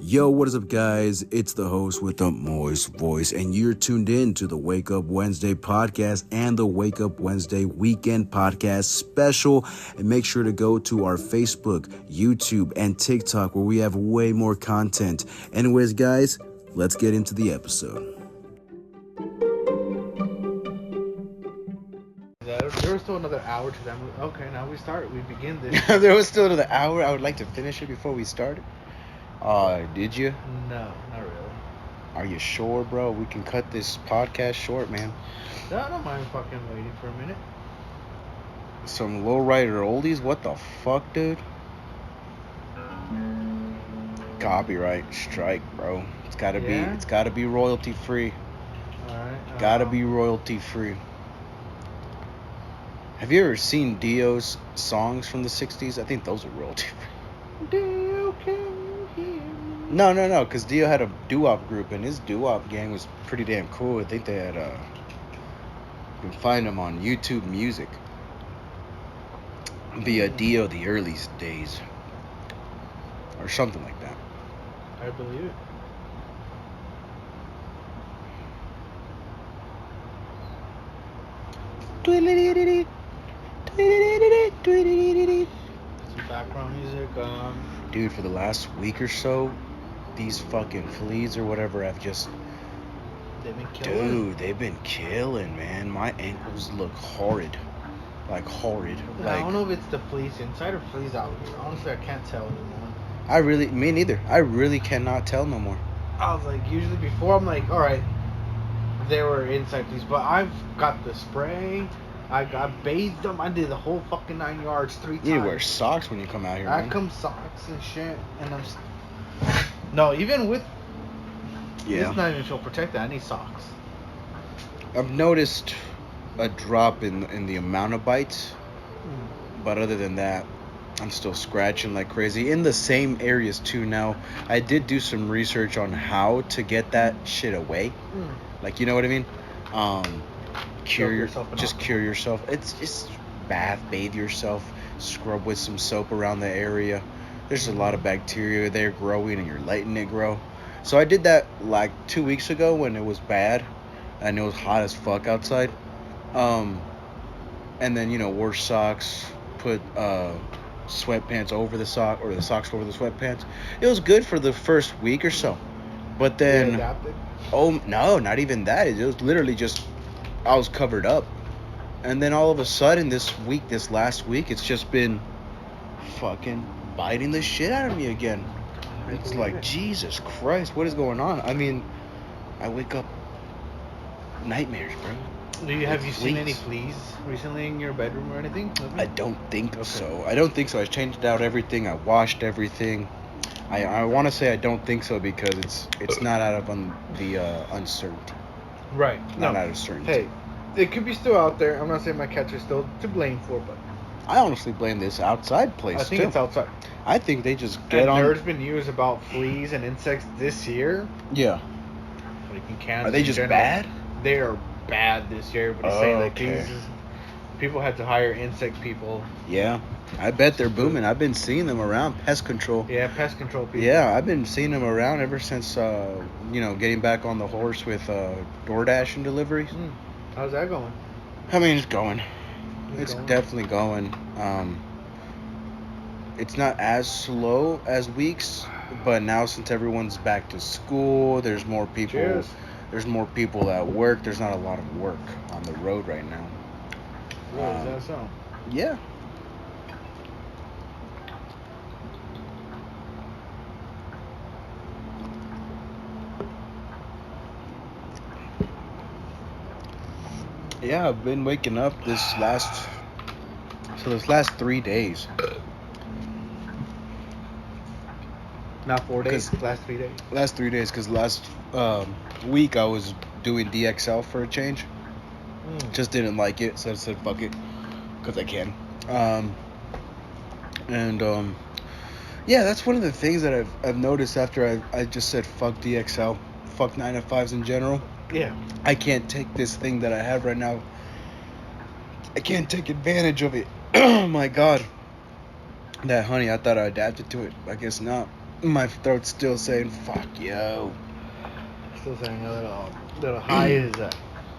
Yo, what is up, guys? It's the host with the moist voice, and you're tuned in to the Wake Up Wednesday podcast and the Wake Up Wednesday weekend podcast special. And make sure to go to our Facebook, YouTube, and TikTok where we have way more content. Anyways, guys, let's get into the episode. There was still another hour to that movie. Okay, now we start. We begin this. There was still another hour. I would like to finish it before we start. Did you? No, not really. Are you sure, bro? We can cut this podcast short, man. No, I don't mind fucking waiting for a minute. Some lowrider oldies? What the fuck, dude? Copyright strike, bro. It's gotta be royalty free. Alright. Gotta be royalty free. Have you ever seen Dio's songs from the 60s? I think those are royalty free. Dio, can you hear me? No, because Dio had a doo-wop group, and his doo-wop gang was pretty damn cool. I think they had, you can find them on YouTube Music via Dio the early days, or something like that. I believe it. Some background music. Dude, for the last week or so, these fucking fleas or whatever have just... They've been killing. Dude, they've been killing, man. My ankles look horrid. Like, horrid. I don't know if it's the fleas inside or fleas out here. Honestly, I can't tell anymore. Me neither. I really cannot tell no more. I was like, usually before, I'm like, alright, there were inside fleas, but I've got the spray. I bathed them. I did the whole fucking 9 yards 3 times. You wear socks when you come out here, man. I come socks and shit, and no, even with... Yeah. It's not even feel protected. I need socks. I've noticed a drop in the amount of bites, but other than that, I'm still scratching like crazy in the same areas too. Now, I did do some research on how to get that shit away. Like, you know what I mean? Cure yourself. It's bathe yourself, scrub with some soap around the area. There's a lot of bacteria there growing, and you're letting it grow. So I did that like 2 weeks ago when it was bad and it was hot as fuck outside. And then, wore socks, put sweatpants over the sock, or the socks over the sweatpants. It was good for the first week or so. But then, oh no, not even that. It was literally just, I was covered up. And then all of a sudden this last week, it's just been fucking biting the shit out of me again. It's like, Jesus Christ, what is going on? I mean, I wake up nightmares, bro. Have you seen any fleas recently in your bedroom or anything? Nothing? I don't think so. I changed out everything. I washed everything. I want to say I don't think so because it's not out of the uncertainty. Right. Not out of certainty. Hey, it could be still out there. I'm not saying my cats are still to blame for, but I honestly blame this outside place. I think it's outside. I think they just get on. There's been news about fleas and insects this year. Yeah. Like in Kansas. Are they just bad? They are bad this year. But saying like people had to hire insect people. Yeah, I bet they're booming. I've been seeing them around. Pest control. Yeah, pest control people. Yeah, I've been seeing them around ever since getting back on the horse with DoorDash and deliveries. How's that going? I mean, it's going. It's definitely going. It's not as slow as weeks, but now since everyone's back to school, there's more people. Cheers. There's more people at work. There's not a lot of work on the road right now. Is that so? Yeah. Yeah, I've been waking up this last 3 days. Not 4 days. Last 3 days. Last 3 days, because last week I was doing DXL for a change. Just didn't like it, so I said fuck it, because I can. Yeah, that's one of the things that I've noticed after I just said fuck DXL, fuck 9to5s in general. Yeah. I can't take this thing that I have right now. I can't take advantage of it. Oh my god. That honey, I thought I adapted to it. I guess not. My throat's still saying "fuck yo." Still saying a little high is a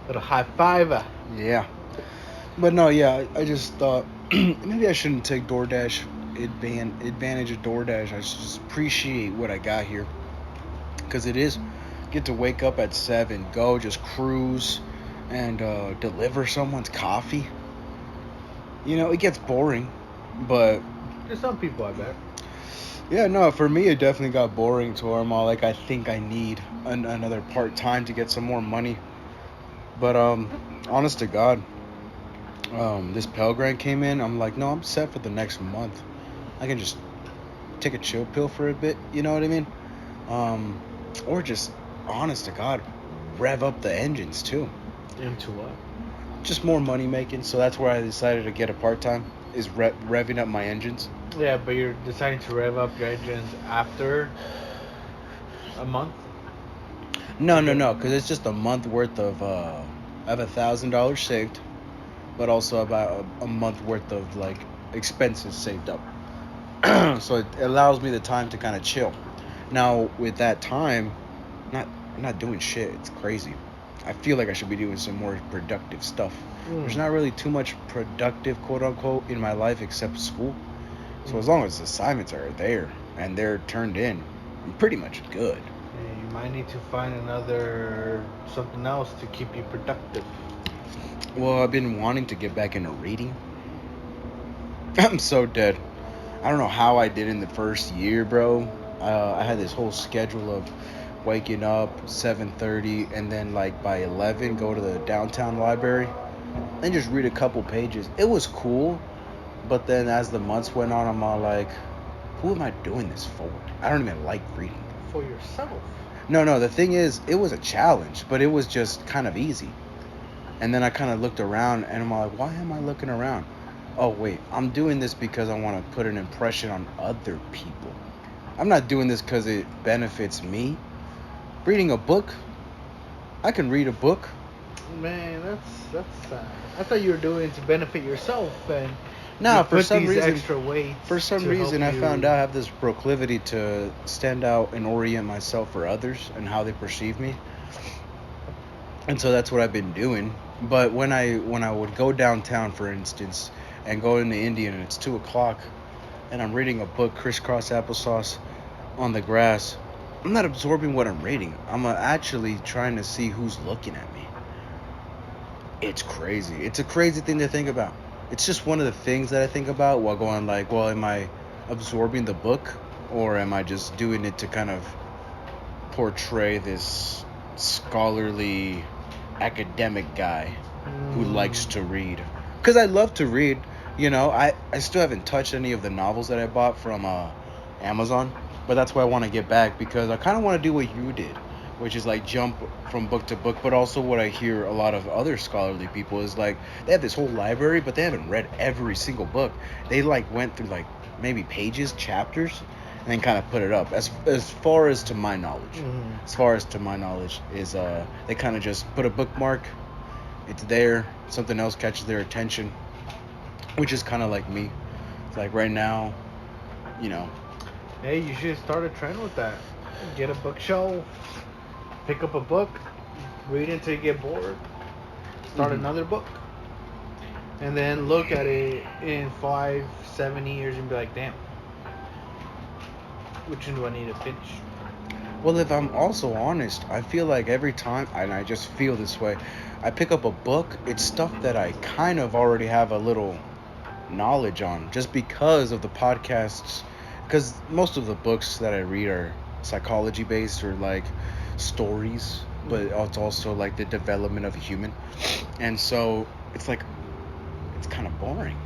little high five. Yeah. But no, yeah, I just thought maybe I shouldn't take DoorDash advantage of DoorDash. I should just appreciate what I got here, because it is get to wake up at 7, go just cruise, and deliver someone's coffee. You know, it gets boring, but There's some people, I bet. yeah, no, for me it definitely got boring to where I'm all like, I think I need another part time to get some more money. But honest to God, this Pell Grant came in. I'm like, no, I'm set for the next month. I can just take a chill pill for a bit. You know what I mean? Or just, honest to God, rev up the engines too. Into what? Just more money making. So that's where I decided to get a part time, is revving up my engines. Yeah, but you're deciding to rev up your engines after a month? No, because it's just a month worth of. I have $1,000 saved, but also about a month worth of like expenses saved up. So it allows me the time to kind of chill. Now with that time, I'm not doing shit. It's crazy. I feel like I should be doing some more productive stuff. There's not really too much productive, quote unquote, in my life except school. So as long as assignments are there and they're turned in, I'm pretty much good. Yeah, you might need to find something else to keep you productive. Well, I've been wanting to get back into reading. I'm so dead. I don't know how I did in the first year, bro. I had this whole schedule of waking up 7:30 and then like by 11 go to the downtown library and just read a couple pages. It was cool, but then as the months went on, I'm all like, who am I doing this for? I don't even like reading. For yourself. No, the thing is, it was a challenge, but it was just kind of easy. And then I kind of looked around and I'm like, why am I looking around? Oh, wait, I'm doing this because I want to put an impression on other people. I'm not doing this because it benefits me. Reading a book, I can read a book. Man, that's I thought you were doing it to benefit yourself, and No, you for put some these reason, extra weights. for some to reason, I help found you- out I have this proclivity to stand out and orient myself for others and how they perceive me. And so that's what I've been doing. But when I would go downtown, for instance, and go into Indian and it's 2:00 and I'm reading a book, Crisscross Applesauce, on the grass, I'm not absorbing what I'm reading. I'm actually trying to see who's looking at me. It's crazy. It's a crazy thing to think about. It's just one of the things that I think about while going like, well, am I absorbing the book or am I just doing it to kind of portray this scholarly academic guy who likes to read? Because I love to read. You know, I still haven't touched any of the novels that I bought from Amazon, but that's why I want to get back, because I kind of want to do what you did, which is like jump from book to book. But also what I hear a lot of other scholarly people is like they have this whole library, but they haven't read every single book. They like went through like maybe pages, chapters, and then kind of put it up. As far as to my knowledge, as far as to my knowledge is they kind of just put a bookmark. It's there. Something else catches their attention, which is kind of like me. It's like right now, you know. Hey, you should start a trend with that. Get a bookshelf, pick up a book, read until you get bored, start another book, and then look at it in 5-7 years and be like, damn, which one do I need to finish? Well, if I'm also honest, I feel like every time, and I just feel this way, I pick up a book, it's stuff that I kind of already have a little knowledge on, just because of the podcasts. Because most of the books that I read are psychology based or like stories, but it's also like the development of a human. And so it's like, it's kind of boring,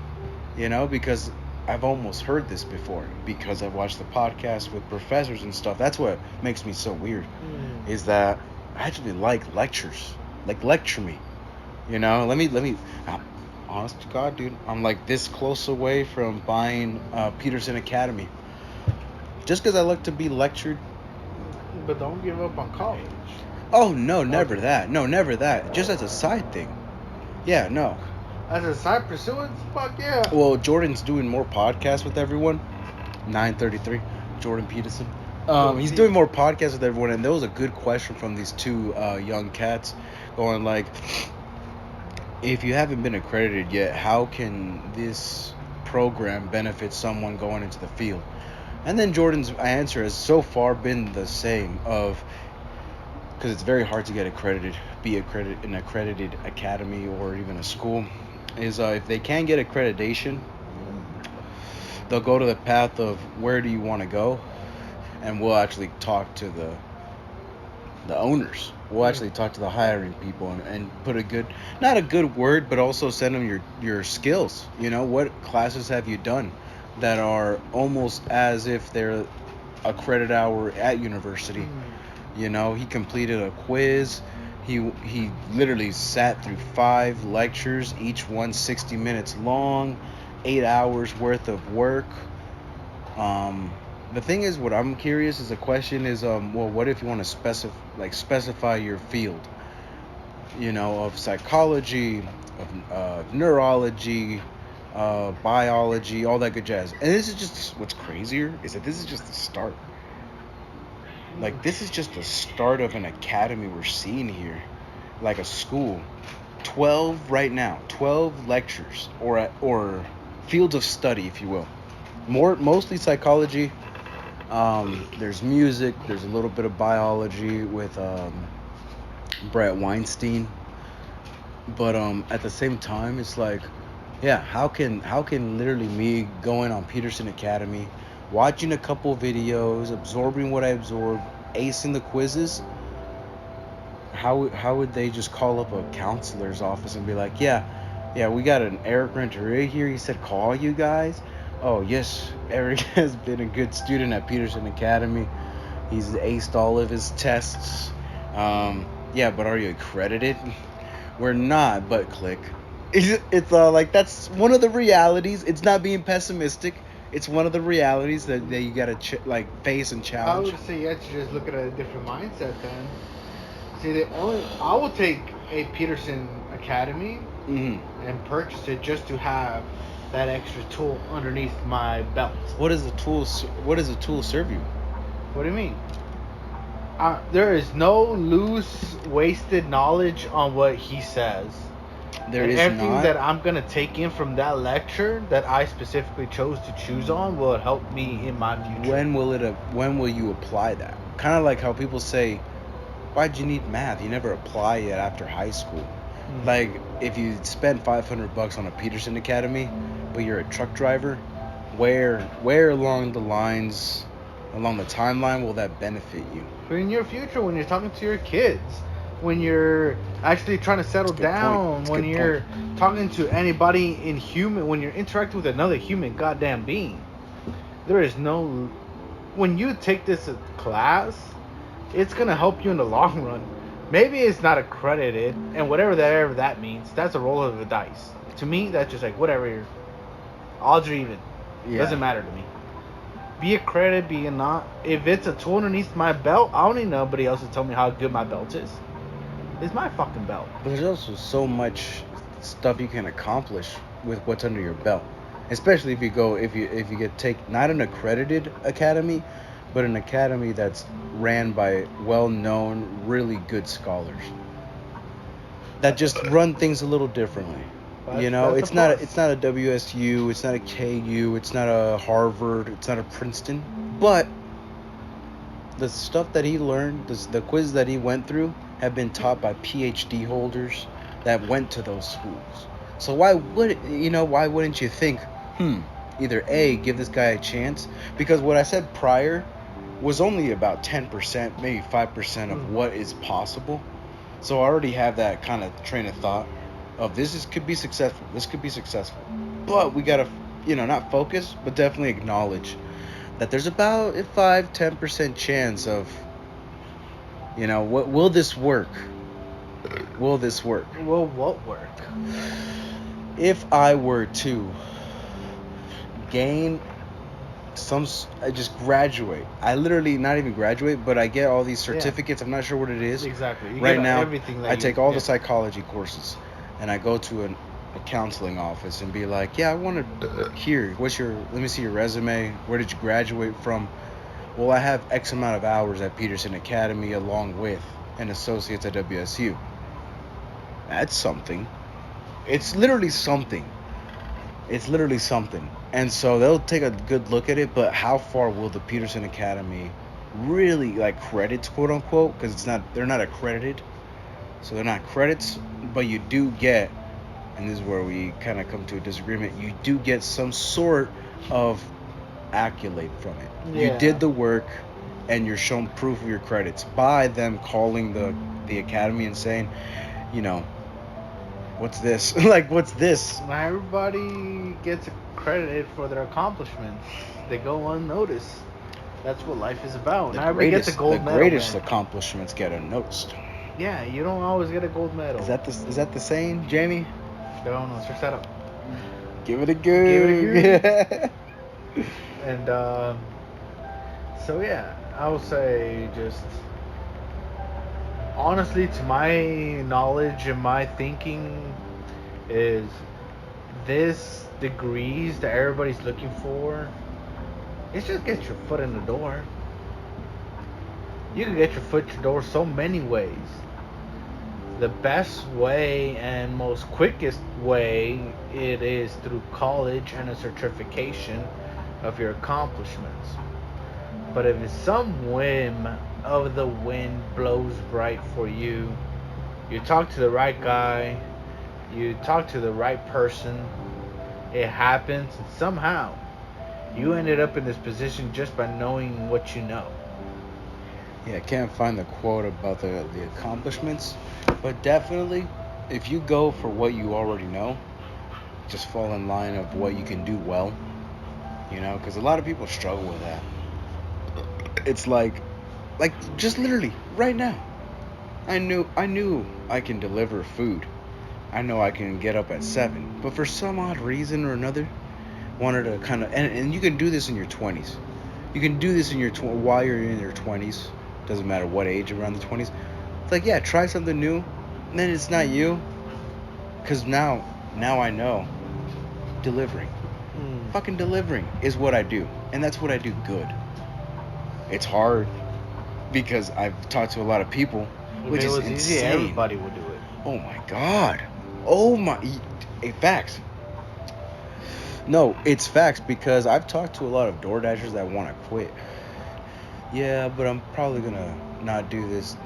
you know, because I've almost heard this before because I've watched the podcast with professors and stuff. That's what makes me so weird, is that I actually like lectures. Like, lecture me, you know. Let me. Honest to God, dude, I'm like this close away from buying Peterson Academy, just because I like to be lectured. But don't give up on college. Oh no, never that. No, never that. Just as a side thing. Yeah, no. As a side pursuance, fuck yeah. Well, Jordan's doing more podcasts with everyone. 933, Jordan Peterson. He's doing more podcasts with everyone, and there was a good question from these two young cats, going like, if you haven't been accredited yet, how can this program benefit someone going into the field? And then Jordan's answer has so far been the same of, because it's very hard to get accredited, be accredited an accredited academy or even a school, is if they can't get accreditation, they'll go to the path of where do you want to go, and we'll actually talk to the owners. We'll actually talk to the hiring people and put a good, not a good word, but also send them your skills. You know, what classes have you done that are almost as if they're a credit hour at university. You know, he completed a quiz. He literally sat through 5 lectures, each one 60 minutes long, 8 hours worth of work. The thing is, what I'm curious is, the question is, well, what if you want to specify your field? You know, of psychology, of neurology, biology, all that good jazz. And this is just, what's crazier is that this is just the start. Like, this is just the start of an academy we're seeing here, like a school. 12 right now, 12 lectures or fields of study, if you will. Mostly psychology. There's music. There's a little bit of biology with Brett Weinstein. But at the same time, it's like, yeah, how can literally me going on Peterson Academy, watching a couple videos, absorbing what I absorbed, acing the quizzes, how would they just call up a counselor's office and be like, yeah, we got an Eric Renteria here. He said call you guys. Oh, yes, Eric has been a good student at Peterson Academy. He's aced all of his tests. Yeah, but are you accredited? We're not, but click. It's like, that's one of the realities. It's not being pessimistic. It's one of the realities that you gotta face and challenge. I would say you have to just look at a different mindset then. See, I will take a Peterson Academy and purchase it just to have that extra tool underneath my belt. What does the tool serve you? What do you mean? There is no loose, wasted knowledge on what he says. Everything that I'm gonna take in from that lecture that I specifically chose to choose on will help me in my future. When will you apply that? Kind of like how people say, why'd you need math? You never apply it after high school. Like, if you spend $500 on a Peterson Academy, but you're a truck driver, where along the timeline will that benefit you? In your future, when you're talking to your kids, when you're actually trying to settle down, when you're talking to anybody when you're interacting with another human goddamn being, there is no... When you take this class, it's going to help you in the long run. Maybe it's not accredited, and whatever that means, that's a roll of the dice. To me, that's just like, whatever, odds are even. Yeah. Doesn't matter to me. Be accredited, be it not. If it's a tool underneath my belt, I don't need nobody else to tell me how good my belt is. It's my fucking belt. But there's also so much stuff you can accomplish with what's under your belt. Especially if you take not an accredited academy, but an academy that's ran by well-known, really good scholars that just run things a little differently. You know, it's not a WSU, it's not a KU, it's not a Harvard, it's not a Princeton, but the stuff that he learned, the quiz that he went through, have been taught by PhD holders that went to those schools. So why wouldn't you think, either A, give this guy a chance, because what I said prior was only about 10%, maybe 5% of what is possible. So I already have that kind of train of thought of could be successful. This could be successful. But we got to, not focus, but definitely acknowledge that there's about a 5-10% chance of, will this work? Will this work? Will what work? If I were to gain I just graduate. I literally not even graduate, but I get all these certificates. Yeah. I'm not sure what it is. Exactly. Right now, I take all the psychology courses, and I go to a counseling office and be like, yeah, I want to hear let me see your resume. Where did you graduate from? Well, I have X amount of hours at Peterson Academy along with an associate's at WSU. That's something. It's literally something. It's literally something. And so they'll take a good look at it, but how far will the Peterson Academy really, like, credits, quote unquote, because they're not accredited. So they're not credits, but you do get, and this is where we kind of come to a disagreement, you do get some sort of accolade from it. Yeah. You did the work, and you're shown proof of your credits by them calling the academy and saying, you know, what's this? Like, what's this? Not everybody gets credited for their accomplishments. They go unnoticed. That's what life is about. Not everybody gets a gold medal. The greatest man. accomplishments get unnoticed. Yeah, you don't always get a gold medal. Is that the saying, Jamie? I don't know. Search that up. Give it a good. And so yeah, I would say just honestly, to my knowledge and my thinking, is this degrees that everybody's looking for. It's just get your foot in the door. You can get your foot in the door so many ways. The best way and most quickest way it is through college and a certification of your accomplishments. But if it's some whim of the wind blows right for you, you talk to the right guy, you talk to the right person, it happens, and somehow you ended up in this position just by knowing what you know. Yeah, I can't find the quote about the accomplishments, but definitely, if you go for what you already know, just fall in line of what you can do well, you know, because a lot of people struggle with that. It's like just literally right now, I knew I can deliver food. I know I can get up at 7, but for some odd reason or another, wanted to kind of, and you can do this in your 20s. You can do this in your while you're in your 20s. Doesn't matter what age around the 20s. It's like, yeah, try something new. And then it's not you, because now I know delivering. Fucking delivering is what I do, and that's what I do good. It's hard because I've talked to a lot of people, which is insane. Easy, everybody would do it. Oh my god. Oh my. Facts. No, it's facts, because I've talked to a lot of DoorDashers that want to quit. Yeah, but I'm probably gonna not do this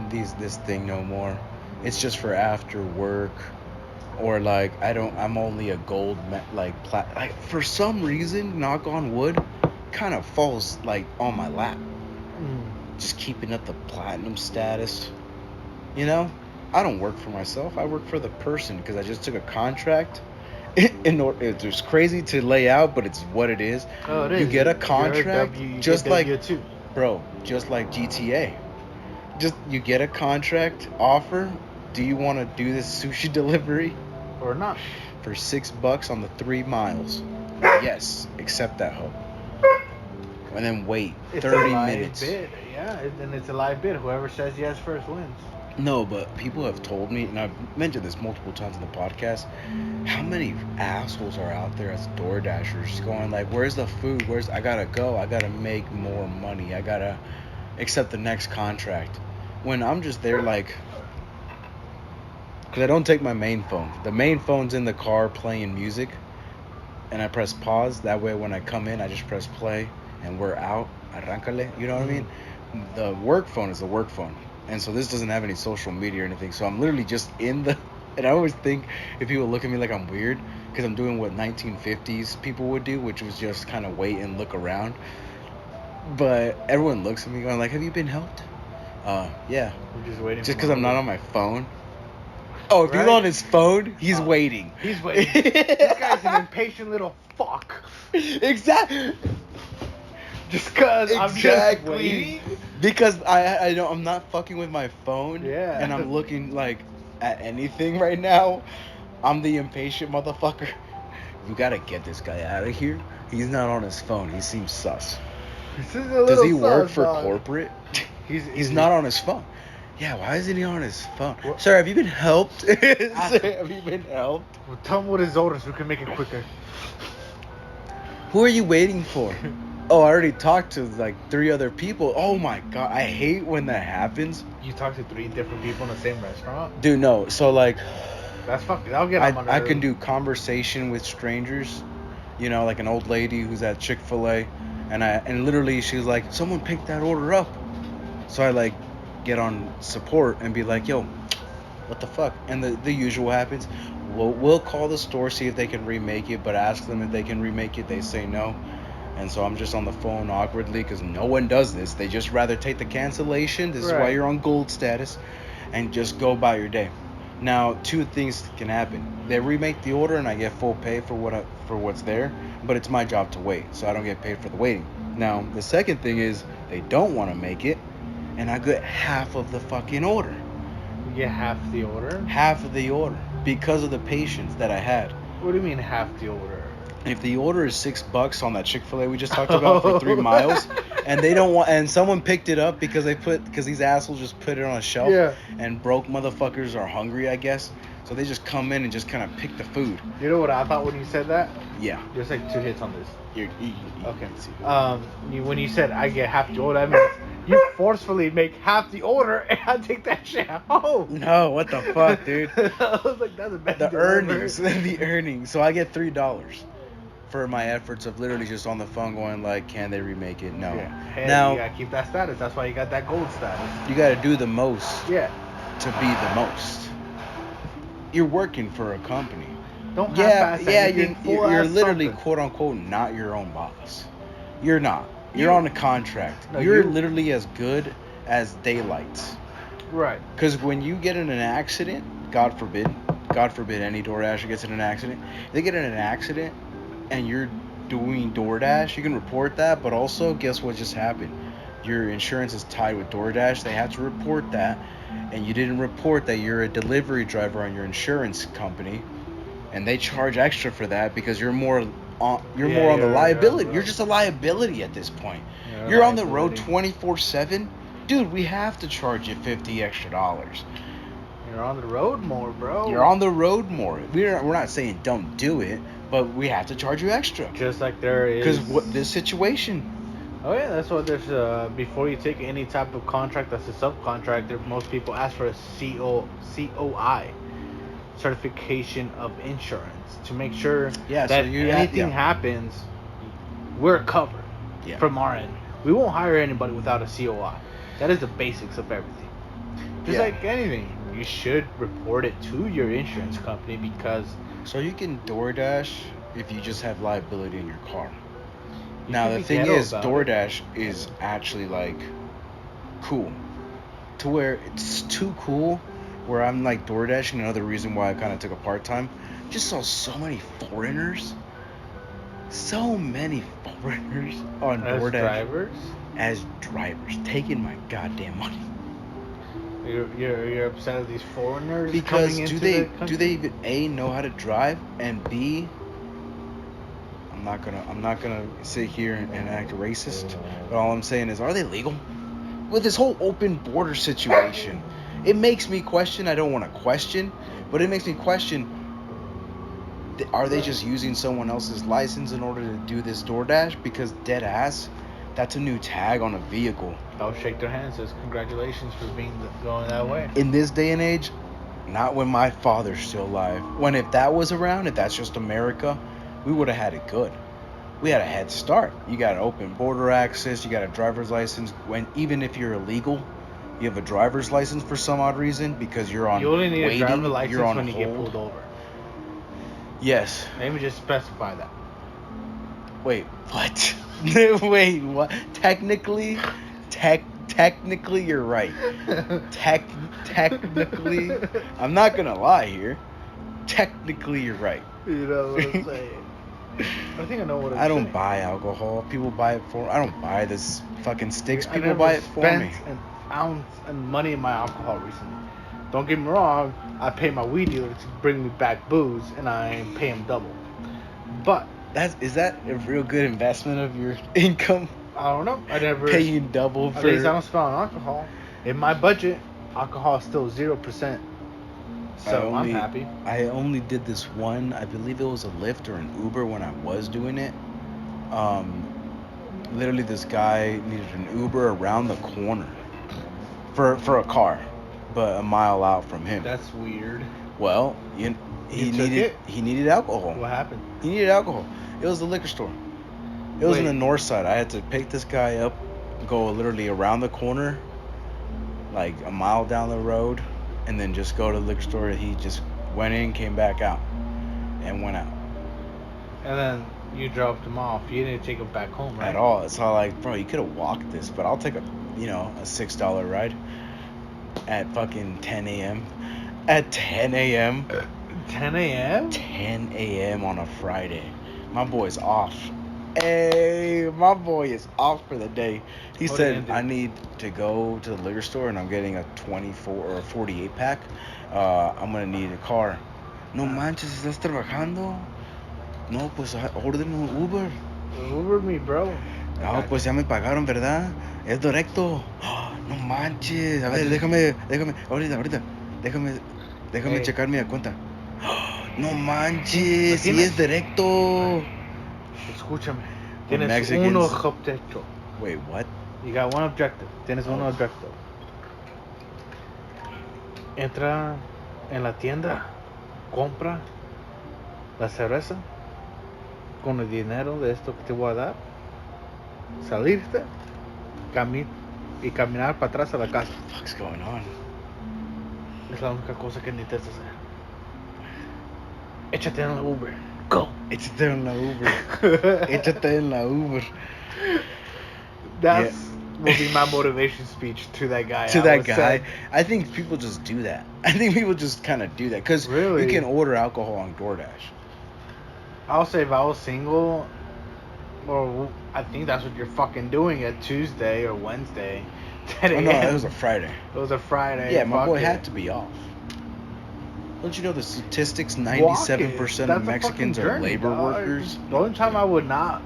thing no more. It's just for after work, or like I'm only a gold like for some reason, knock on wood, kind of falls like on my lap. Just keeping up the platinum status. You know, I don't work for myself. I work for the person, because I just took a contract. It's crazy to lay out, but it's what it is. Oh, it is. You get a contract, just like W2. Bro, just like GTA. Just you get a contract offer. Do you want to do this sushi delivery or not? For $6 on the 3 miles? Yes, accept that hoe. And then wait 30 minutes. Bid. Yeah, and it's a live bid. Whoever says yes first wins. No, but people have told me, and I've mentioned this multiple times in the podcast, how many assholes are out there as DoorDashers going like, where's the food? I gotta go. I gotta make more money. I gotta accept the next contract. When I'm just there like, because I don't take my main phone. The main phone's in the car playing music, and I press pause. That way when I come in, I just press play, and we're out. Arráncale. You know what I mean? The work phone is the work phone. And so this doesn't have any social media or anything. So I'm literally just in the... And I always think if people look at me like I'm weird, because I'm doing what 1950s people would do, which was just kind of wait and look around. But everyone looks at me going like, have you been helped? Yeah. I'm just waiting. Just because I'm not on my phone. Oh, if he's on his phone, he's waiting. He's waiting. This guy's an impatient little fuck. Exactly. Just because I'm just waiting. Because I know I'm not fucking with my phone. Yeah. And I'm looking like at anything right now. I'm the impatient motherfucker. You gotta get this guy out of here. He's not on his phone. He seems sus. Does he work for corporate? He's not on his phone. Yeah, why isn't he on his phone? What? Sir, have you been helped? Have you been helped? Well, tell him what his orders so we can make it quicker. Who are you waiting for? Oh, I already talked to like 3 other people. Oh my god, I hate when that happens. You talk to 3 different people in the same restaurant? Dude, no. So like, That's fucking. I'll get on my I can nerves. do conversation with strangers. You know, like an old lady who's at Chick-fil-A, and literally she was like, someone picked that order up. So I like get on support and be like, yo, what the fuck? And the usual happens. We'll call the store, see if they can remake it, but ask them if they can remake it. They say no. And so I'm just on the phone awkwardly because no one does this. They just rather take the cancellation. This is why Right. you're on gold status, and just go about your day. Now, 2 things can happen. They remake the order and I get full pay for what's there, but it's my job to wait, so I don't get paid for the waiting. Now, the second thing is they don't want to make it, and I get half of the fucking order. You get half the order? Half of the order because of the patience that I had. What do you mean half the order? If the order is $6 on that Chick-fil-A we just talked about for 3 miles, and they don't want, and someone picked it up because these assholes just put it on a shelf, Yeah. and broke motherfuckers are hungry, I guess, so they just come in and just kind of pick the food. You know what I thought when you said that? Yeah. There's like 2 hits on this. You Okay. can see. When you said I get half the order, I mean you forcefully make half the order and I take that shit home. No, what the fuck, dude? I was like, that's the best. The deal ever. earnings, the earnings. So I get $3 for my efforts of literally just on the phone going like, can they remake it? No. Yeah. Hey, Now you gotta keep that status. That's why you got that gold status. you got to do the most Yeah. to be the most. You're working for a company. Don't Yeah, half-ass yeah, anything, you're full-ass literally something. quote unquote not your own boss. You're not. You're You- on a contract. No, you're you- literally as good as daylights. Right. Because when you get in an accident, God forbid any DoorDasher gets in an accident. If they get in an accident and you're doing DoorDash, you can report that. But also, guess what just happened? Your insurance is tied with DoorDash. They have to report that, and you didn't report that you're a delivery driver on your insurance company, and they charge extra for that because you're more on Yeah, the liability. right. You're just a liability at this point. You're a You're on the road liability. 24/7. Dude, we have to charge you $50 extra. You're on the road more, bro. You're on the road more. We're not saying don't do it, but we have to charge you extra. Just like there is. Because what this situation? Oh yeah, that's what there's. Before you take any type of contract that's a subcontractor, most people ask for a COI, certification of insurance, to make sure Yeah, that so you anything happens, we're covered Yeah. from our end. We won't hire anybody without a COI. That is the basics of everything. Just Yeah. like anything, you should report it to your insurance company because So you can DoorDash if you just have liability in your car. You Now can the be thing ghetto is, about it. DoorDash is actually like cool, to where it's too cool. Where I'm like DoorDashing. Another reason why I kind of took a part time. Just saw so many foreigners. So many foreigners on as DoorDash drivers, as drivers, taking my goddamn money. you're upset at these foreigners Because coming into do the they country? even A, know how to drive, and B, I'm not gonna sit here and act racist, but all I'm saying is, are they legal? With this whole open border situation, it makes me question. I don't want to question, but it makes me question. Are they just using someone else's license in order to do this DoorDash? Because dead ass, that's a new tag on a vehicle. I'll shake their hands. Says congratulations for going that way. In this day and age, not when my father's still alive. When if that was around, if that's just America, we would have had it good. We had a head start. You got an open border access. You got a driver's license. When even if you're illegal, you have a driver's license for some odd reason because you're on You only need waiting. a driver's license You're on when you get hold. pulled over. Yes. Maybe just specify that. Wait. What? Wait. What? Technically, you're right. Technically, I'm not gonna lie here. Technically, you're right. You know what I'm saying? I think I know what I'm I don't saying. buy alcohol. People buy it for. I don't buy this fucking sticks. I People never buy it for me. spent an ounce of money in my alcohol recently. Don't get me wrong. I pay my weed dealer to bring me back booze, and I pay him double. But Is that a real good investment of your income? I don't know. I never. Paying double At for. least I don't spend on alcohol. In my budget, alcohol is still 0%. So I'm happy. I only did this one. I believe it was a Lyft or an Uber when I was doing it. literally this guy needed an Uber around the corner for a car, but a mile out from him. That's weird. Well, You took it? he needed alcohol. What happened? He needed alcohol. It was the liquor store. It was in Wait. the north side. I had to pick this guy up, go literally around the corner, like a mile down the road, and then just go to the liquor store. He just went in, came back out, and went out. And then you dropped him off. You didn't take him back home, right? At all. It's all like, bro, you could have walked this, but I'll take a $6 ride at fucking 10 a.m. At 10 a.m. 10 a.m. 10 a.m. on a Friday. My boy's off. Hey, my boy is off for the day. He What said, did he do? I need to go to the liquor store and I'm getting a 24 or a 48 pack. I'm going to need a car. No manches, ¿estás trabajando? No, pues ordeno un Uber. Uber me, bro. No, pues ya me pagaron, ¿verdad? Es directo. No manches. A ver, déjame. Ahorita. Déjame Hey. checar mi cuenta. No manches, sí es directo. Escúchame. The Tienes Mexicans- uno objetivo. Wait, what? You got one objective. Tienes uno objetivo. Entra en la tienda, compra la cerveza con el dinero de esto que te voy a dar, salirte y caminar para atrás a la casa. What the fuck's going on? Es la única cosa que necesitas hacer. Échate en la Uber. Go. Échate en la Uber. Échate en la Uber. That's will be my motivation speech to that guy. To I that would guy, say. I think people just do that. I think people just kind of do that because Really? you can order alcohol on DoorDash. I'll say if I was single, or I think that's what you're fucking doing at Tuesday or Wednesday. 10 Oh a.m. no, it was a Friday. It was a Friday. Yeah, my fuck boy it. had to be off. Don't you know the statistics? Walk 97% it. of That's a Mexicans fucking are journey, labor dog. workers. The only time I would not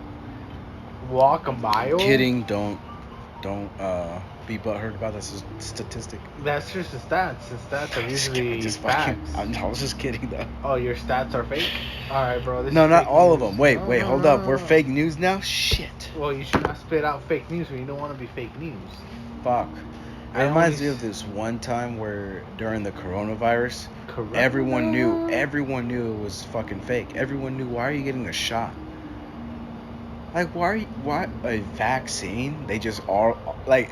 walk a mile. Kidding, don't be butthurt about this statistic. That's just the stats. The stats are usually facts. I was just kidding though. Oh, your stats are fake? Alright, bro. This No, is not fake all of news. them. Wait, No, hold no, up. no, We're no. fake news now? Shit. Well, you should not spit out fake news when you don't want to be fake news. Fuck. It I reminds only me of this one time where during the coronavirus, Corona? everyone knew it was fucking fake. Everyone knew, why are you getting a shot? Like, why a vaccine? They just are, like,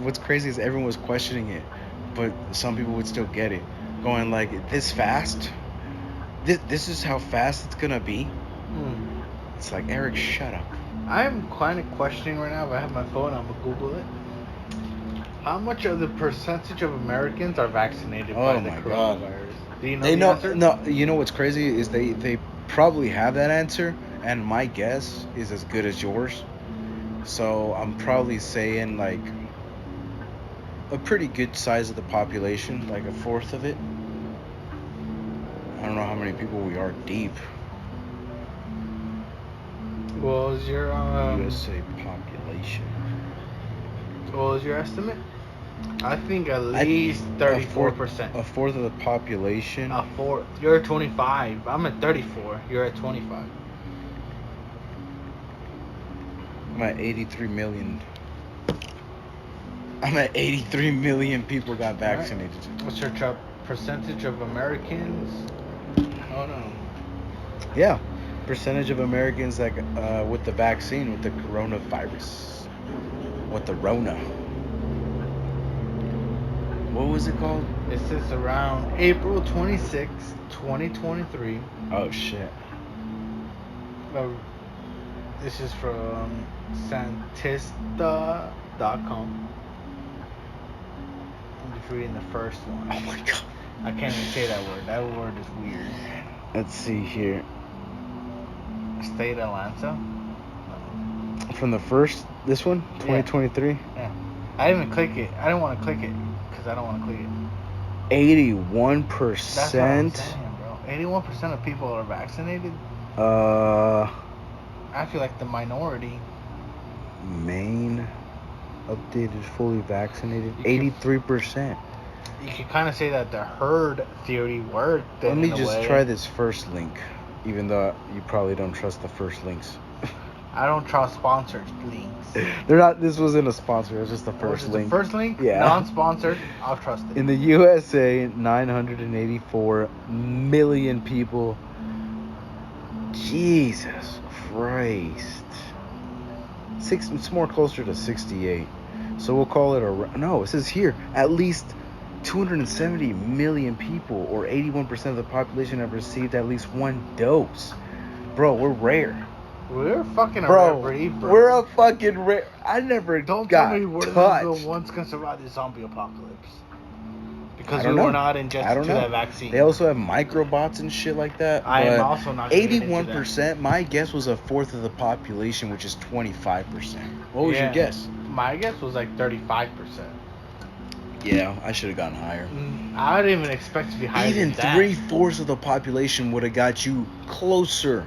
what's crazy is everyone was questioning it, but some people would still get it. Going like, this fast? This is how fast it's gonna be? It's like, Eric, shut up. I'm kind of questioning right now. If I have my phone, I'm gonna Google it. How much of the percentage of Americans are vaccinated Oh by the my God. coronavirus? Do you know They the know, answer? no, you know what's crazy is they probably have that answer, and my guess is as good as yours. So I'm probably saying like a pretty good size of the population, like a fourth of it. I don't know how many people we are deep. What was your USA population. what was your estimate? I think at I- least 34%. A fourth of the population. A fourth. You're at 25. I'm at 34. You're at 25. I'm at 83 million. I'm at 83 million people got vaccinated. What's your percentage of Americans? Oh no. Yeah, percentage of Americans that with the vaccine, with the coronavirus, with the Rona. What was it called? It says around April 26, 2023. Oh shit. This is from Santista.com. I'm just reading the first one. Oh my god. I can't even say that word. That word is weird. Let's see here. State Atlanta? From the first, this one, 2023. Yeah. I didn't even click it. I didn't want to click it because I don't want to click it. 81%. That's what I'm saying, bro. 81% of people are vaccinated. I feel like the minority. Maine updated, fully vaccinated, 83%. You could kind of say that the herd theory worked. Let me in a just way. try this first link, even though you probably don't trust the first links. I don't trust sponsored links. They're not. This wasn't a sponsor. It was just the first Just link. The first link, Yeah. non-sponsored. I'll trust it. In the USA, 984 million people. Jesus Christ. It's more closer to 68. So we'll call it no, it says here, at least 270 million people, or 81% of the population, have received at least one dose. Bro, we're rare. We're fucking a Bro, rare breed, bro. we're a fucking rare. I never Don't got tell me we're touched. the ones gonna survive the zombie apocalypse. I Because don't we were know. not I injected don't to know. that vaccine. They also have microbots and shit like that. I am but also not gonna get into 81%. My guess was a fourth of the population, which is 25%. What was your guess? My guess was like 35%. Yeah, I should have gotten higher. I didn't even expect to be higher Even than that. 3/4 of the population would have got you closer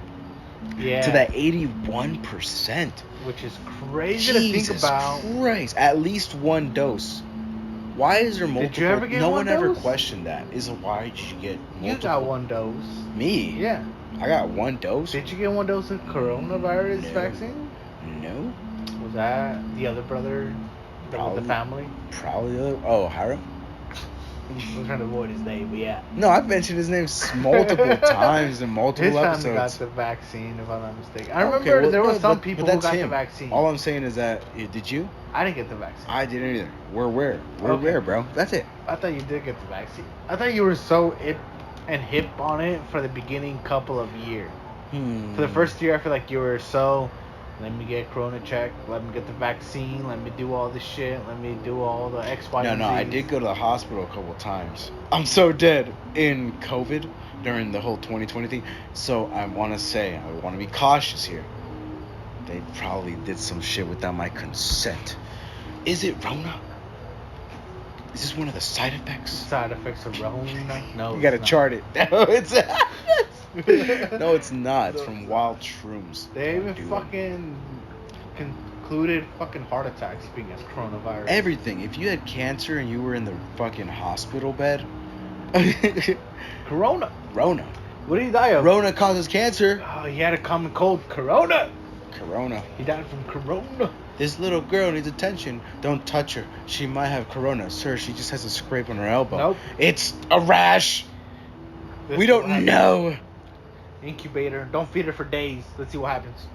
to that 81%. Which is crazy to think about. Christ, at least one dose. Why is there multiple? Did you ever get no one one ever dose? questioned that. Why did you get multiple? You got one dose. Me? Yeah. I got one dose. Did you get one dose of coronavirus vaccine? No. Was that the other brother with the family? Probably. Hiram? I'm trying to avoid his name, but yeah. No, I've mentioned his name multiple times in multiple His episodes. family got the vaccine, if I'm not mistaken. I remember there were some people who got the vaccine. All I'm saying is that, did you? I didn't get the vaccine. I didn't either. We're rare, bro. That's it. I thought you did get the vaccine. I thought you were so hip on it for the beginning couple of years. For the first year, I feel like you were so, let me get corona check, let me get the vaccine, let me do all this shit, let me do all the X, Y, and No, Z. I did go to the hospital a couple times. I'm so dead in COVID during the whole 2020 thing. So I want to be cautious here. They probably did some shit without my consent. Is it Rona? Is this one of the side effects? Side effects of Rona? No. You gotta chart it. No, it's no, it's not. It's No, from wild shrooms. They even fucking concluded fucking heart attacks being as coronavirus. Everything. If you had cancer and you were in the fucking hospital bed. Corona. Rona. What did he die of? Rona causes cancer. Oh, he had a common cold. Corona. He died from corona. This little girl needs attention. Don't touch her. She might have corona. Sir, she just has a scrape on her elbow. Nope. It's a rash. We don't know. Incubator. Don't feed her for days. Let's see what happens.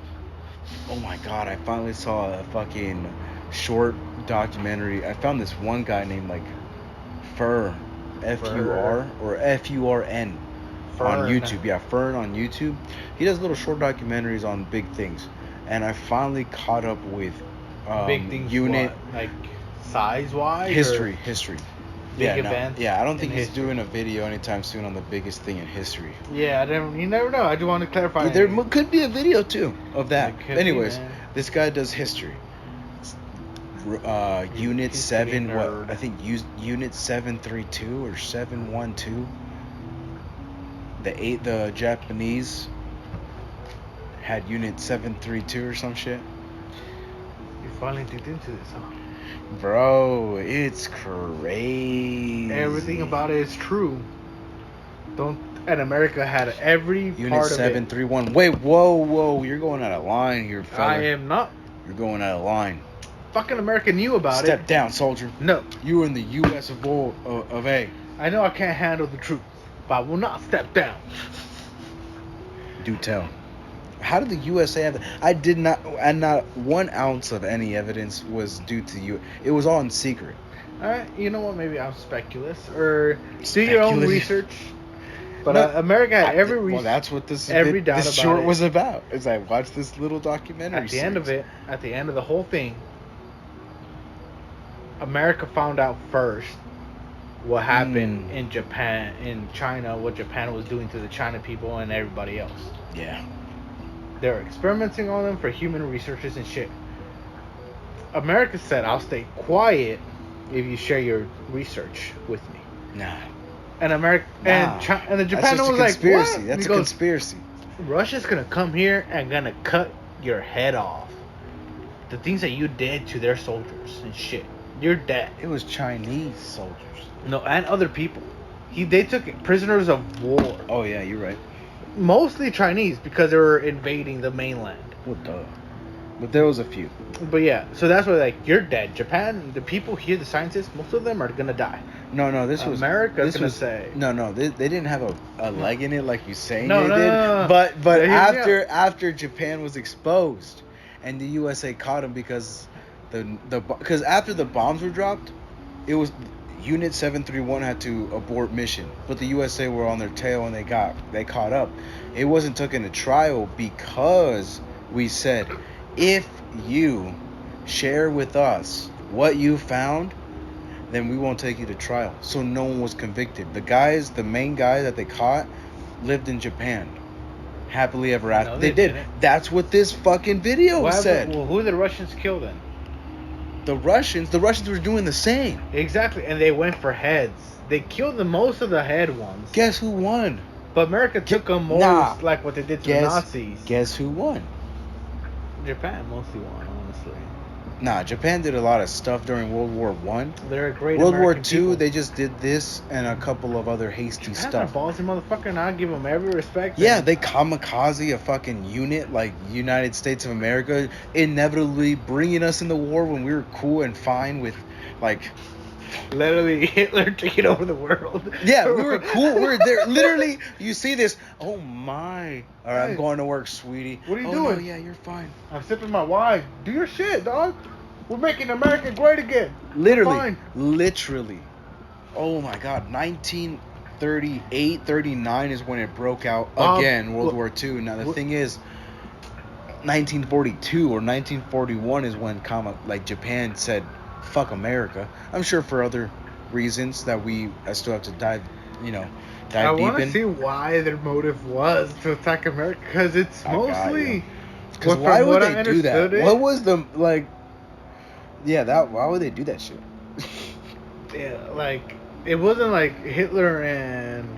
Oh my god, I finally saw a fucking short documentary. I found this one guy named like Fur, F-U-R or F-U-R-N on YouTube. Yeah, Fern on YouTube. He does little short documentaries on big things. And I finally caught up with big things, unit what? Like size-wise? history. Big events. Yeah, I don't think he's history. doing a video anytime soon on the biggest thing in history. Yeah, you never know. I just want to clarify. There could be a video too of that. Anyways, be, this guy does history. Unit 7, what I think Unit 732 or 712. The Japanese had Unit 732 or some shit. You finally digged into this, huh? Bro, it's crazy. Everything about it is true. And America had every Unit part of 731. Wait, whoa, you're going out of line here, fella. I am not. You're going out of line. Fucking America knew about Step down, soldier. No. You were in the U.S. of A. I know I can't handle the truth, but I will not step down. Do tell. How did the USA have that? I did not, and not 1 ounce of any evidence was due to you. It was all in secret. Alright, you know what? Maybe I'm speculous. Or do your own research. But No, America had every research. Well, that's what this doubt short about was about. Is I watched this little documentary. At the end of it, at the end of the whole thing, America found out first what happened in Japan, in China, what Japan was doing to the China people and everybody else. Yeah. They were experimenting on them for human researches and shit. America said, I'll stay quiet if you share your research with me. Nah. And America and the Japan was like, what? That's a conspiracy. Russia's gonna come here and gonna cut your head off. The things that you did to their soldiers and shit. You're dead. It was Chinese soldiers. No, and other people. They took prisoners of war. Oh yeah, you're right. Mostly Chinese because they were invading the mainland. What the? But there was a few. But yeah, so that's why, like, you're dead. Japan, the people here, the scientists, most of them are gonna die. No, this was America's gonna say. No, they didn't have a leg in it like you saying No, they no, did. no, no. But Hear me after Japan was exposed, and the USA caught them because because after the bombs were dropped, it was Unit 731 had to abort mission, but the USA were on their tail and they caught up. It wasn't taken to trial because we said, if you share with us what you found, then we won't take you to trial. So no one was convicted. The main guy that they caught lived in Japan. Happily ever after. No, they did. didn't. That's what this fucking video said. Well, who did the Russians kill then? The Russians were doing the same. Exactly, and they went for heads. They killed most of the head ones. Guess who won? But America took them more like what they did to the Nazis. Guess who won? Japan mostly won, honestly. Nah, Japan did a lot of stuff during World War One. They're a great World American War Two, people. they just did this and a couple of other hasty Japan's stuff. a ballsy motherfucker, and I give them every respect. Yeah, they kamikaze a fucking unit like United States of America, inevitably bringing us in the war when we were cool and fine with, like... Literally, Hitler taking over the world. Yeah, we were cool. We were there. Literally, you see this. Oh, my. All right, I'm going to work, sweetie. What are you Oh, doing? No, yeah, you're fine. I'm sipping my wine. Do your shit, dog. We're making America great again. Literally. Oh, my God. 1938, 39 is when it broke out again, World War II. Now, the thing is, 1942 or 1941 is when Japan said, fuck America. I'm sure for other reasons that I still have to dive deep in. I want to see why their motive was to attack America, because it's mostly... Because why would they do that? What was the, like... Yeah, why would they do that shit? Yeah, like, it wasn't like Hitler and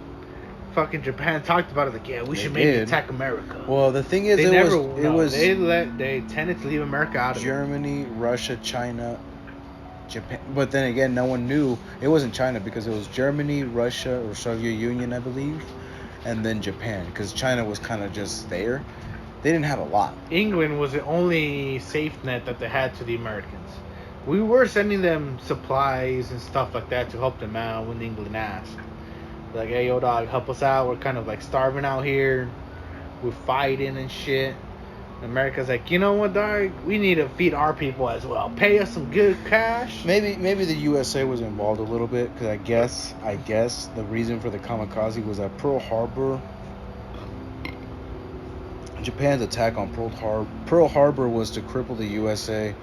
fucking Japan talked about it, like, yeah, we should maybe attack America. Well, the thing is, they tended to leave America out of Germany, Russia, China, Japan. But then again, no one knew it wasn't China, because it was Germany, Russia, or Soviet Union, I believe, and then Japan, because China was kind of just there. They didn't have a lot. England was the only safe net that they had to the Americans. We were sending them supplies and stuff like that to help them out when England asked. Like, hey, yo, dog, help us out. We're kind of like starving out here. We're fighting and shit. America's like, you know what, dog? We need to feed our people as well. Pay us some good cash. Maybe the USA was involved a little bit, because I guess the reason for the kamikaze was at Pearl Harbor. Japan's attack on Pearl Harbor was to cripple the USA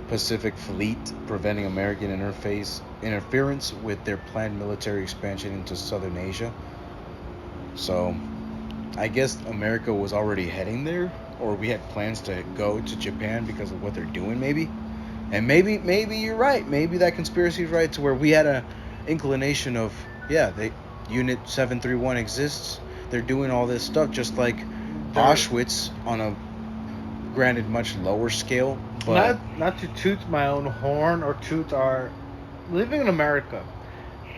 Pacific Fleet, preventing American interference with their planned military expansion into Southern Asia. So, I guess America was already heading there, or we had plans to go to Japan because of what they're doing, maybe. And maybe you're right. Maybe that conspiracy is right, to where we had a inclination of, Unit 731 exists. They're doing all this stuff, just like Auschwitz, on a granted much lower scale. But not to toot my own horn or toot our living in America,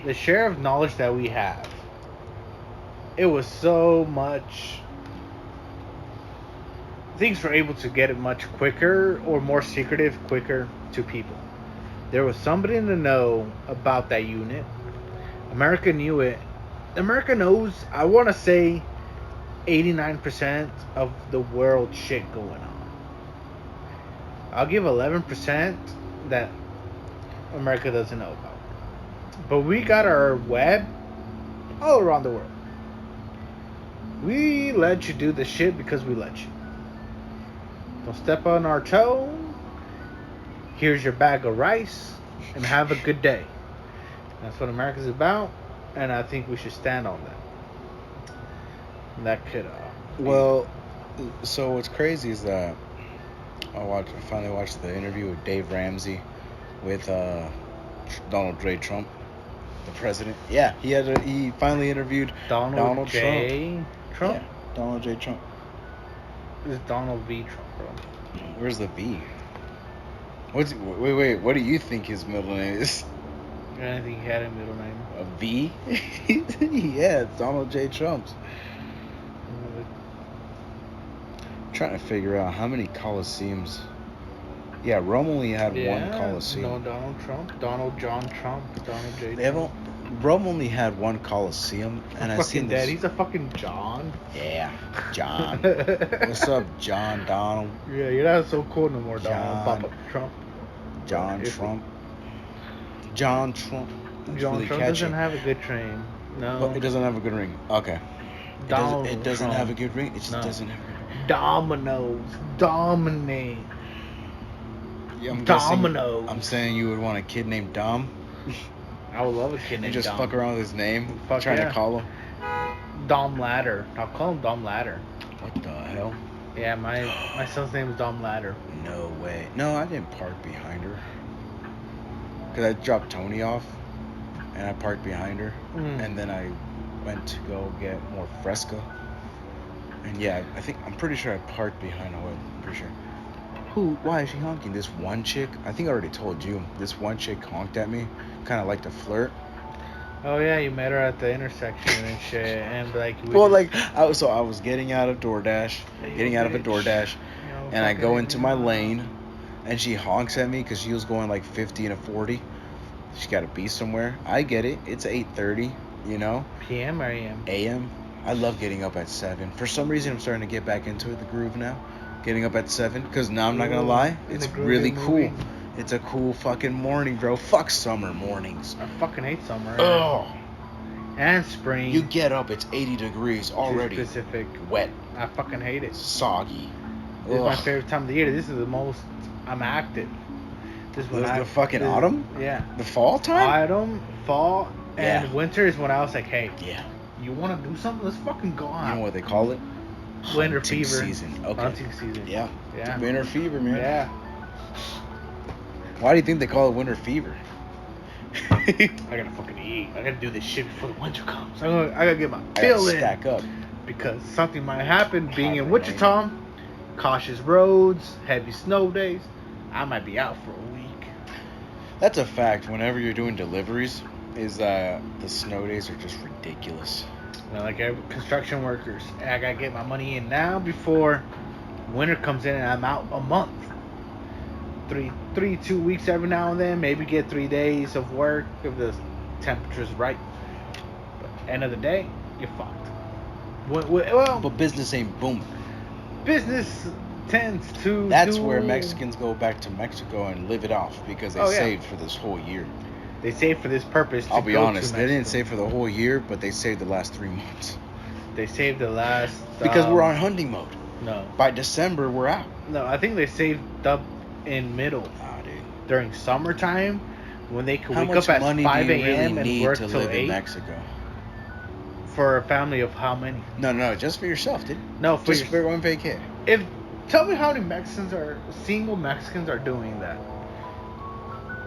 the share of knowledge that we have, it was so much. Things were able to get it much quicker, or more secretive quicker to people. There was somebody in the know about that unit. America knew it. America knows, I want to say, 89% of the world shit going on. I'll give 11% that America doesn't know about. But we got our web all around the world. We let you do the shit because we let you. Don't step on our toe. Here's your bag of rice and have a good day. That's what America's about, and I think we should stand on that. That could well, so what's crazy is that I finally watched the interview with Dave Ramsey with Donald J. Trump, the president. Yeah, he finally interviewed Donald J. Trump. Yeah, Donald J. Trump. It's Donald V. Trump, bro. Where's the V? Wait, what do you think his middle name is? I didn't think he had a middle name. A V? Yeah, it's Donald J. Trump's. I'm trying to figure out how many Coliseums Yeah, Rome only had Yeah, one Coliseum. no Donald Trump, Donald John Trump, Donald J. They have Trump. Rome only had one Coliseum, and I fucking seen dead. this. He's a fucking John. Yeah, John. What's up, John Donald? Yeah, you're not so cool no more, John. Donald Papa Trump. John If- Trump. John Trump. That's John really Trump catchy. doesn't have a good train. No. But it doesn't have a good ring. Okay. Donald It doesn't Trump. have a good ring. It just No. doesn't have a good ring. Dominoes. Dominate. Yeah, I'm guessing- Dominoes. I'm saying you would want a kid named Dom. I would love a kid And named just Dom. fuck around with his name. Fuck trying yeah. to call him. Dom Ladder. I'll call him Dom Ladder. What the hell? Yeah, my son's name is Dom Ladder. No way. No, I didn't park behind her. Because I dropped Tony off. And I parked behind her. And then I went to go get more Fresca. And yeah, I'm pretty sure I parked behind her. I'm pretty sure. Why is she honking? This one chick, I think I already told you, this one chick honked at me, kind of like to flirt. Oh yeah, you met her at the intersection and shit, and like. I was getting out of DoorDash, and I go into my lane, and she honks at me because she was going like 50 and a 40. She got to be somewhere. I get it. It's 8:30, you know. PM or AM? AM. I love getting up at 7. For some reason, I'm starting to get back into the groove now. Getting up at 7, because now I'm not gonna lie, it's really cool. It's a cool fucking morning, bro. Fuck summer mornings. I fucking hate summer. Oh. And spring. You get up, it's 80 degrees already. Specific. Wet. I fucking hate it. Soggy. This is my favorite time of the year. This is the most I'm active. This is when the fucking autumn? Yeah. The fall time? Autumn, fall, and Yeah. winter is when I was like, hey, Yeah. you want to do something? Let's fucking go on. You know what they call it? Winter Hunting fever. season. Okay. Hunting season. Yeah. Yeah. Winter fever, man. Yeah. Why do you think they call it winter fever? I gotta fucking eat. I gotta do this shit before the winter comes. I gotta get my I fill gotta in. stack up. Because something might happen. Being in Hibernate. Wichita, cautious roads, heavy snow days. I might be out for a week. That's a fact. Whenever you're doing deliveries, the snow days are just ridiculous. You know, like construction workers, I gotta get my money in now before winter comes in and I'm out a month. 2 weeks every now and then. Maybe get 3 days of work if the temperature's right. But end of the day, you're fucked. Well, But business ain't booming. business tends to. That's where Mexicans go back to Mexico and live it off because they Oh, yeah. saved for this whole year. They save for this purpose. I'll to be go to honest, they didn't Mexico. save for the whole year, but they saved the last 3 months. They saved the last. Because we're on hunting mode. No. By December, we're out. No, I think they saved up in middle Ah, dude. during summertime when they could How wake much up at money 5 do you really a.m. and need work to till live 8 in Mexico? for a family of how many? No, just for yourself, dude. No, for Just for one vacay. Tell me how many single Mexicans are doing that.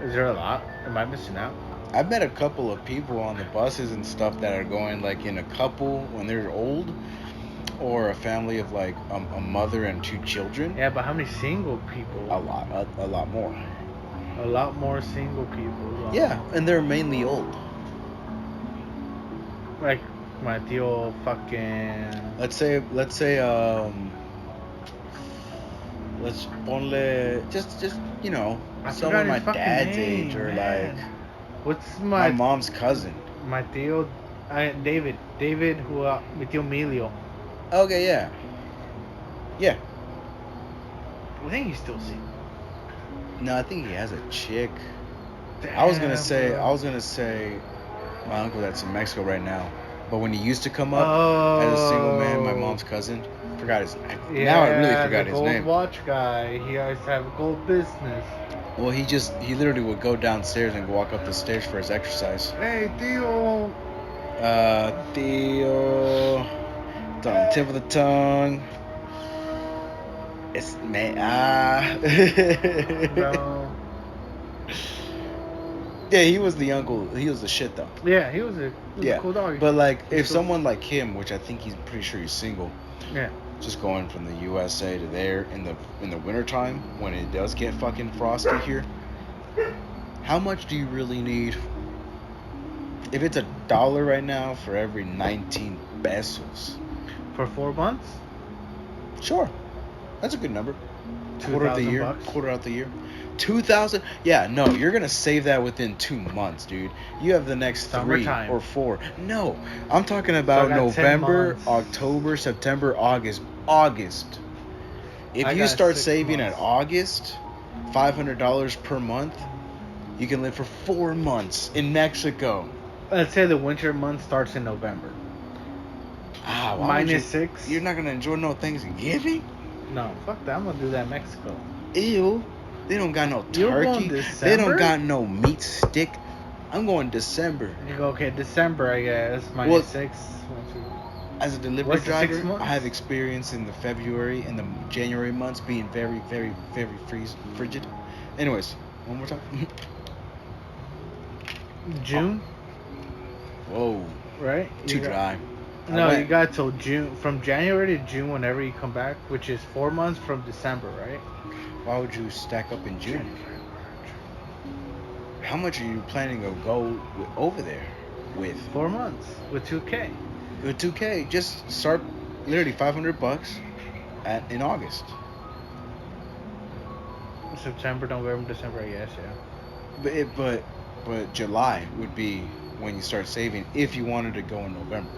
Is there a lot? Am I missing out? I've met a couple of people on the buses and stuff that are going like in a couple when they're old, or a family of like a mother and 2 children. Yeah, but how many single people? A lot more. A lot more single people. Yeah, and they're mainly old. Like my tío fucking. Let's say let's ponle just you know, I someone forgot my his fucking dad's name, age or man. like What's my mom's cousin. My tío, David, who mi tío Emilio. Okay, yeah. Yeah. I think he's still single. No, I think he has a chick. I was gonna say my uncle that's in Mexico right now. But when he used to come up as a single man, my mom's cousin, forgot his name. Now I really forgot his gold name. watch guy. He always have a gold business. Well, he literally would go downstairs and walk up the stairs for his exercise. Hey, tío. Theo. It's on the tip of the tongue. It's No. Yeah, he was the uncle. He was the shit though. Yeah, he was a cool dog. But like, if Cool. someone like him, which I think he's pretty sure he's single, Yeah. just going from the USA to there in the wintertime when it does get fucking frosty here, how much do you really need? If it's $1 right now for every 19 pesos, For 4 months? sure, that's a good number. quarter of the year, $2,000. quarter out the year. 2,000? Yeah, no, you're gonna save that within 2 months, dude. You have the next Summertime. 3 or 4. No, I'm talking So I about got 10 November, months. October, September, August. August. If I you got start 6 saving months. at August, $500 per month, you can live for 4 months in Mexico. Let's say the winter month starts in November. Ah, why would you? -6. You're not gonna enjoy no Thanksgiving? No, fuck that. I'm gonna do that in Mexico. Ew. They don't got no You're going turkey. They don't December? got no meat stick. I'm going December. You go, okay, December, I guess. -6. Well, 1, 2. As a delivery What's the 6 driver, months? I have experience in the February and the January months being very, very, very frigid. Anyways, one more time. June, Whoa, right? too dry. No, you got till June. From January to June, whenever you come back, which is 4 months from December, right? Why would you stack up in June? How much are you planning to go over there with? 4 months with 2K. With 2K, just start literally $500 in August. September, November, December, I guess, yeah. But July would be when you start saving if you wanted to go in November.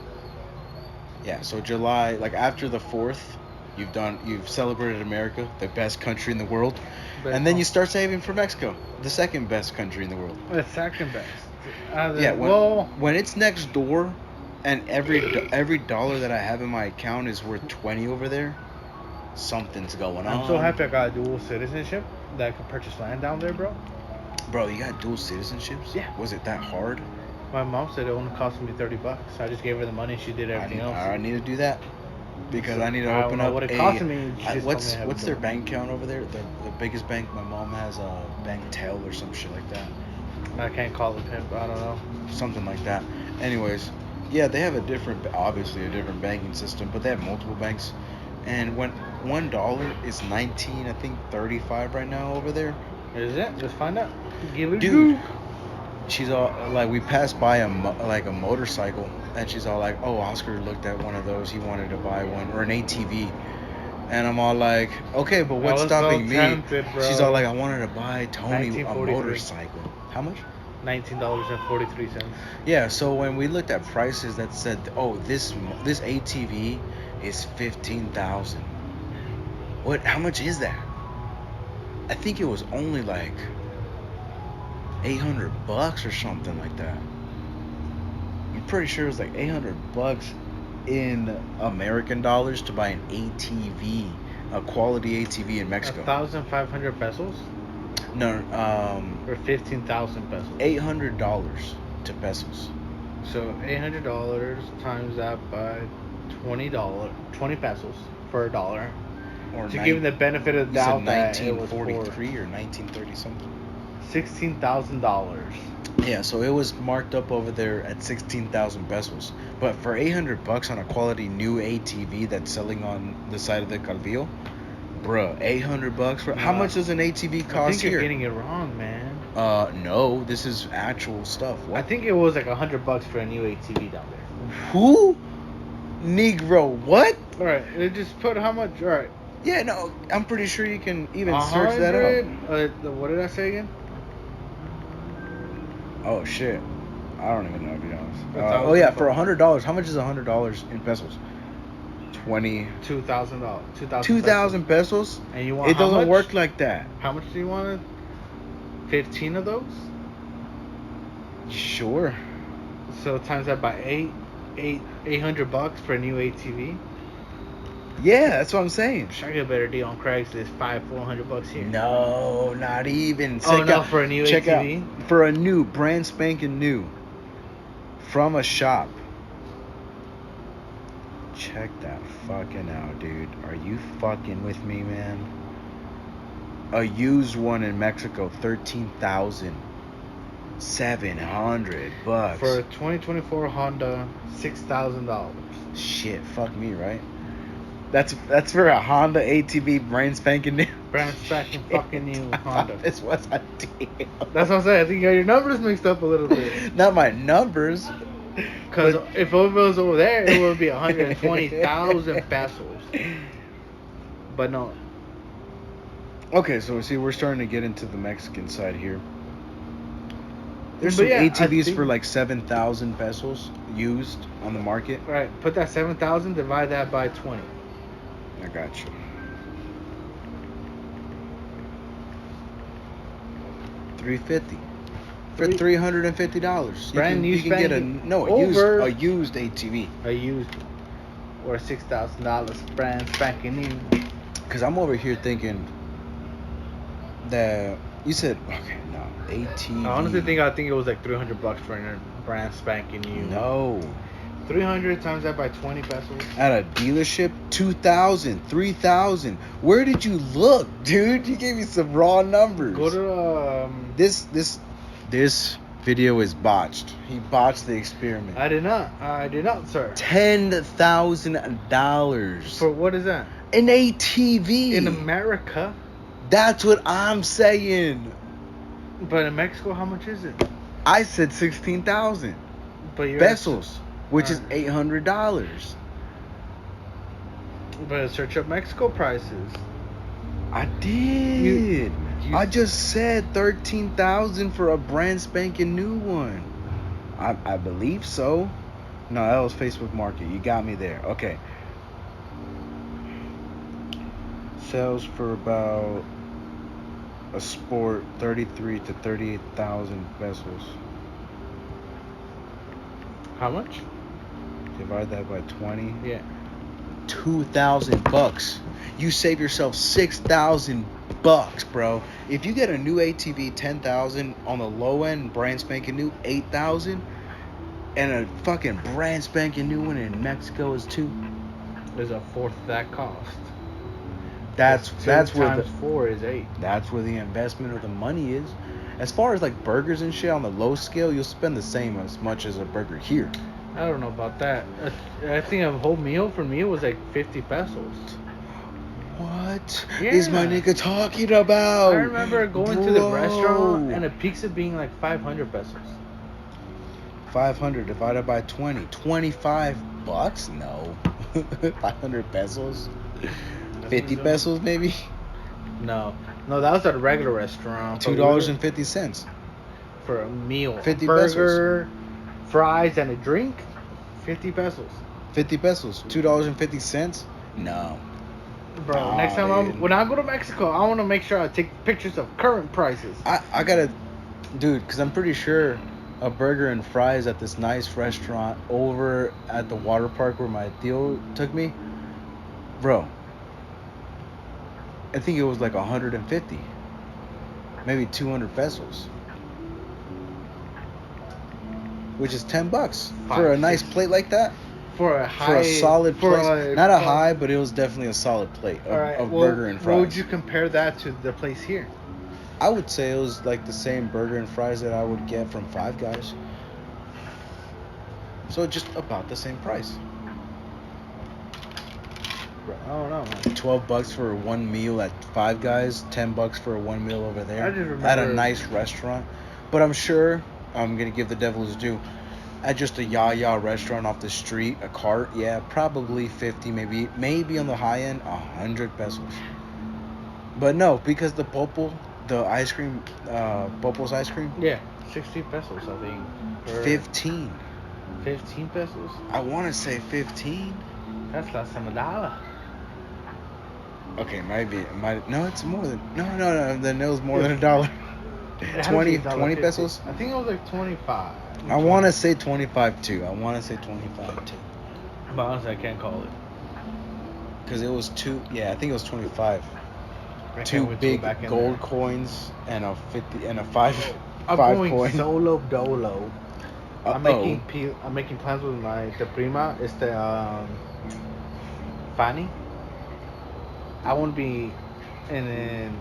Yeah, so July, like after the 4th, you've celebrated America, the best country in the world, and then you start saving for Mexico, the second best country in the world. The second best. Yeah, when it's next door, and every dollar that I have in my account is worth 20 over there, something's going on. I'm so happy I got dual citizenship that I can purchase land down there, bro. Bro, you got dual citizenships? Yeah. Was it that hard? My mom said it only cost me $30. I just gave her the money. She did everything else. I need to do that because I need to I open don't know up what it cost me. what's their bank account over there? The biggest bank. My mom has a bank tel or some shit like that. I can't call it pimp. I don't know. Something like that. Anyways, yeah, they have obviously a different banking system, but they have multiple banks. And when $1 is 19, I think 35 right now over there. Is it? Let's find out. Give it Dude. She's all like, we passed by a motorcycle, and she's all like, "Oh, Oscar looked at one of those. He wanted to buy one or an ATV." And I'm all like, "Okay, but what's stopping me?" Tempted, bro. She's all like, "I wanted to buy Tony a 1943. motorcycle." How much? $19.43. Yeah. So when we looked at prices that said, "Oh, this ATV is 15,000." What? How much is that? I think it was only like $800 or something like that. I'm pretty sure it was like $800 in American dollars to buy an ATV, a quality ATV in Mexico. 1,500 pesos? No, Or 15,000 pesos? $800 to pesos. So $800 times that by $20 pesos for a dollar. Or To give them the benefit of the doubt that it was 1943 or 1930 something. $16,000. Yeah, so it was marked up over there at 16,000 pesos. But for $800 on a quality new ATV that's selling on the side of the Calvillo, bruh, $800 for how much does an ATV cost here? I think you're getting it wrong, man. No, this is actual stuff. What? I think it was like $100 for a new ATV down there. Who? Negro, what? All right, it just put how much? All right. Yeah, no, I'm pretty sure you can even search that up. What did I say again? Oh shit, I don't even know to be honest. Oh yeah, for $100, how much is $100 in pesos? $2,000. 2,000 pesos. And you want? It how doesn't much? work like that. How much do you want? 15 of those. Sure. So times that by $800 for a new ATV. Yeah, that's what I'm saying. I get a better deal on Craigslist. $400 here. No, not even. For a new check ATV? Out, for a new, brand spanking new, from a shop. Check that fucking out, dude. Are you fucking with me, man? A used one in Mexico, $13,700 For a 2024 Honda, $6,000. Shit, fuck me, right? That's for a Honda ATV brand spanking new. Brand spanking fucking new Honda. This was a deal. That's what I'm saying. I think you got your numbers mixed up a little bit. Not my numbers. Because if it was over there, it would be 120,000 pesos. But no. Okay, so see, we're starting to get into the Mexican side here. There's But some yeah, I ATVs think- for like 7,000 pesos used on the market. Right. Put that 7,000. Divide that by 20. I got you. $350 for $350. Brand new You can get a spanking a used ATV. A used or $6,000 brand spanking new. Cause I'm over here thinking that you said okay, no ATV. I honestly think it was like $300 for a brand spanking new. No. 300 times that by 20 pesos. At a dealership, 2,000, 3,000. Where did you look, dude? You gave me some raw numbers. Go to This video is botched. He botched the experiment. I did not, sir. $10,000 For what is that? an ATV In America, That's what I'm saying. but in Mexico, how much is it? I said 16,000 But you're pesos, which is Alright. $800. But search up Mexico prices. I did. You- I just said 13,000 for a brand spanking new one. I believe so. No, that was Facebook Market. You got me there. Okay. Sells for about a sport 33 to 38,000 pesos. How much? Divide that by 20. Yeah. $2,000. You save yourself $6,000, bro. If you get a new ATV, 10,000 on the low end, brand spanking new, 8,000, and a fucking brand spanking new one in Mexico is 2. There's a fourth of that cost. That's Two where times the 4 is 8. that's where the investment of the money is. As far as like burgers and shit on the low scale, you'll spend the same as much as a burger here. I don't know about that. I think a whole meal for me was like 50 pesos. What is my Yeah. nigga talking about? I remember going to the Bro. restaurant and a pizza being like 500 pesos. 500 divided by 20. $25? No. 500 pesos? 50 pesos maybe? No, that was at a regular restaurant. but $2.50. for a meal. 50 burger, fries, and a drink. 50 pesos. 50 pesos. $2.50? No. Bro, Nah, next time dude. when I go to Mexico, I want to make sure I take pictures of current prices. I gotta, dude, because I'm pretty sure a burger and fries at this nice restaurant over at the water park where my tío took me, bro, I think it was like 150, maybe 200 pesos, which is $10 for a nice plate like that. For a high, For a solid for place, not a high, but it was definitely a solid plate of, All right, of well, burger and fries. What would you compare that to the place here? I would say it was like the same burger and fries that I would get from Five Guys. So just about the same price. Bro, I don't know, man. $12 for one meal at Five Guys, $10 for one meal over there I just at a remember- nice restaurant. But I'm sure I'm gonna give the devil his due. At just a Yaya restaurant off the street, a cart, yeah, probably 50, maybe on the high end, 100 pesos. But no, because the Popo, the ice cream, Popo's ice cream, Yeah, 60 pesos, I think. For 15. 15 pesos? I want to say 15. That's less than $1. Okay, no, it's more than no. Then it was more than $1. It had to 20 be $1.50. pesos. I think it was like 25. I want to say 25 too. I want to say 25 too. But honestly, I can't call it. Because it was two. Yeah, I think it was 25. I can't Two wait to go big back in gold there. coins and a 50 and a 5 I'm 5 going coin. solo dolo. I'm Uh-oh. making plans with the prima. It's the Fanny. I won't be in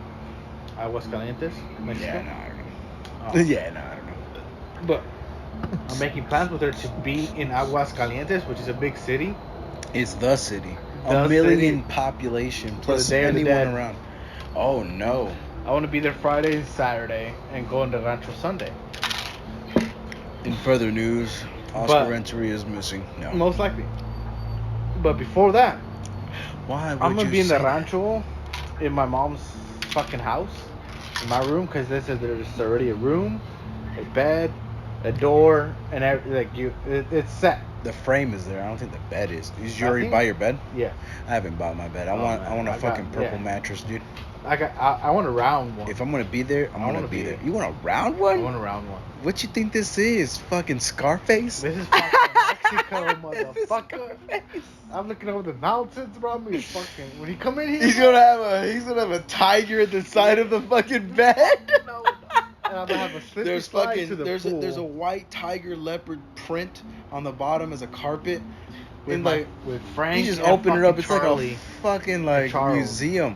Aguascalientes, Mexico. Yeah, no, I don't know. Oh. Yeah, no, I don't know. But I'm making plans with her to be in Aguascalientes, which is a big city. It's the city. The A million city. population For plus the Day of the anyone Dead. around. Oh no. I want to be there Friday and Saturday and go into Rancho Sunday. In further news, Oscar But- Renteria is missing. No. Most likely. But before that, Why would I'm gonna you be in the say that? rancho in my mom's fucking house, in my room, because there's already a room, a bed, a door, and it's set. The frame is there. I don't think the bed is. Did you I already think- buy your bed? Yeah. I haven't bought my bed. I Oh, want man. a I fucking got- purple yeah. mattress, dude. I want a round one. If I'm gonna be there, I'm I gonna wanna be be- there. You want a round I one? want a round one. What you think this is? Fucking Scarface? This is fucking Mexico, This is motherfucker. Scarface. I'm looking over the mountains, bro. I'm fucking. When he come in here, He's gonna have a tiger at the side of the fucking bed. No. And I'm gonna have a slippery There's slide fucking to the there's pool. a white tiger leopard print on the bottom as a carpet. with And my, like with Frank. you just and open it up, fucking it's Charlie like a fucking like Charles. museum.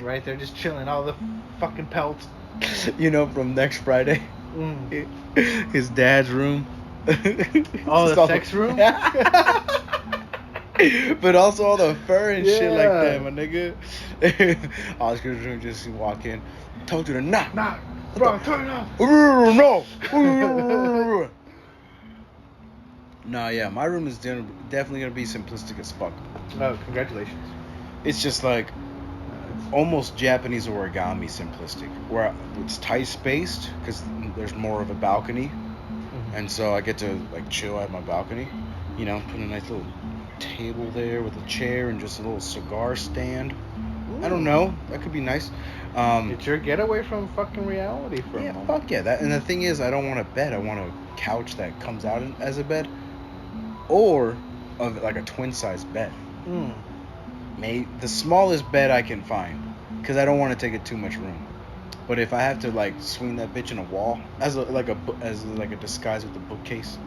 right there, just chilling. All the fucking pelts. You know, from next Friday. Mm. His dad's room. Oh, the So- sex room. But also all the fur and shit like Yeah. that, my nigga. Oscar's room, just you walk in. Told you to knock. Nah, bro, turn it off. No. No, yeah, my room is definitely gonna be simplistic as fuck. Oh, congratulations. It's just like almost Japanese origami simplistic, where it's tight spaced because there's more of a balcony, and so I get to like chill at my balcony. You know, put a nice little table there with a chair and just a little cigar stand. I don't know, that could be nice. It's your getaway from fucking reality for a Yeah, moment. fuck yeah. That, and the thing is, I don't want a bed. I want a couch that comes out as a bed, or of like a twin size bed. Mm. The smallest bed I can find, because I don't want to take up too much room. But if I have to like swing that bitch in a wall as a disguise with a bookcase,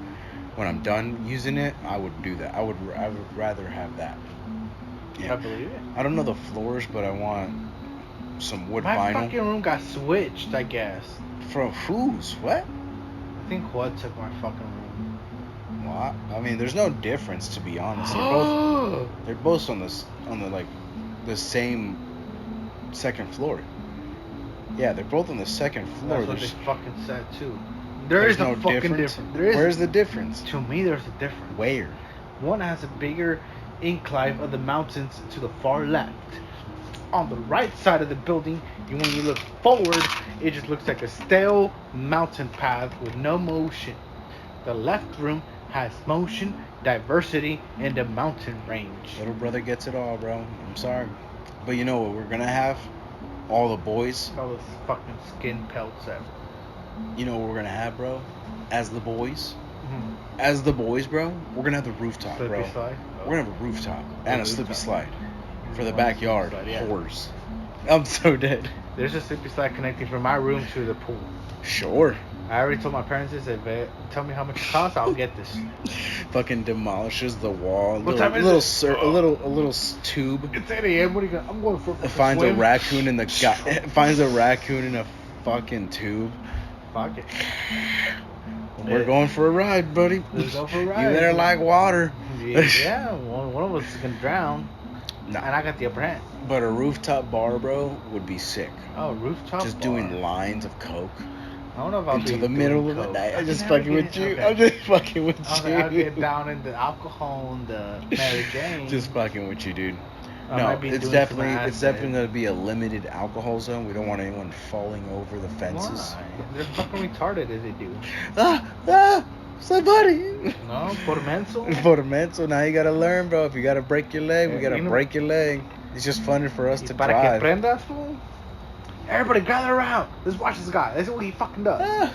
when I'm done using it, I would do that. I would rather have that. I believe it. I don't know the floors, but I want some wood My vinyl. fucking room got switched, I guess. From whose? What? I think what took my fucking room. Well, I mean, there's no difference, to be honest. They're both on the same second floor. Yeah, they're both on the second floor. That's what they There's fucking said too. There's no a fucking difference. There is. Where's the difference? To me, there's a difference. Where? One has a bigger incline of the mountains to the far left. On the right side of the building, when you look forward, it just looks like a stale mountain path with no motion. The left room has motion, diversity, and a mountain range. Little brother gets it all, bro. I'm sorry. But you know what we're gonna have? All the boys. All those fucking skin pelts ever. You know what we're gonna have, bro? As the boys. Mm-hmm. As the boys, bro. We're gonna have the rooftop, Slippy bro. slide? We're gonna have a rooftop and a slippy rooftop. slide for the One backyard. slippy slide, yeah. Whores. I'm so dead. There's a slippy slide connecting from my room to the pool. Sure. I already told my parents this. Tell me how much it costs, I'll get this. Fucking demolishes the wall. What time is it? A little tube. It's 8 a.m. What are you going? I'm going for a Finds swim. a raccoon in the finds a raccoon in a fucking tube. Fuck it. We're going for a ride, buddy. Let's go for a ride. You better like water. Yeah, one of us is gonna drown. Nah. And I got the upper hand. But a rooftop bar, bro, would be sick. Oh, rooftop Just bar. doing lines of coke I don't know if I'll into be the middle doing of the coke. night. I I'm just can never fucking with get- you. okay. I'm just fucking with I'll you. get down in the alcohol and the Mary Jane. Just fucking with you, dude. I No, might be it's doing definitely some it's definitely acid. gonna be a limited alcohol zone. We don't want anyone falling over the fences. Why? They're fucking retarded as they do. Somebody. No, por menso. For the mental, now you gotta learn, bro. If you gotta break your leg, we Yeah, gotta you know- break your leg. It's just funner for us Y to para drive. que aprendas, fool. Everybody gather around. Let's watch this guy. Let's see what he fucking does.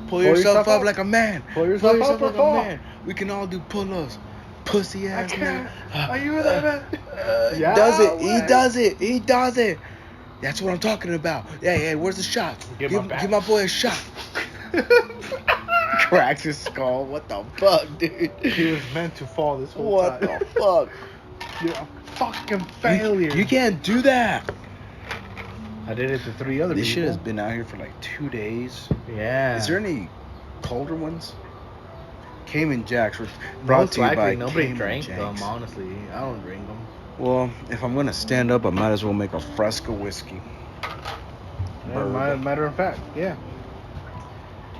Pull yourself up like a man. Pull yourself up like or a fall. man. We can all do pull-ups. Pussy I ass can't. nigga. Are you there, man? Yeah, Does it? He way. does it. He does it. That's what I'm talking about. Hey, where's the shot? Give my back. give my boy a shot. Cracks his skull. What the fuck, dude? He was meant to fall this whole What time. the fuck? You're a fucking failure. You can't do that. I did it to 3 other This shit people. has been out here for like 2 days. Yeah. Is there any colder ones? Cayman Jacks were brought Most to you by likely nobody Cayman drank Jacks. them, honestly. I don't drink them. Well, if I'm gonna stand up, I might as well make a Fresca whiskey. Matter of fact, yeah.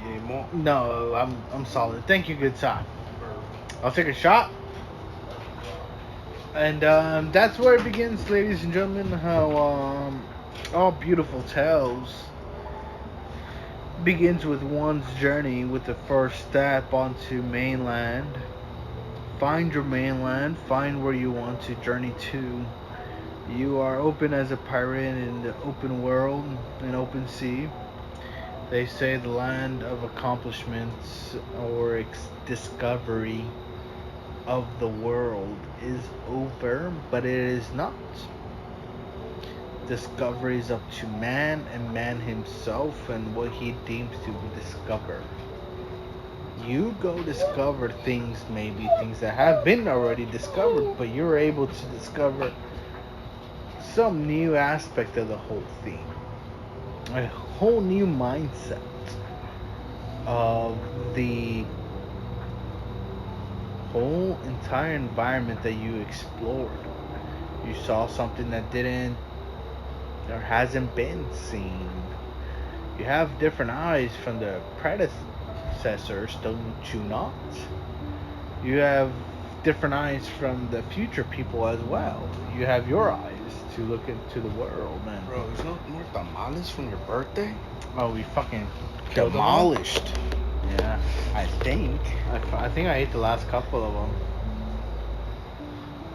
Yeah, more. No, I'm solid. Thank you, good time. I'll take a shot. And that's where it begins, ladies and gentlemen. How all beautiful tales begins with one's journey with the first step onto mainland. Find your mainland. Find where you want to journey to. You are open as a pirate in the open world, an open sea. They say the land of accomplishments or discovery of the world is over, but it is not. Discovery is up to man and man himself and what he deems to discover. You go discover things, maybe things that have been already discovered, but you're able to discover some new aspect of the whole thing. A whole new mindset of the whole entire environment that you explored. You saw something that didn't or hasn't been seen. You have different eyes from the predecessors, don't you not? You have different eyes from the future people as well. You have your eyes to look into the world, man. Bro, there's no more tamales from your birthday? Oh, we fucking killed Demolished. them all? Yeah. I think. I think I ate the last couple of them.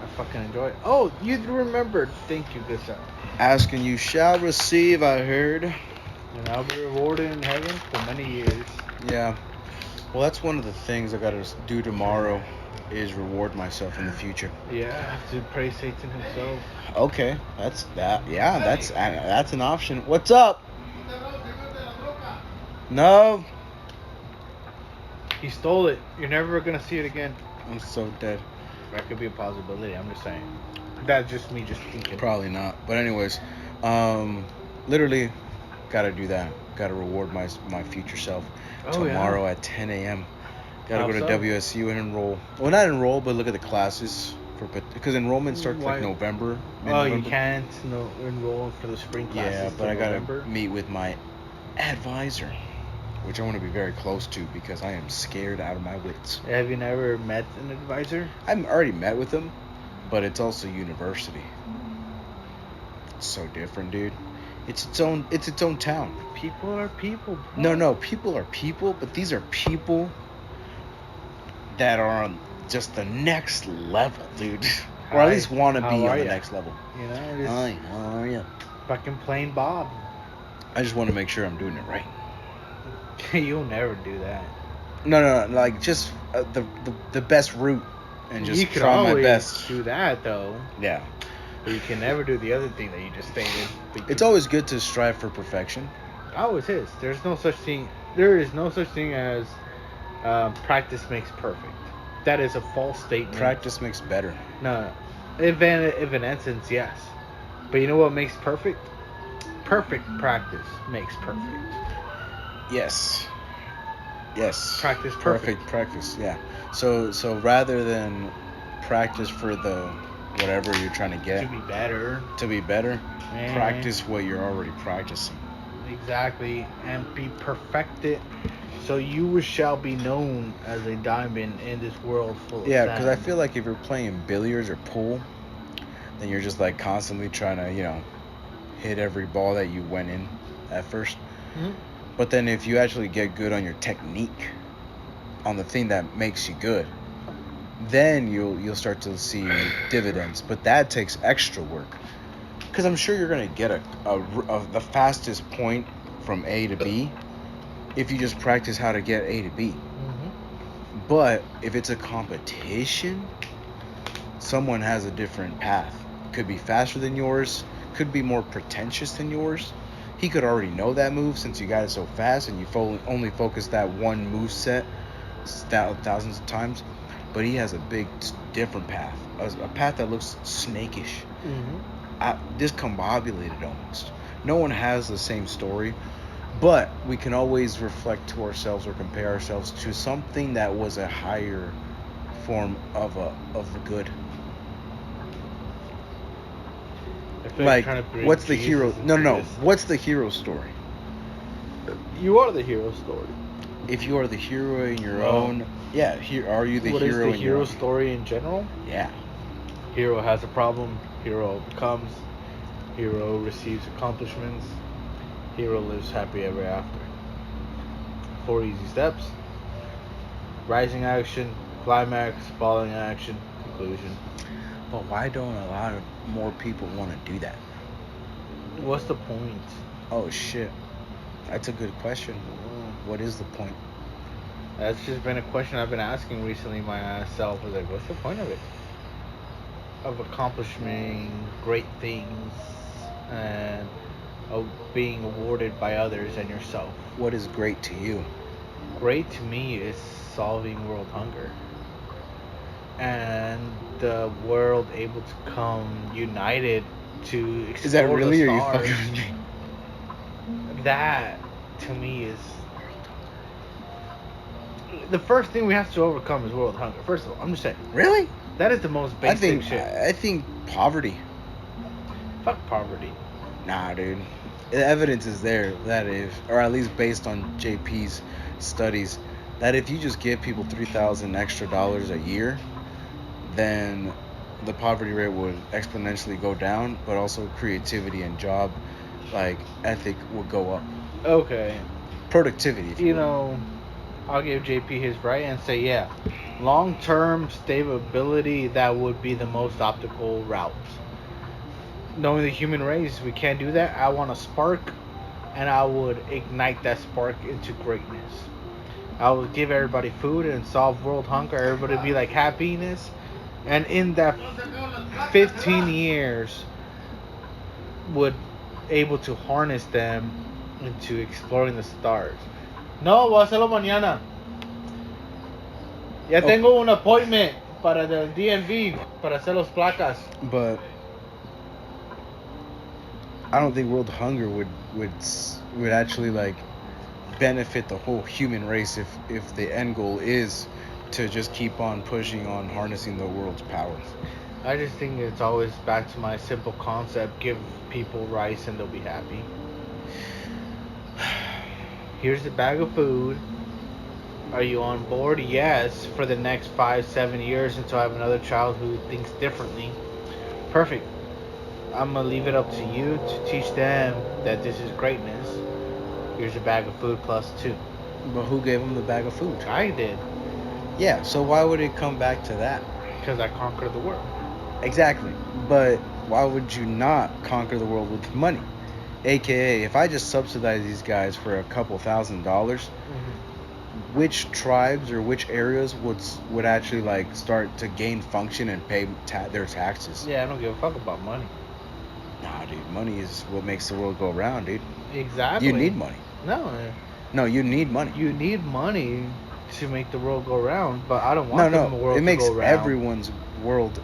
I fucking enjoy it. Oh, you remembered. Thank you, good sir. Ask and you shall receive, I heard. And I'll be rewarded in heaven for many years. Yeah. Well, that's one of the things I gotta do tomorrow is reward myself in the future. Yeah, to praise Satan himself. Okay, that's that. Yeah, that's an option. What's up? No. He stole it. You're never gonna see it again. I'm so dead. That could be a possibility. I'm just saying. That's just me just thinking. Probably not. But anyways, literally, gotta do that. Gotta reward my future self tomorrow at 10 a.m. Gotta go to WSU and enroll. Well, not enroll, but look at the classes because enrollment starts like November. You can't enroll for the spring classes. Yeah, but I gotta meet with my advisor, which I want to be very close to because I am scared out of my wits. Have you never met an advisor? I've already met with him, but it's also university. It's so different, dude. It's its own town. People are people, bro. No, people are people, but these are people that are on just the next level, dude. Or at least want to be on the next level. You know, Hi, how are you? Fucking plain Bob. I just want to make sure I'm doing it right. You'll never do that. No, like just the best route and just you try my best. Do that though. Yeah. But you can never do the other thing that you just stated. It's always good to strive for perfection. Always is. There's no such thing. There is no such thing as practice makes perfect. That is a false statement. Practice makes better. No. If in essence, yes. But you know what makes perfect? Perfect practice makes perfect. Yes. Practice perfect. Practice, yeah. So rather than practice for the whatever you're trying to get to be better, practice what you're already practicing. Exactly, and be perfected, so you shall be known as a diamond in this world full of sand. Because I feel like if you're playing billiards or pool, then you're just like constantly trying to hit every ball that you went in at first. Mm-hmm. But then if you actually get good on your technique, on the thing that makes you good, then you'll start to see dividends. But that takes extra work. Because I'm sure you're going to get the fastest point from A to B if you just practice how to get A to B. Mm-hmm. But if it's a competition, someone has a different path. Could be faster than yours, could be more pretentious than yours. He could already know that move since you got it so fast and you only focus that one move set thousands of times. But he has a big different path, a path that looks snakish, discombobulated almost. No one has the same story, but we can always reflect to ourselves or compare ourselves to something that was a higher form of the good. Like, what's the hero? No. What's the hero story? You are the hero story. If you are the hero in your own, are you the hero? What is the hero story in general? Yeah. Hero has a problem, hero overcomes, hero receives accomplishments, hero lives happy ever after. 4 easy steps: rising action, climax, falling action, conclusion. But why don't a lot of more people want to do that? What's the point? Oh shit, that's a good question. What is the point? That's just been a question I've been asking recently myself. I was like, what's the point of it? Of accomplishing great things and of being awarded by others and yourself. What is great to you? Great to me is solving world hunger. And the world able to come united to explore Is that really, the or you stars. fucking with me? That, to me, is... The first thing we have to overcome is world hunger. First of all, I'm just saying. Really? That is the most basic shit. I think poverty. Fuck poverty. Nah, dude. The evidence is there that or at least based on JP's studies, that if you just give people $3,000 extra a year, then the poverty rate would exponentially go down, but also creativity and job ethic would go up. Okay. Productivity, if you will. know, I'll give JP his right and say, yeah, long-term stability, that would be the most optimal route. Knowing the human race, we can't do that. I want a spark, and I would ignite that spark into greatness. I would give everybody food and solve world hunger. Everybody would be like happiness. And in that 15 years, would able to harness them into exploring the stars. No, voy a hacerlo mañana. Ya tengo un appointment para el DMV para hacer los placas. But I don't think world hunger would actually benefit the whole human race if the end goal is to just keep on pushing on harnessing the world's powers. I just think it's always back to my simple concept: give people rice and they'll be happy. Here's a bag of food. Are you on board? Yes, for the next 5-7 years until I have another child who thinks differently. Perfect. I'm going to leave it up to you to teach them that this is greatness. Here's a bag of food plus 2. But who gave them the bag of food? I did. Yeah, so why would it come back to that? Because I conquered the world. Exactly. But why would you not conquer the world with money? AKA, if I just subsidize these guys for a couple $1,000s, which tribes or which areas would actually start to gain function and pay their taxes? Yeah, I don't give a fuck about money. Nah, dude, money is what makes the world go round, dude. Exactly. You need money. No, you need money. You need money to make the world go round, but I don't want the world to go round. It makes everyone's world.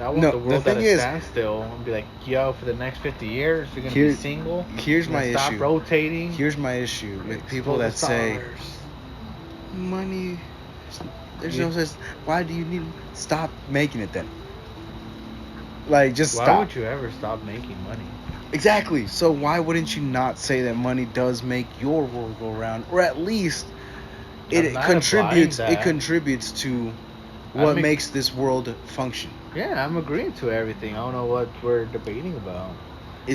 I want the world at a standstill and be like, yo, for the next 50 years, you're going to be single. Here's my issue. Stop rotating. Here's my issue with people that say, money, there's no such, why do you need, stop making it then. Just stop. Why would you ever stop making money? Exactly. So why wouldn't you not say that money does make your world go round, or at least it contributes to what makes this world function? Yeah, I'm agreeing to everything. I don't know what we're debating about. In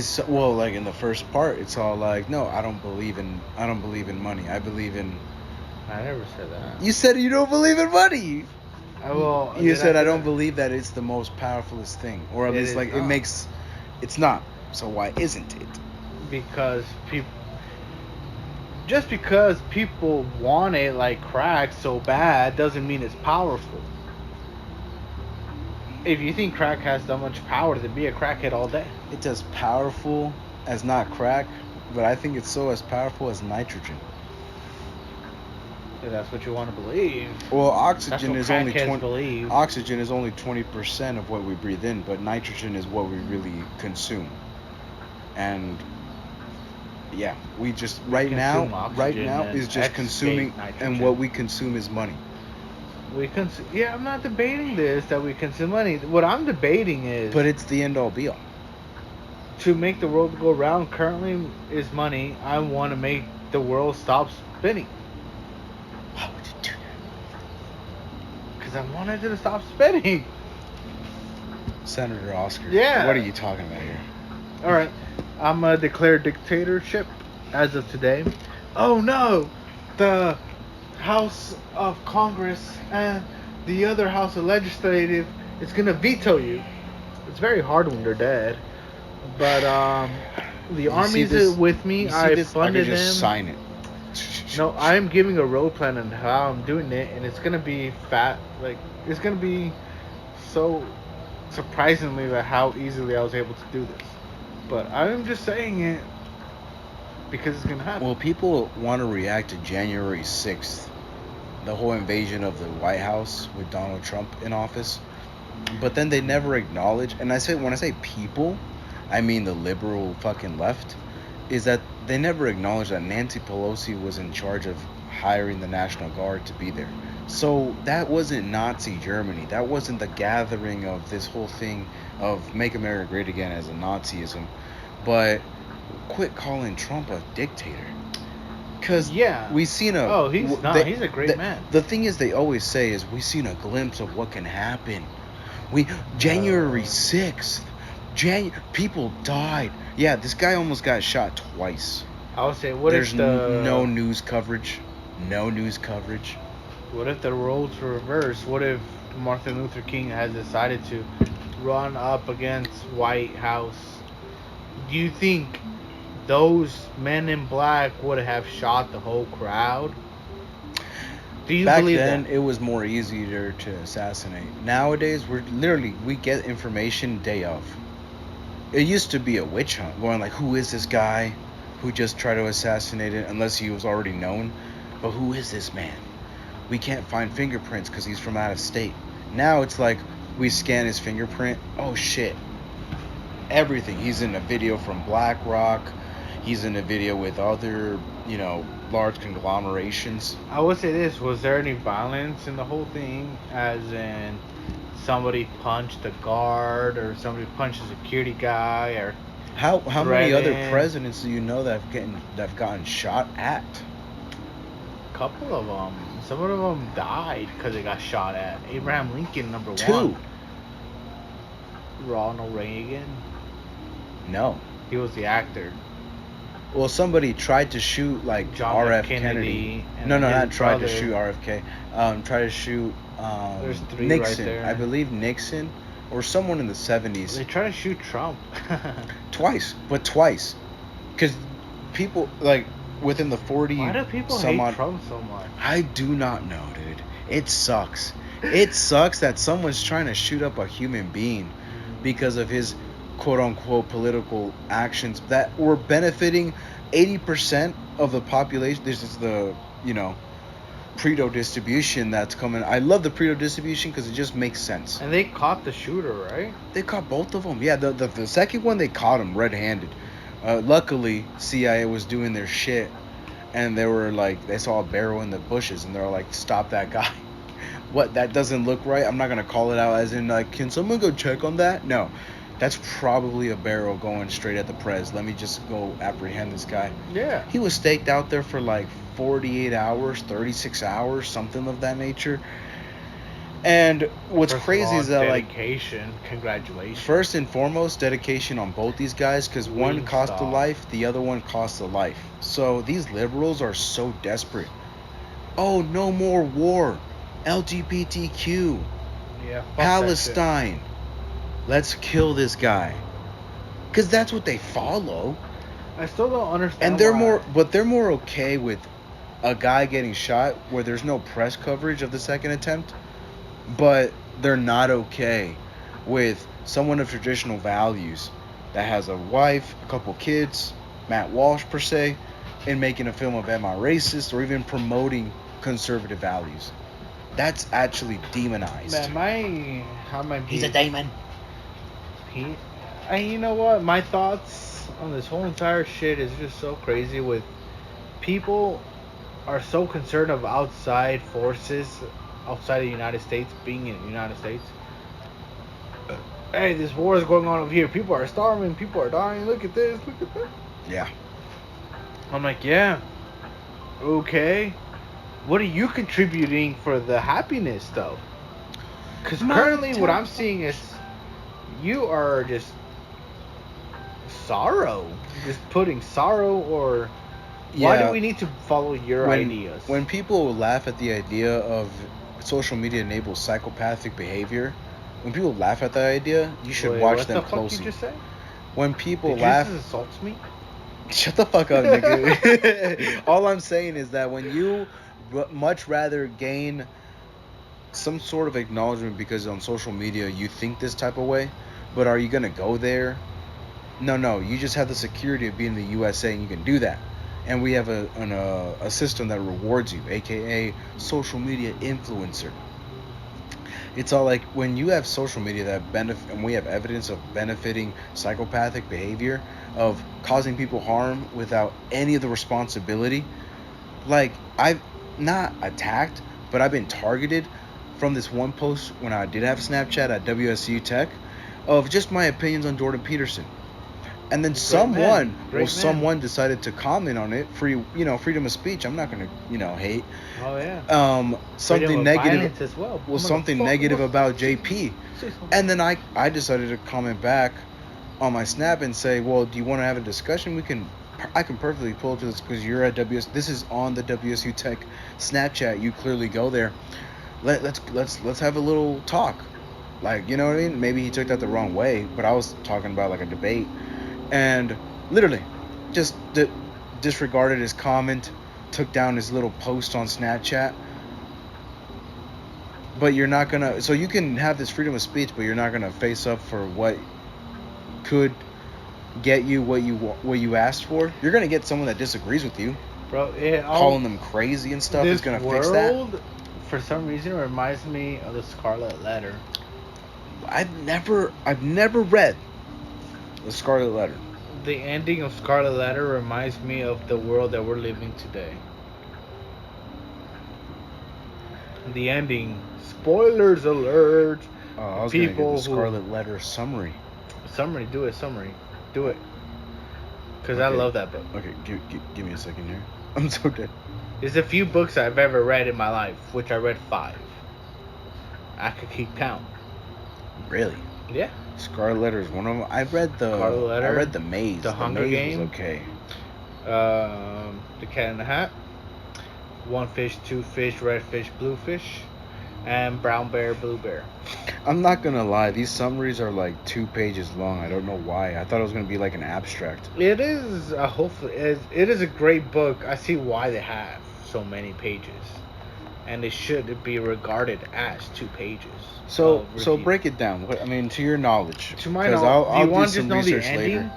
the first part, it's all no, I don't believe in money. I believe in. I never said that. You said you don't believe in money. You said I don't believe that it's the most powerfulest thing, or at least it makes. It's not. So why isn't it? Because people want it like crack so bad doesn't mean it's powerful. If you think crack has that much power, then be a crackhead all day. It's as powerful as not crack, but I think it's so as powerful as nitrogen. If that's what you want to believe. Well, oxygen is only 20%. Oxygen is only 20% of what we breathe in, but nitrogen is what we really consume. And yeah, we just right now is just consuming, and what we consume is money. I'm not debating this that we consume money. What I'm debating is, but it's the end all be all. To make the world go round currently is money. I want to make the world stop spinning. Why would you do that? Because I wanted it to stop spinning. Senator Oscar. Yeah. What are you talking about here? All right, I'm gonna declare dictatorship as of today. Oh no, the House of Congress and the other House of Legislative is gonna veto you. It's very hard when they're dead, but the You see armies this- are with me. You see I this? I funded could just them. sign it. No, I'm giving a road plan on how I'm doing it, and it's gonna be fat. Like it's gonna be so surprisingly that how easily I was able to do this. But I'm just saying it because it's gonna happen. Well, people want to react to January 6th, the whole invasion of the White House with Donald Trump in office. But then they never acknowledge, and when I say people, I mean the liberal fucking left, is that they never acknowledge that Nancy Pelosi was in charge of hiring the National Guard to be there. So that wasn't Nazi Germany. That wasn't the gathering of this whole thing of Make America Great Again as a Nazism. But quit calling Trump a dictator. Because we've seen he's a great man. The thing is, they always say is we've seen a glimpse of what can happen. January 6th, people died. Yeah, this guy almost got shot twice. I would say, There's no news coverage. No news coverage. What if the roles were reversed? What if Martin Luther King has decided to run up against White House? Do you think those men in black would have shot the whole crowd? Do you Back believe then, that? it was more easier to assassinate. Nowadays, we get information day of. It used to be a witch hunt, going like, who is this guy who just tried to assassinate it, unless he was already known. But who is this man? We can't find fingerprints because he's from out of state. Now it's like, we scan his fingerprint. Oh shit. Everything. He's in a video from BlackRock. He's in a video with other, large conglomerations. I would say this: was there any violence in the whole thing? As in, somebody punched a guard, or somebody punched a security guy, or How many other threatened? presidents do you know that have gotten shot at? A couple of them. Some of them died because they got shot at. Abraham Lincoln, number 1. 2. Ronald Reagan. No. He was the actor. Well, somebody tried to shoot like John R.F. Kennedy and No, his not tried to brother. shoot R.F.K. Tried to shoot There's 3 Nixon. right there. I believe Nixon or someone in the 70s. They try to shoot Trump. Twice. Because people within the 40. Why do people some hate odd, Trump so much? I do not know, dude. It sucks. It sucks that someone's trying to shoot up a human being because of his quote-unquote political actions that were benefiting 80% of the population. This is the, Pareto distribution that's coming. I love the Pareto distribution because it just makes sense. And they caught the shooter, right? They caught both of them. Yeah, the second one, they caught him red-handed. Luckily, CIA was doing their shit, and they saw a barrel in the bushes, and they're like, stop that guy. What, that doesn't look right? I'm not going to call it out as in, can someone go check on that? No. That's probably a barrel going straight at the prez. Let me just go apprehend this guy. Yeah. He was staked out there for 48 hours, 36 hours, something of that nature. And what's First of crazy all, is that, dedication. Congratulations. first and foremost, dedication on both these guys, because one Wingstop. cost a life, the other one cost a life. So these liberals are so desperate. Oh, no more war. LGBTQ. Yeah. Fuck Palestine. Let's kill this guy. Because that's what they follow. I still don't understand. And they're why. they're more okay with a guy getting shot where there's no press coverage of the second attempt. But they're not okay with someone of traditional values that has a wife, a couple kids, Matt Walsh per se, and making a film of am I racist or even promoting conservative values. That's actually demonized. Man, He's a demon. And you know what? My thoughts on this whole entire shit is just so crazy. With people are so concerned of outside forces outside of the United States being in the United States. Hey, this war is going on over here. People are starving. People are dying. Look at this. Look at that. Yeah. I'm like, yeah. Okay. What are you contributing for the happiness, though? Because currently what I'm seeing is you are just sorrow. Just putting sorrow or... Why do we need to follow your ideas? When people laugh at the idea of social media enables psychopathic behavior, when people laugh at that idea, you should watch them closely. What the fuck you just say? When people Did laugh... you just insult me? Shut the fuck up, nigga. All I'm saying is that when you much rather gain some sort of acknowledgement because on social media you think this type of way, but are you going to go there? No. You just have the security of being in the USA and you can do that. And we have a system that rewards you, aka social media influencer. It's all like when you have social media that benefit, and we have evidence of benefiting psychopathic behavior, of causing people harm without any of the responsibility. Like, I've not attacked, but I've been targeted from this one post when I did have Snapchat at WSU Tech of just my opinions on Jordan Peterson. And then someone decided to comment on it. Freedom of speech. I'm not gonna, hate. Oh yeah. Something negative as well. Something negative about JP. And then I decided to comment back on my Snap and say, well, do you want to have a discussion? I can perfectly pull up to this because you're at This is on the WSU Tech Snapchat. You clearly go there. Let's have a little talk. Like, you know what I mean? Maybe he took that the wrong way, but I was talking about like a debate. And literally just disregarded his comment, took down his little post on Snapchat. But you're not gonna... So you can have this freedom of speech, but you're not gonna face up for what could get you what you asked for. You're gonna get someone that disagrees with you, bro. Calling them crazy and stuff is gonna fix that. For some reason, it reminds me of the Scarlet Letter. I've never read the Scarlet Letter. The ending of Scarlet Letter reminds me of the world that we're living today. The ending. Spoilers alert. I was going to give the Scarlet Letter summary. Do it. Because I love that book. Okay, give me a second here. I'm so dead. There's a few books I've ever read in my life, which I read 5. I could keep count. Really? Yeah. Scarlet Letter is one of them. I read The Maze. The Hunger Games. Was okay. The Cat in the Hat. 1 fish, 2 fish, red fish, blue fish, and brown bear, blue bear. I'm not gonna lie, these summaries are like 2 pages long. I don't know why. I thought it was gonna be like an abstract. It is it is a great book. I see why they have so many pages, and it should be regarded as 2 pages. So break it down. To your knowledge. To my knowledge, do you want to just know the ending?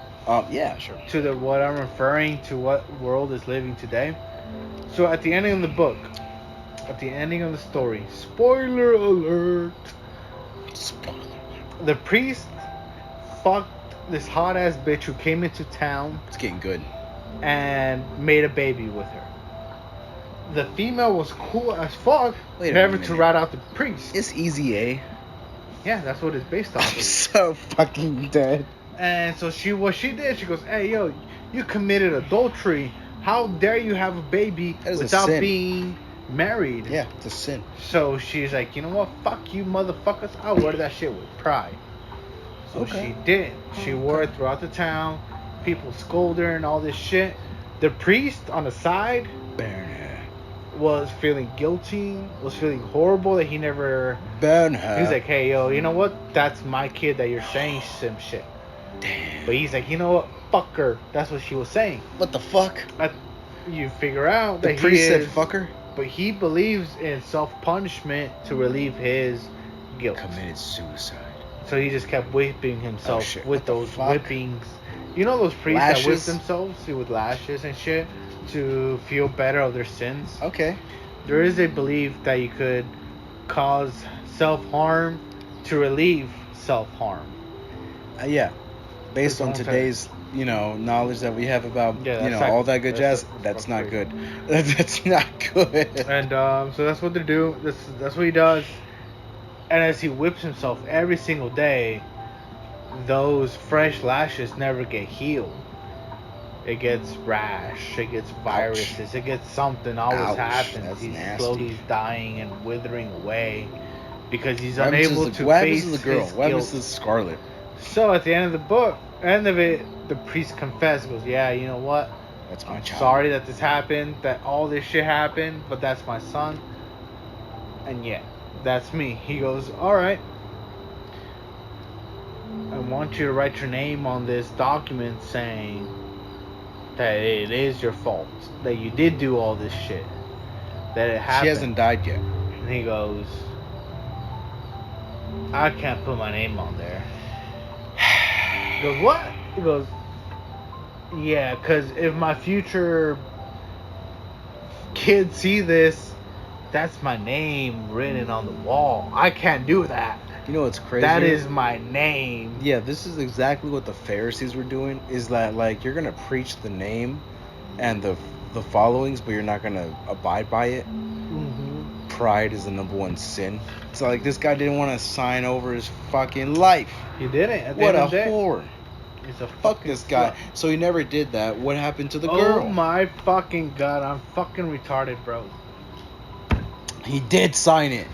Yeah, sure. To what I'm referring to, what world is living today. So at the ending of the book, at the ending of the story, spoiler alert. The priest fucked this hot ass bitch who came into town. It's getting good. And made a baby with her. The female was cool as fuck, never to rat out the priest. It's easy, eh? Yeah, that's what it's based off of. I'm so fucking dead. And so she goes, hey, yo, you committed adultery. How dare you have a baby without being married? Yeah, it's a sin. So she's like, you know what? Fuck you, motherfuckers. I'll wear that shit with pride. So she did. She wore it throughout the town. People scolded her and all this shit. The priest on the side was feeling guilty, was feeling horrible that he never... Burn her. He's like, hey, yo, you know what? That's my kid that you're saying some shit. Damn. But he's like, you know what? Fuck her. That's what she was saying. What the fuck? You figure out that the priest said fuck her? But he believes in self-punishment to relieve his guilt. Committed suicide. So he just kept whipping himself with those whippings. You know those priests that whip themselves with lashes and shit to feel better of their sins? Okay. There is a belief that you could cause self-harm to relieve self-harm. Yeah. Based on today's, knowledge that we have about, all that good jazz, that's not good. That's not good. And so that's what they do. That's what he does. And as he whips himself every single day, those fresh lashes never get healed. It gets rash, it gets viruses, it gets something always happens. He's slowly dying and withering away because he's unable to face his guilt. What happens to Scarlet? So at the end of the book, end of it, the priest confessed. Goes, yeah, you know what? That's my I'm child. sorry that this happened, that all this shit happened, but that's my son. And yeah, that's me. He goes, all right. I want you to write your name on this document saying that it is your fault, that you did do all this shit, that it happened. She hasn't died yet. And he goes, I can't put my name on there. He goes, what? He goes, yeah, because if my future kids see this, that's my name written on the wall. I can't do that. You know what's crazy? That is my name. Yeah, this is exactly what the Pharisees were doing. Is that like you're gonna preach the name and the followings, but you're not gonna abide by it. Mm-hmm. Pride is the number one sin. So like this guy didn't want to sign over his fucking life. He didn't. At the What end a of the day, whore! he's a Fuck this guy. slut. So he never did that. What happened to the girl? Oh my fucking god! I'm fucking retarded, bro. He did sign it.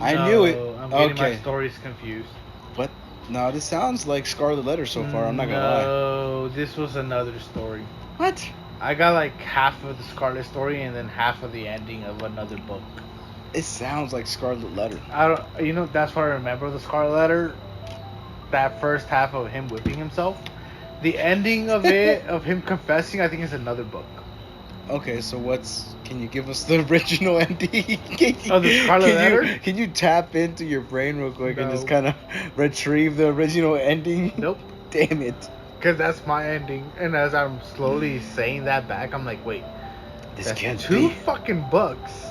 I knew it. I'm getting Okay. my stories confused. What? No, this sounds like Scarlet Letter so far. I'm not gonna lie. No, this was another story. What? I got like half of the Scarlet story and then half of the ending of another book. It sounds like Scarlet Letter. I don't. You know, that's what I remember the Scarlet Letter. That first half of him whipping himself. The ending of it, of him confessing, I think is another book. Okay, so can you give us the original ending? Oh, the Scarlet Letter? Can you tap into your brain real quick and No. just kind of retrieve the original ending? Nope. Damn it. Because that's my ending. And as I'm slowly saying that back, I'm like, wait. This That's can't two be. fucking books.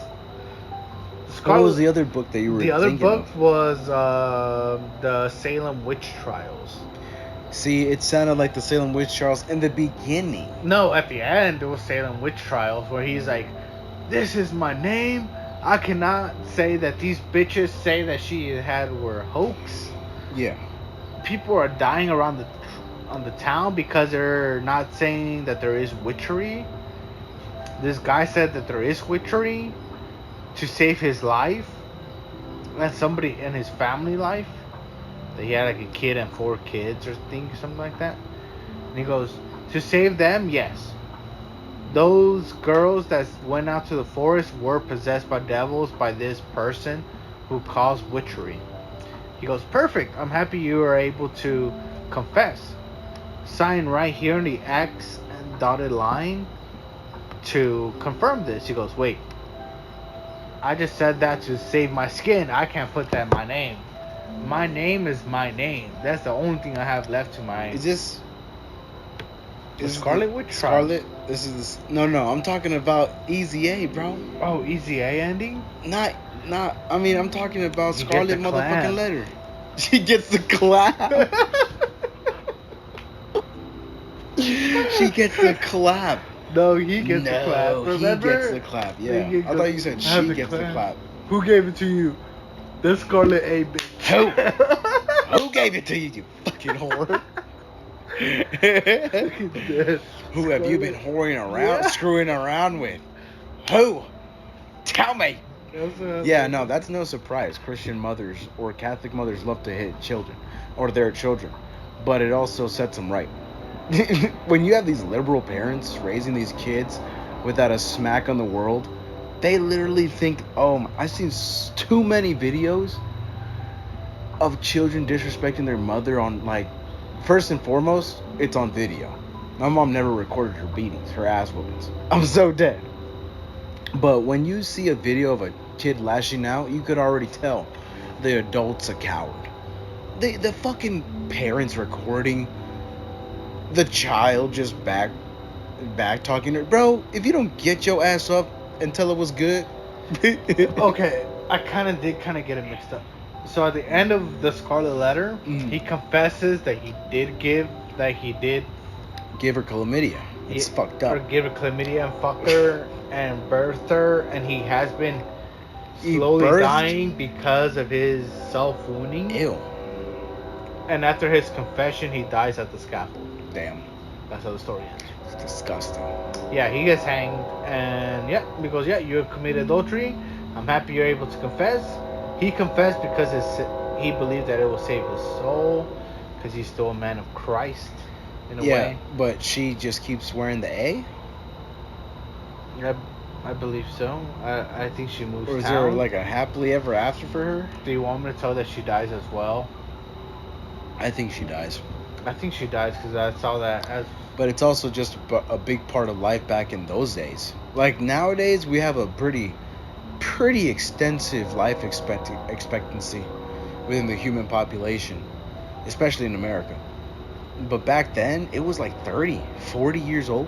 What was the other book that you were The other thinking book of? was the Salem Witch Trials. See, it sounded like the Salem Witch Trials in the beginning. No, at the end, it was Salem Witch Trials, where he's like, this is my name. I cannot say that these bitches say that she had were hoax. Yeah. People are dying around on the town because they're not saying that there is witchery. This guy said that there is witchery to save his life and somebody in his family life. That he had like a kid and 4 kids or something like that. And he goes, to save them, yes. Those girls that went out to the forest were possessed by devils by this person who caused witchery. He goes, perfect. I'm happy you are able to confess. Sign right here in the X and dotted line to confirm this. He goes, wait. I just said that to save my skin. I can't put that in my name. My name is my name. That's the only thing I have left to my... Is this... The Scarlet Witch Trials. Scarlet? This is... No, I'm talking about Easy A, bro. Oh, Easy A ending? Not... I mean, I'm talking about You get Scarlet the motherfucking clap. Letter. She gets the clap. She gets the clap. No, he gets the clap. Remember? he gets the clap. Yeah, He I thought you said I have she gets the clap. Who gave it to you? The Scarlet A bitch. Who? Who gave it to you, you fucking whore? Who have you been whoring around, Yeah. screwing around with? Who? Tell me. Yeah, no, that's no surprise. Christian mothers or Catholic mothers love to hit children or their children, but it also sets them right. When you have these liberal parents raising these kids without a smack on the world, they literally think, oh, I've seen too many videos of children disrespecting their mother on, like, first and foremost, it's on video. My mom never recorded her beatings, her ass whoopings. I'm so dead. But when you see a video of a kid lashing out, you could already tell the adult's a coward. The fucking parents recording the child just back talking to her. Bro, if you don't get your ass up and tell it was good. Okay, I did get it mixed up. So at the end of the Scarlet Letter, he confesses that he did give her chlamydia. It's fucked up. Or give her chlamydia and fucked her and birthed her, and he has been slowly dying because of his self-wounding. Ew. And after his confession, he dies at the scaffold. Damn. That's how the story ends. It's disgusting. Yeah, he gets hanged, and because you have committed adultery. I'm happy you're able to confess. He confessed because he believed that it will save his soul. because he's still a man of Christ in a Yeah, way. but she just keeps wearing the A? I believe so. I think she moves Or is town. there like a happily ever after for her? Do you want me to tell that she dies as well? I think she dies. I think she dies because I saw that as. But it's also just a big part of life back in those days. Like nowadays, we have a pretty extensive life expectancy within the human population, especially in America. But back then, it was like 30, 40 years old.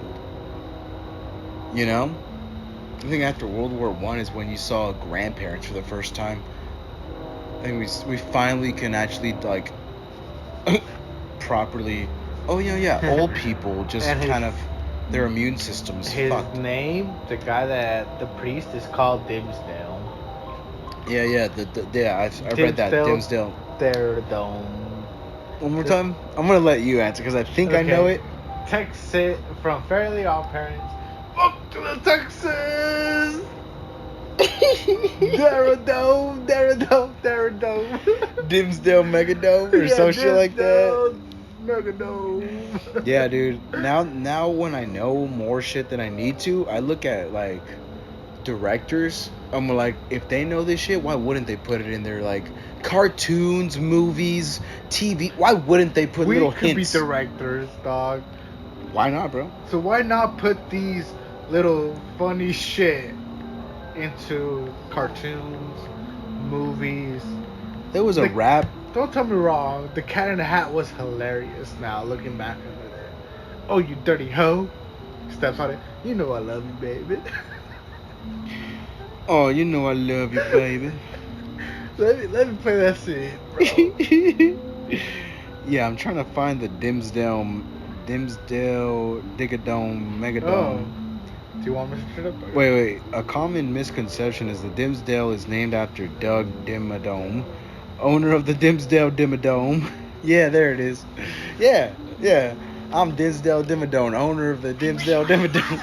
You know? I think after World War I is when you saw grandparents for the first time. I think we finally can actually, like, properly... Oh, yeah. Old people just And kind of... Their immune system is his fucked. name, the guy the priest, is called Dimsdale. Yeah, I read that. Dimsdale. Dimsdale. One more time? I'm going to let you answer because I think I know it. Texas, from Fairly Odd Parents. Fuck to the Texas! Daradome. Dimsdale Megadome or some shit like that. Megadome. Yeah, dude. Now when I know more shit than I need to, I look at like directors. I'm like, if they know this shit, why wouldn't they put it in their like cartoons, movies, TV? Why wouldn't they put little hints? We could be directors, dog. Why not, bro? So why not put these little funny shit into cartoons, movies? There was a rap. Don't tell me wrong. The Cat in the Hat was hilarious. Now looking back at it. Oh, you dirty hoe! Steps on it. You know I love you, baby. Oh, you know I love you, baby. let me play that scene, bro. Yeah, I'm trying to find the Dimsdale Digadome Megadome. Oh. Do you want me to shut up? Wait. A common misconception is the Dimsdale is named after Doug Dimmadome, owner of the Dimsdale Dimmadome. Yeah, there it is. Yeah. I'm Dimsdale Dimmadome, owner of the Dimsdale Dimmadome.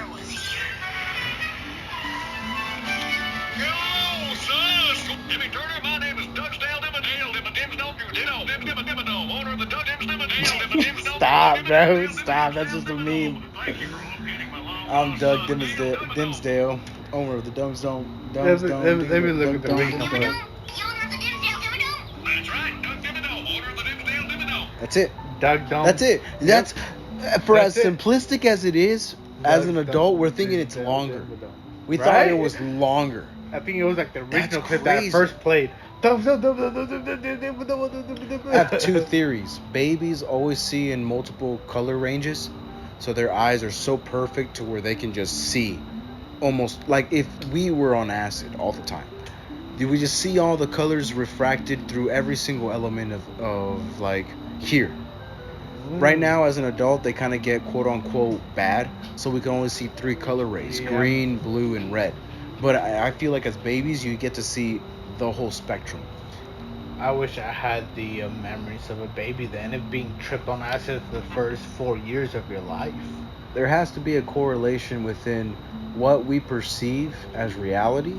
Hello, son. Jimmy Turner, my name is Dougdale Dimmadome, owner of the Doug Dimmadome. Stop, bro. Stop. That's just a meme. I'm Doug Dimsdale, owner of the Dimsdome. Let me look at the original. That's right, Doug Dimmadome, owner of the Dimsdale Dimmadome. That's it. Doug Dome. That's it. That's for That's as it. simplistic as it is. As an Doug adult, we're Dome, thinking it's Dimsdale, longer. Dimmadome. We thought Right? it was longer. I think it was like the original That's clip that crazy. first played. I have two theories. Babies always see in multiple color ranges, so their eyes are so perfect to where they can just see, almost like if we were on acid all the time. Do we just see all the colors refracted through every single element of like here? Right now, as an adult, they kind of get quote unquote bad, so we can only see three color rays: Yeah. green, blue, and red. But I feel like as babies, you get to see the whole spectrum. I wish I had the memories of a baby then, of being tripped on acid for the first 4 years of your life. There has to be a correlation within what we perceive as reality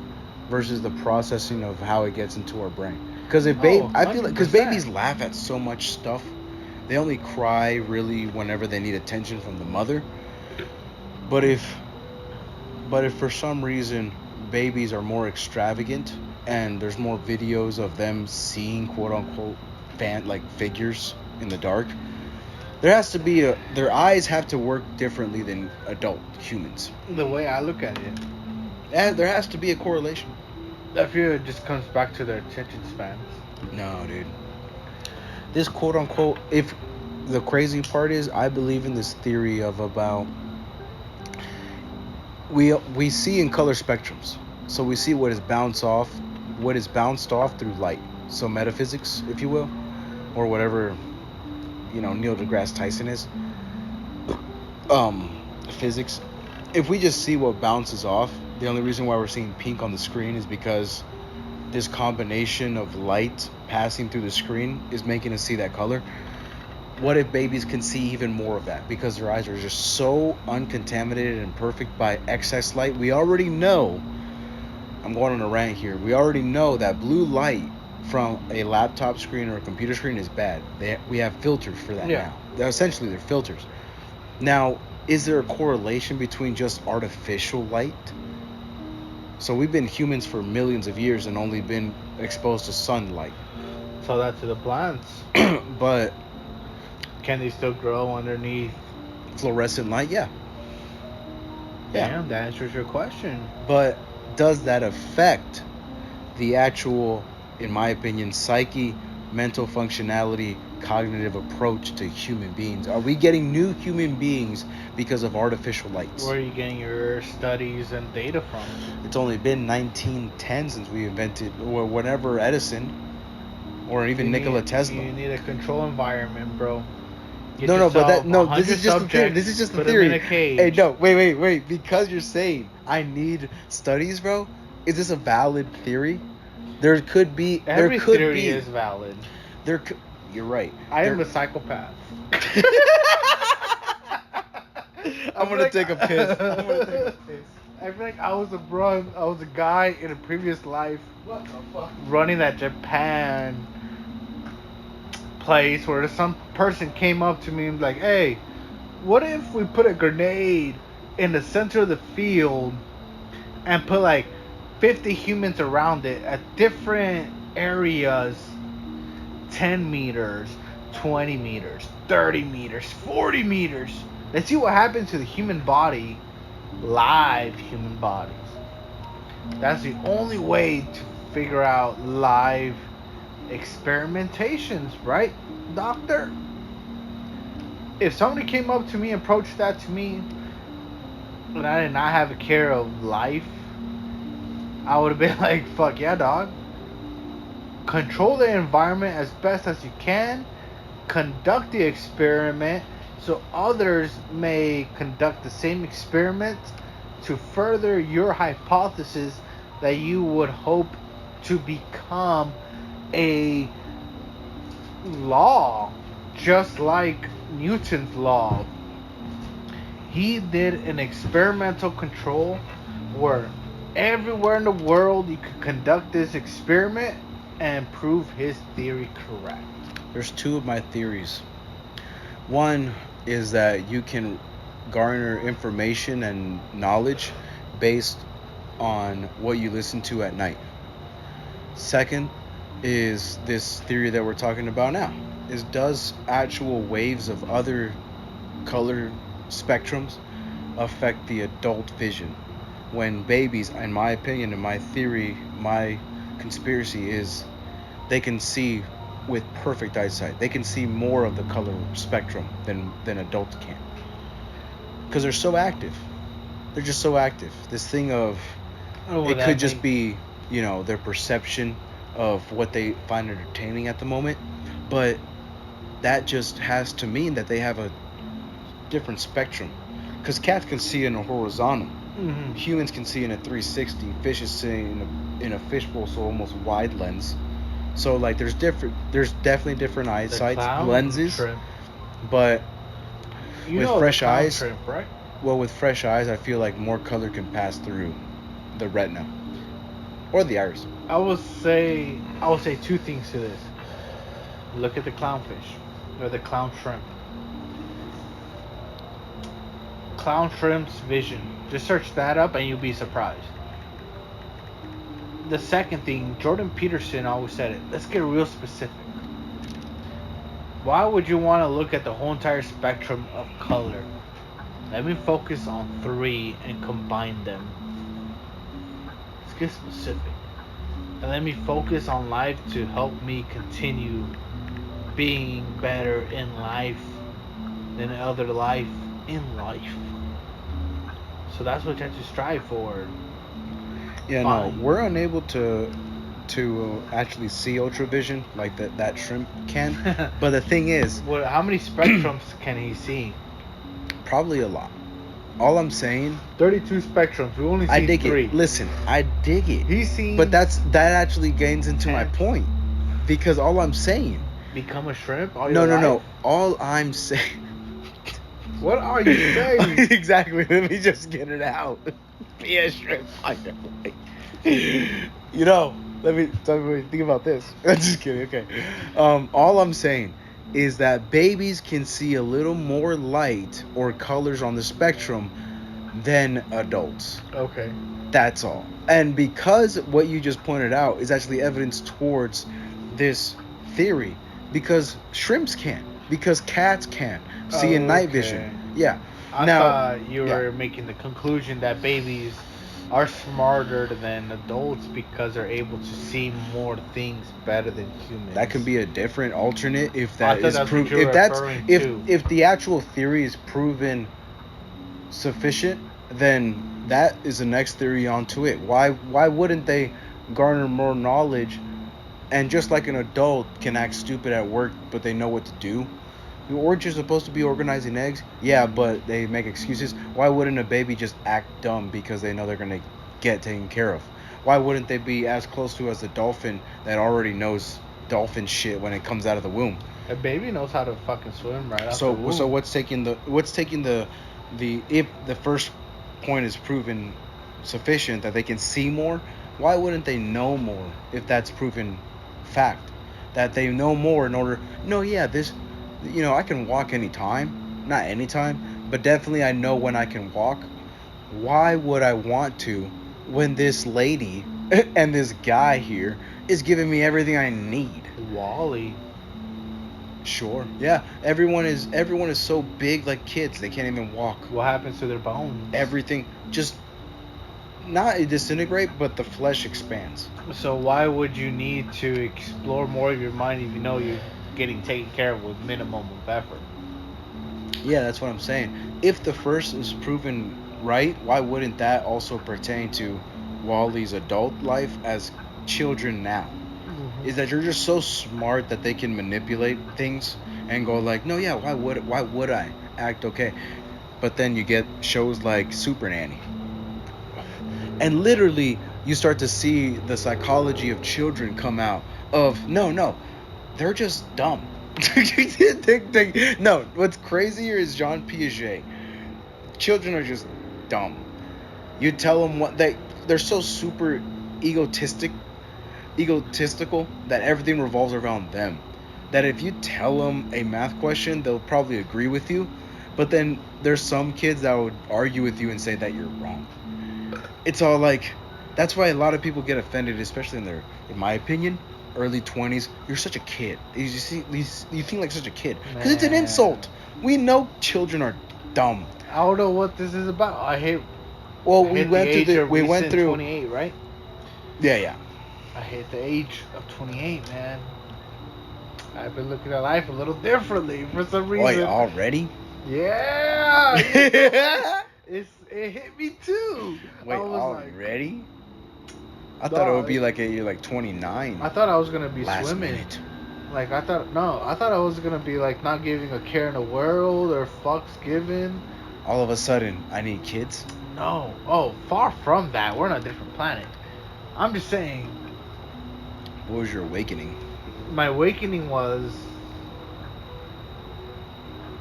versus the processing of how it gets into our brain. Because I feel like because 100%. babies laugh at so much stuff, they only cry really whenever they need attention from the mother. But if for some reason babies are more extravagant and there's more videos of them seeing quote unquote figures in the dark, there has to be their eyes have to work differently than adult humans. The way I look at it, And there has to be a correlation. I feel it just comes back to their attention spans. No, dude. This quote unquote, if the crazy part is, I believe in this theory of about we see in color spectrums. So we see what is bounced off through light. So metaphysics, if you will, or whatever, Neil deGrasse Tyson is. Physics. If we just see what bounces off, the only reason why we're seeing pink on the screen is because this combination of light passing through the screen is making us see that color. What if babies can see even more of that because their eyes are just so uncontaminated and perfect by excess light? We already know, I'm going on a rant here, we already know that blue light from a laptop screen or a computer screen is bad. We have filters for that Yeah. now. Essentially, they're filters. Now, is there a correlation between just artificial light? So we've been humans for millions of years and only been exposed to sunlight. Tell that to the plants. But Can they still grow underneath? fluorescent light, yeah. Damn, that answers your question. But does that affect the actual, in my opinion, psyche, mental functionality, cognitive approach to human beings? Are we getting new human beings because of artificial lights? Where are you getting your studies and data from? It's only been 1910 since we invented, or whatever, Edison, or even Nikola Tesla. You need a control environment, bro. Get No, but yourself this is 100 just the theory. subjects, This is just the put 'em theory. in a cage. Hey, no, wait. Because you're saying I need studies, bro. Is this a valid theory? There could be. Every there could theory be. is valid. You're right. I am a psychopath. I'm gonna take a piss. I feel like I was a guy in a previous life. What the fuck? Running that Japan place where some person came up to me and was like, hey, what if we put a grenade in the center of the field and put like 50 humans around it at different areas, 10 meters, 20 meters, 30 meters, 40 meters. Let's see what happens to the human body, live human bodies. That's the only way to figure out live experimentations, right, doctor? If somebody came up to me and approached that to me and I did not have a care of life, I would have been like, fuck yeah, dog. Control the environment as best as you can. Conduct the experiment so others may conduct the same experiment to further your hypothesis that you would hope to become a law, just like Newton's law. He did an experimental control where everywhere in the world you could conduct this experiment and prove his theory correct. There's two of my theories. One is that you can garner information and knowledge based on what you listen to at night. Second is this theory that we're talking about now. Is does actual waves of other color spectrums affect the adult vision? When babies, in my opinion, in my theory, my conspiracy is they can see with perfect eyesight. They can see more of the color spectrum than adults can. Because they're so active. They're just so active. This thing of it could just be, their perception of what they find entertaining at the moment. But that just has to mean that they have a different spectrum. Because cats can see in a horizontal. Mm-hmm. Humans can see in a 360. Fish is seeing in a fishbowl, so almost wide lens. So like there's definitely different eyesight lenses. Shrimp. But with fresh eyes, shrimp, right? well, with fresh eyes, I feel like more color can pass through the retina or the iris. I will say two things to this. Look at the clownfish or the clown shrimp. Clown shrimp's vision. Just search that up and you'll be surprised. The second thing, Jordan Peterson always said it. Let's get real specific. Why would you want to look at the whole entire spectrum of color? Let me focus on 3 and combine them. Let's get specific. And let me focus on life to help me continue being better in life than other life in life. So that's what you have to strive for. Yeah, no, we're unable to actually see ultravision like that shrimp can. But the thing is, How many spectrums can he see? probably a lot. All I'm saying, 32 spectrums. We only see I dig 3. it. Listen, I dig it. He's seen. But that actually gains into my 10. point, because all I'm saying. Become a shrimp? All No. your life? All I'm saying. What are you saying? Exactly. Let me just get it out. Be a shrimp. Let me tell you what you think about this. I'm just kidding. Okay. All I'm saying is that babies can see a little more light or colors on the spectrum than adults. Okay. That's all. And because what you just pointed out is actually evidence towards this theory, because shrimps can, because cats can see in night vision. Yeah. I Now, thought you were making the conclusion that babies are smarter than adults because they're able to see more things better than humans. that can be a different alternate if I that thought is that's what proven. you were If that's referring if to. if the actual theory is proven sufficient, then that is the next theory onto it. Why wouldn't they garner more knowledge? And just like an adult can act stupid at work, but they know what to do. Aren't you supposed to be organizing eggs? Yeah, but they make excuses. Why wouldn't a baby just act dumb because they know they're gonna get taken care of? Why wouldn't they be as close to as a dolphin that already knows dolphin shit when it comes out of the womb? A baby knows how to fucking swim right off the So womb. what's taking the if the first point is proven sufficient that they can see more, why wouldn't they know more if that's proven fact? That they know more in order, no, yeah, this, I can walk anytime, not anytime, but definitely I know when I can walk. Why would I want to when this lady and this guy here is giving me everything I need? Wally. Sure. Yeah. Everyone is so big like kids. They can't even walk. What happens to their bones? Everything just not disintegrate, but the flesh expands. So why would you need to explore more of your mind if you know you're getting taken care of with minimum of effort? Yeah, that's what I'm saying. If the first is proven right, why wouldn't that also pertain to Wally's adult life as children now? Is that you're just so smart that they can manipulate things and go like, no, yeah, why would I act okay? But then you get shows like Super Nanny, and literally you start to see the psychology of children come out of no, they're just dumb. No, what's crazier is Jean Piaget. Children are just dumb. You tell them what they're so super egotistical that everything revolves around them. That if you tell them a math question, they'll probably agree with you. But then there's some kids that would argue with you and say that you're wrong. It's all like, that's why a lot of people get offended, especially in my opinion, early 20s. You're such a kid. You think like such a kid because it's an Man. insult. We know children are dumb. I don't know what this is about. I hate. Well, I we hate went the through age the of we went recent through 28, right? Yeah. I hate the age of 28, man. I've been looking at life a little differently for some reason. Wait, already? Yeah. It hit me too. Wait, I was already? I No, thought it would be like you're like 29. I thought I was gonna be Last swimming. minute. Like I thought I was gonna be like not giving a care in the world or fucks given. All of a sudden, I need kids. No. Oh, far from that. We're on a different planet. I'm just saying. What was your awakening? My awakening was.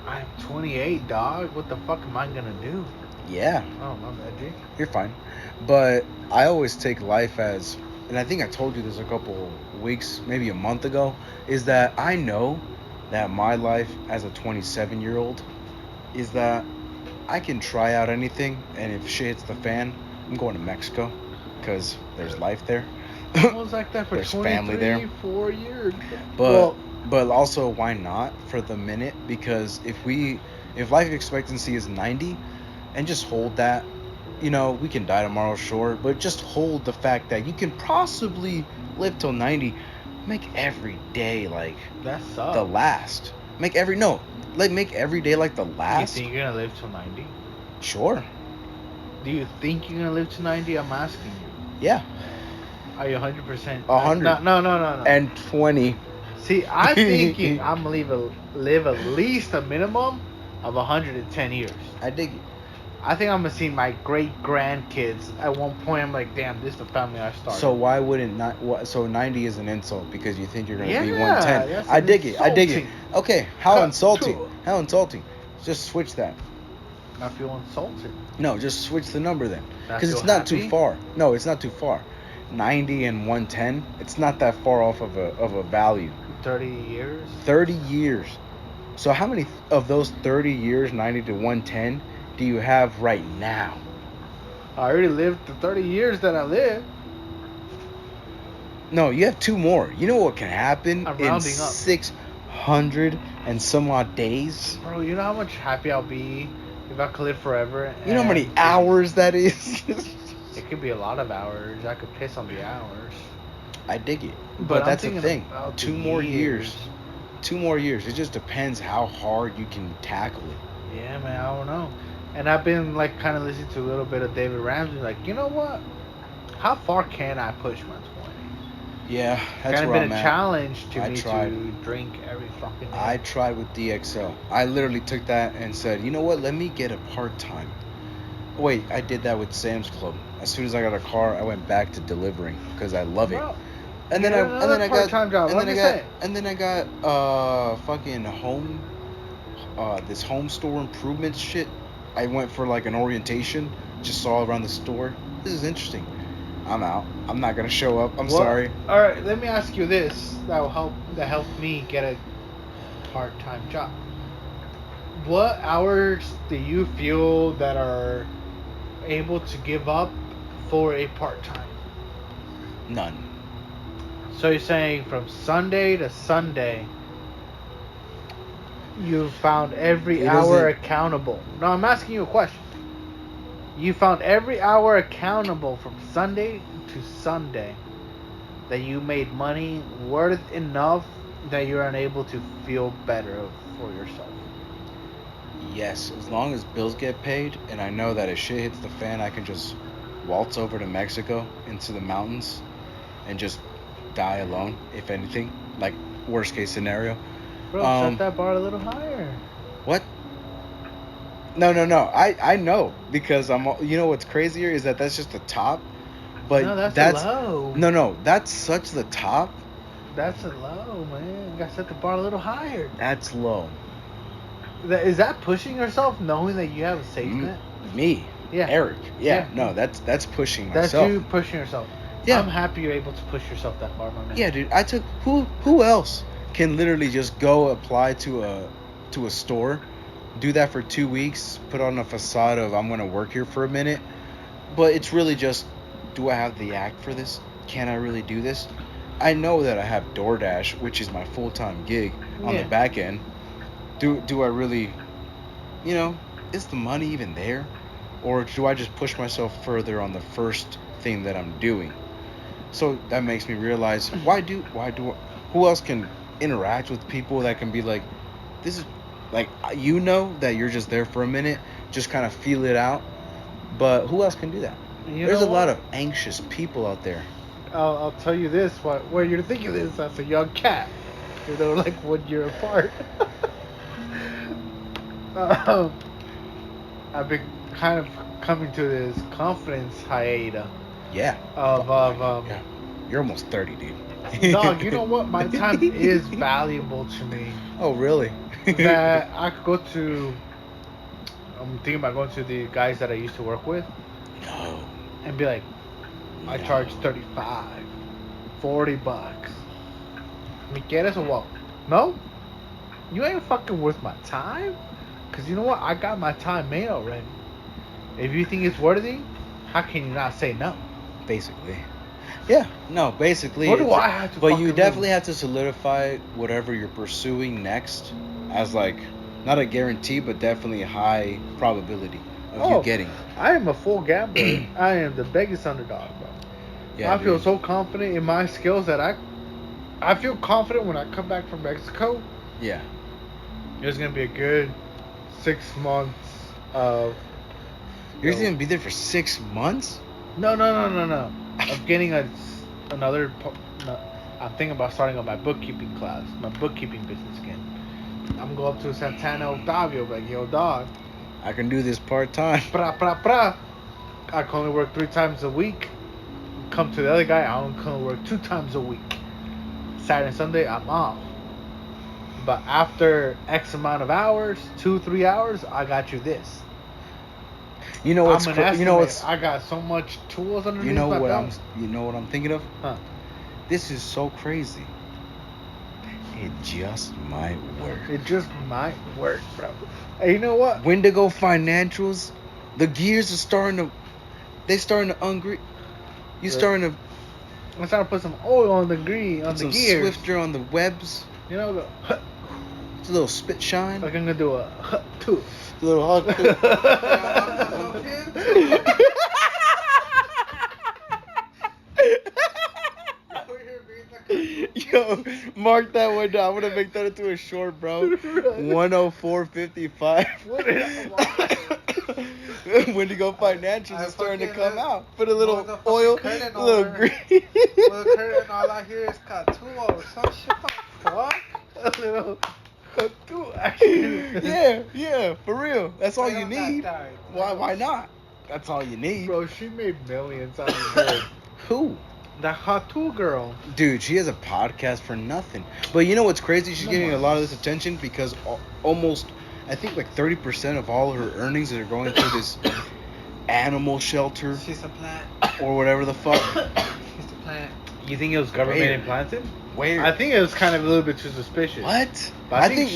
I'm 28, dog. What the fuck am I gonna do? Yeah, Oh, my bad, G. you're fine. But I always take life as, and I think I told you this a couple weeks, maybe a month ago, is that I know that my life as a 27-year-old is that I can try out anything, and if shit hits the fan, I'm going to Mexico because there's life there. I was like that for There's 23, family there. 4 years. But also, why not for the minute? Because if life expectancy is 90, and just hold that, we can die tomorrow, sure, but just hold the fact that you can possibly live till 90. Make every day like That sucks. the last. Make every day like the You last. think you're gonna live till 90? Sure. Do you think you're gonna live to 90? I'm asking you. Yeah. Are you 100%? 100. No. And 20. See, I'm thinking I'm gonna live at least a minimum of 110 years. I dig it. I think I'm gonna see my great grandkids. At one point, I'm like, damn, this is the family I started. So why wouldn't not? So 90 is an insult because you think you're gonna be Yeah, 110. that's I dig it. insulting. Okay, how Cut insulting? to it. How insulting? Just switch that. I feel insulted. No, just switch the number then, I because it's feel not too happy? far. No, it's not too far. 90 and 110, it's not that far off of a value. 30 years. 30 years. So how many of those 30 years, 90 to 110, do you have right now? I already lived the 30 years that I lived. No, you have 2 more. You know what can happen I'm in rounding up. 600 and some odd days? Bro, you know how much happy I'll be if I could live forever? You know how many and- hours that is? It could be a lot of hours. I could piss on the hours. I dig it. But But I'm that's the thinking thing. about 2 the more years. years. 2 more years. It just depends how hard you can tackle it. Yeah, man, I don't know. And I've been like kind of listening to a little bit of David Ramsey. Like, you know what? How far can I push my 20s? Yeah, that's Kind of where been I'm a at. challenge to I me tried. to drink every fucking day. I tried with DXL. I literally took that and said, you know what? Let me get a part-time. Wait, I did that with Sam's Club. As soon as I got a car, I went back to delivering because I love it. Bro, And then get I another got part-time job. and Let then me I got say it. and then I got fucking home this home store improvements shit. I went for like an orientation, just saw around the store. This is interesting. I'm out. I'm not gonna show up. I'm What- sorry. All right, let me ask you this. That helped me get a part-time job. What hours do you feel that are able to give up for a part-time? None. So you're saying from Sunday to Sunday, you found every It hour doesn't- accountable. No, I'm asking you a question. You found every hour accountable from Sunday to Sunday that you made money worth enough that you're unable to feel better for yourself. Yes, as long as bills get paid, and I know that if shit hits the fan, I can just waltz over to Mexico into the mountains and just die alone, if anything. Like, worst case scenario. Bro, set that bar a little higher. What? No. I know because you know what's crazier is that that's just the top. But No, that's that's low. No, that's such the top. That's a low, man. You gotta set the bar a little higher. That's low. Is that pushing yourself knowing that you have a safe Mm, net? Me. Yeah. Eric. Yeah. Yeah. No, that's pushing That's myself. you pushing yourself. Yeah. I'm happy you're able to push yourself that far, my man. Yeah, dude. I took who else can literally just go apply to a store, do that for 2 weeks, put on a facade of I'm gonna work here for a minute, but it's really just, do I have the act for this? Can I really do this? I know that I have DoorDash, which is my full-time gig on Yeah. the back end. Do I really, is the money even there, or do I just push myself further on the first thing that I'm doing? So that makes me realize who else can interact with people that can be like, this is like, that you're just there for a minute, just kind of feel it out, but who else can do that? There's a lot of anxious people out there. I'll tell you this. What you're thinking is that's a young cat. Like 1 year apart. I've been kind of coming to this confidence hiatus Yeah. of You're almost 30, dude. dog, you know what? My time is valuable to me. Oh, really? That I could go to. I'm thinking about going to the guys that I used to work with No. and be like, I No. charge $35, $40. ¿Me quieres o what? No? You ain't fucking worth my time? Because you know what? I got my time made already. If you think it's worthy, how can you not say no? Basically. Yeah. No, basically. What do it's- I have to But you fucking definitely lose? have to solidify whatever you're pursuing next as, like, not a guarantee, but definitely a high probability of you getting. I am a full gambler. I am the biggest underdog, bro. Yeah, I feel dude. so confident in my skills that I feel confident when I come back from Mexico. Yeah. There's gonna be a good 6 months of You're just gonna be there for 6 months? no. Of getting another. No, I'm thinking about starting on my bookkeeping class, my bookkeeping business again. I'm gonna go up to Santana Octavio, like, yo, dog, I can do this part-time. pra. I can only work 3 times a week. Come to the other guy, I can only work 2 times a week. Saturday and Sunday, I'm off. But after X amount of hours, 2-3 hours, I got you this. You know what's I'm an cra- you know estimate. what's I got so much tools underneath you know my what belt. I'm thinking of? Huh. This is so crazy. It just might work. It just might work, bro. Hey, you know what? Wendigo Financials, the gears are starting to hungry. You starting to I'm trying to put some oil on the put the some gears. swifter on the webs. You know, It's a little spit shine. like I'm gonna do a too. A little hot. Yo, mark that one down. I'm gonna make that into a short, bro. 104.55. Wendigo Financials is starting to come out. Put a little oil, a little green. Curtain, all I hear is Katu or some shit. Fuck. A little Katu action. Yeah, for real. That's all you need. Why not? That's all you need. Bro, she made millions out of her. Who? That Hatu girl. Dude, she has a podcast for nothing. But you know what's crazy? She's getting a lot of this attention because almost, I think like 30% of all of her earnings are going to this animal shelter. She's a plant. Or whatever the fuck. She's a plant. You think it was government Weird. implanted? Weird. I think it was kind of a little bit too suspicious. What? But I think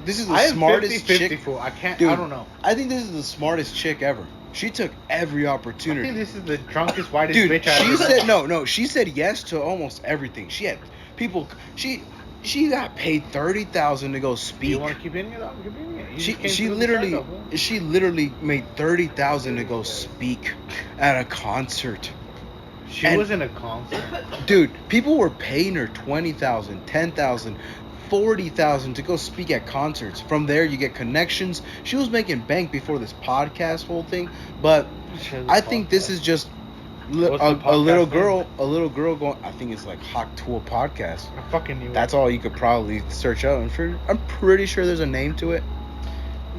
this is the I am smartest 50-50 chick. fool. I can't. Dude, I don't know. I think this is the smartest chick ever. She took every I opportunity. think this is the drunkest, whitest Dude, bitch I she ever said met. no. She said yes to almost everything. She had people. She got paid $30,000 to go Do speak. you want to keep hitting it? Keep hitting it. You just came She through the literally stand-up, fool. she literally made $30,000 to go speak at a concert. She and- was in a concert. Dude, people were paying her $20,000, $10,000, $40,000 to go speak at concerts. From there, you get connections. She was making bank before this podcast whole thing, but I think this is just a little girl going. I think it's like Hawk Tool Podcast. I fucking knew That's all you could probably search out. I'm pretty sure there's a name to it. it.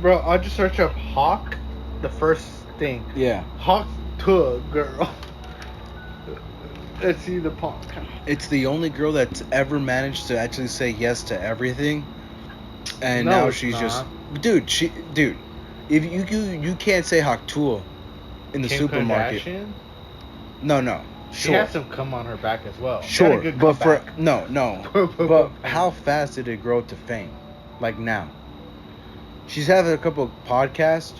Bro, I'll just search up Hawk, the first thing. Yeah, Hawk to girl. Let's see the podcast. it's the only girl that's ever managed to actually say yes to everything, and No, now it's she's not. just dude. If you can't say Hawk Tool in the Kim supermarket. Kardashian? No. She Sure. had some cum on her back as well. She had a Sure, good but for comeback. no, but how fast did it grow to fame? Like now, she's having a couple of podcasts,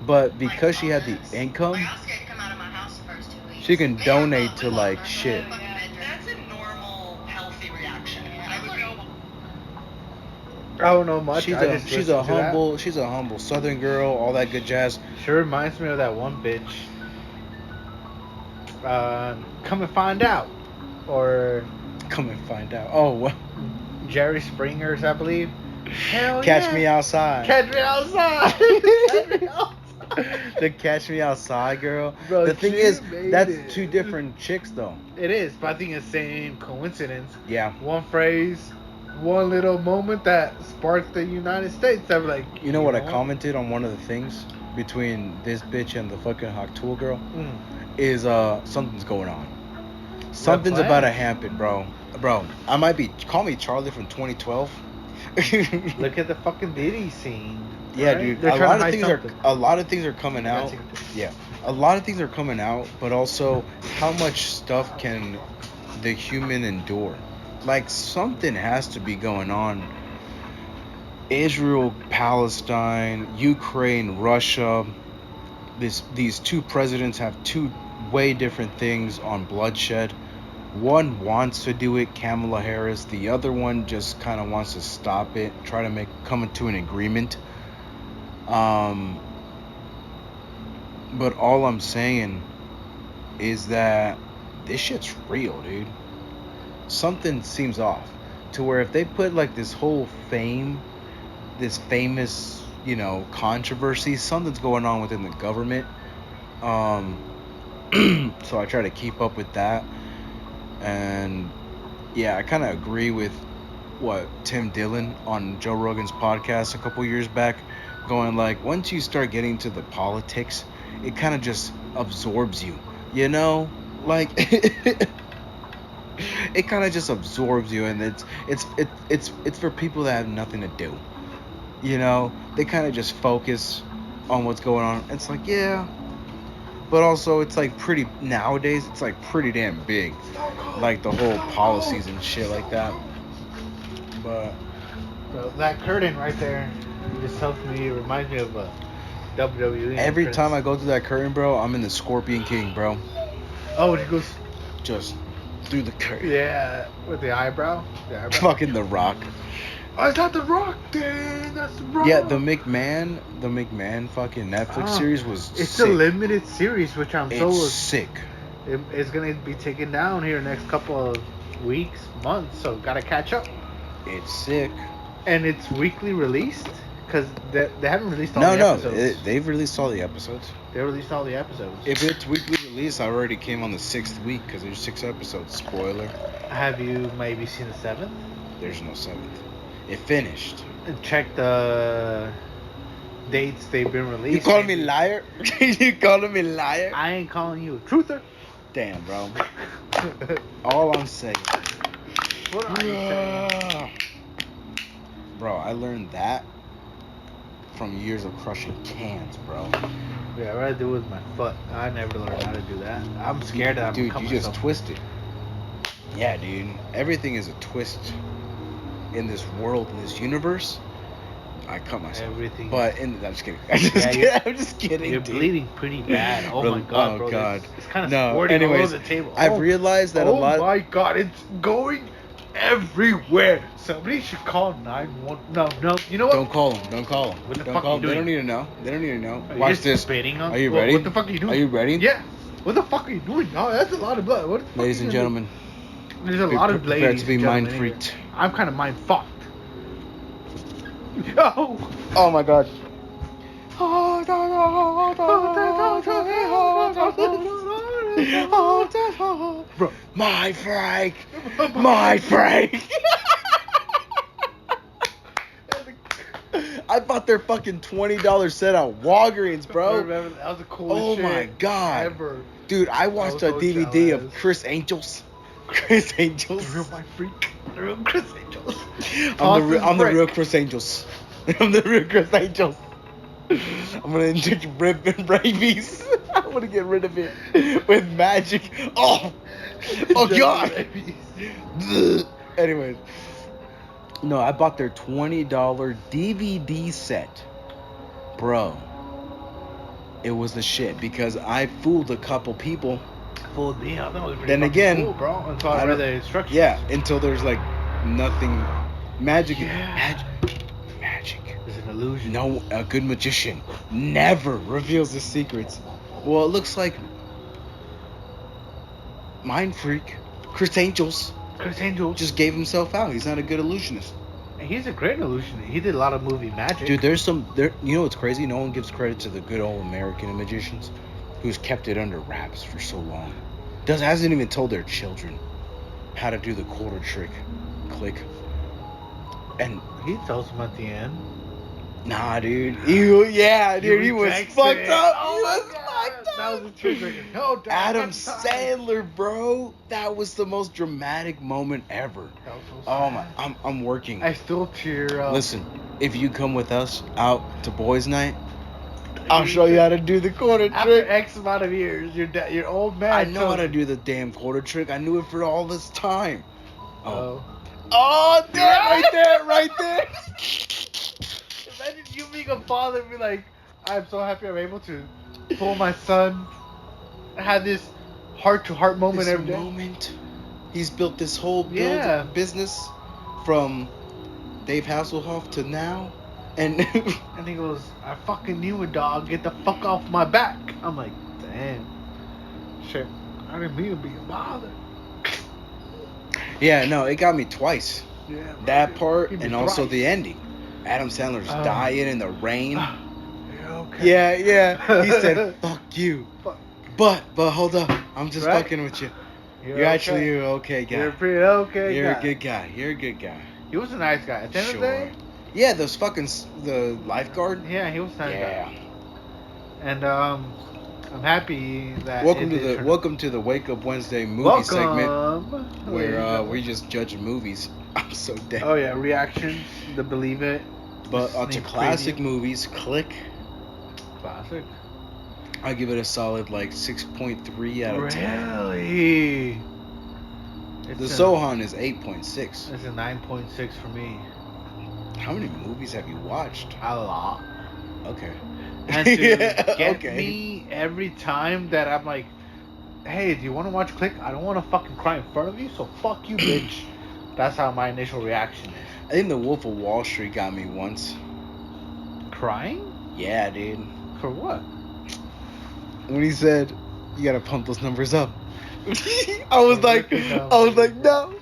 but because she had the income, she can donate to like shit. That's a normal, healthy reaction. I would go. I don't know much. She's I a just she's a listened to that. humble Southern girl, all that good jazz. She reminds me of that one bitch. Come and find out, or Come and find out. Oh, well, Jerry Springer's, I believe. Hell Catch yeah. Me Outside. Catch me outside. Catch me outside. The Catch Me Outside girl. Bro, the thing she is, made that's it. two different chicks though. It is, but I think it's the same coincidence. Yeah. One phrase, one little moment that sparked the United States. I'm like, You know what I commented on one of the things between this bitch and the fucking Hawk Tool girl? Mm. Is something's going on. Something's plan? about to happen, bro. Bro, I might be call me Charlie from 2012. Look at the fucking Diddy scene. Yeah, right? dude. They're A trying lot to of hide things something. a lot of things are coming out. That's it. Yeah. A lot of things are coming out, but also how much stuff can the human endure? Like something has to be going on. Israel, Palestine, Ukraine, Russia. These two presidents have two way different things on bloodshed. One wants to do it, Kamala Harris. The other one just kind of wants to stop it, try to come to an agreement. But all I'm saying is that this shit's real, dude. Something seems off. To where if they put like this whole this famous, controversy, something's going on within the government. So I try to keep up with that. And yeah, I kind of agree with what Tim Dillon on Joe Rogan's podcast a couple years back, going like, once you start getting to the politics, it kind of just absorbs you, like it kind of just absorbs you, and it's for people that have nothing to do, they kind of just focus on what's going on. It's like, yeah, but also it's like pretty nowadays. It's like pretty damn big, like the whole policies and shit like that. But Bro, that curtain right there just helps me. It reminds me of a WWE. every entrance. time I go through that curtain, bro, I'm in the Scorpion King, bro. Oh, it goes. Just through the curtain. Yeah, with the eyebrow. The eyebrow. Fucking The Rock. Oh, it's not The Rock, dude. That's The Rock. Yeah, the McMahon fucking Netflix series was It's sick. a limited series, which I'm so. It's sick. It's gonna be taken down here next couple of weeks, months. So gotta catch up. It's sick. And it's weekly released because they haven't released all the episodes. They've released all the episodes. They released all the episodes. If it's weekly release, I already came on the 6th week because there's 6 episodes. Spoiler. Have you maybe seen the 7th? There's no 7th. It finished. And check the dates they've been released. You calling me liar? You calling me liar? I ain't calling you a truther. Damn, bro. All I'm saying. What are you saying? Bro, I learned that from years of crushing cans, bro. Yeah, what I do with my foot. I never learned how to do that. I'm scared that I'm Dude, become you just myself. twist it. Yeah, dude. Everything is a twist in this world, in this universe. I cut myself. Everything. But I'm just kidding. I'm just kidding. You're dude. bleeding pretty bad. Oh my god, bro. Oh god. It's kind of No, squirting all anyways, over the table. I've realized that a lot. Oh my god, it's going everywhere. Somebody should call 911. No. You know what? Don't call them. Don't call them. What the don't fuck call you them. They don't doing? need to know. They don't need to know. Are you Watch just this. spitting on? Are you What- ready? What the fuck are you doing? Are you ready? Yeah. What the fuck are you doing? Oh, that's a lot of blood. What the fuck Ladies are you and gonna gentlemen, do? There's a lot of prepare ladies to be and mind gentlemen freaked. here. I'm kind of mind fucked. Yo. Oh my god. Bro. My Frank. My Frank. I bought their fucking $20 set at Walgreens, I bro. remember that was the coolest Oh shit my god. ever. Dude, I watched a so DVD jealous. of Chris Angels. Chris Angels. The real mind freak. The real Chris Angels. I'm the Frank. real Chris Angels. I'm the real Chris Angels. I'm gonna inject rib and rabies. I'm gonna get rid of it with magic. Oh god. Anyways, no, I bought their $20 DVD set, bro. It was the shit because I fooled a couple people. Fooled me. I thought it was pretty Then fucking again, cool, bro. Until I I read don't- the instructions. Yeah, until there's like nothing magic. Yeah. Magic. It's an illusion. No, a good magician never reveals his secrets. Well, it looks like Mind Freak, Chris Angels, Chris Angel. just gave himself out. He's not a good illusionist. He's a great illusionist. He did a lot of movie magic. Dude, you know what's crazy? No one gives credit to the good old American magicians who's kept it under wraps for so long. Hasn't even told their children how to do the quarter trick. Click. And He tells him at the end. nah, dude. He was rejects fucked it. up. Oh He my was God. fucked That up. was a trick. No, Dad, Adam I'm sorry. Sandler, bro. That was the most dramatic moment ever. That was so Oh sad. my, I'm working. I still tear up. Listen, if you come with us out to boys' night, I'll show you how to do the quarter After trick. X amount of years, your old man. I know how told to you. do the damn quarter trick. I knew it for all this time. Oh. Oh, dude, right there. Imagine you being a father and be like, I'm so happy I'm able to pull my son. Have this heart-to-heart moment This every day. moment. He's built this whole Yeah. business from Dave Hasselhoff to now. And And he goes, I fucking knew it, dog. Get the fuck off my back. I'm like, damn. Shit. I didn't mean to be a father. yeah, no, it got me twice. Yeah. bro. That part Give me and also thrice. the ending. Adam Sandler's Oh. dying in the rain. Yeah, okay. Yeah. He said, "Fuck you." Fuck. But hold up. I'm just Right? fucking with you. You're You're okay. actually an okay guy. You're pretty okay. You're guy. a good guy. You're a good guy. He was a nice guy. At the end of the day, Yeah, those fucking the lifeguard. yeah, he was a nice Yeah. guy. And I'm happy that. Welcome it to did the turn- Welcome to the Wake Up Wednesday movie Welcome. segment where we just judge movies. I'm so dead. Oh yeah, reactions, the Believe It. But onto sneak classic preview. movies, click. Classic. I give it a solid like 6.3 out of 10. Really? The Sohan is 8.6. It's a 9.6 for me. How many movies have you watched? A lot. Okay. And to get Okay. me every time that I'm like, hey, do you want to watch Click? I don't want to fucking cry in front of you, so fuck you, bitch. That's how my initial reaction is. I think The Wolf of Wall Street got me once. Crying? Yeah, dude. For what? When he said, "You gotta pump those numbers up," I was like, no.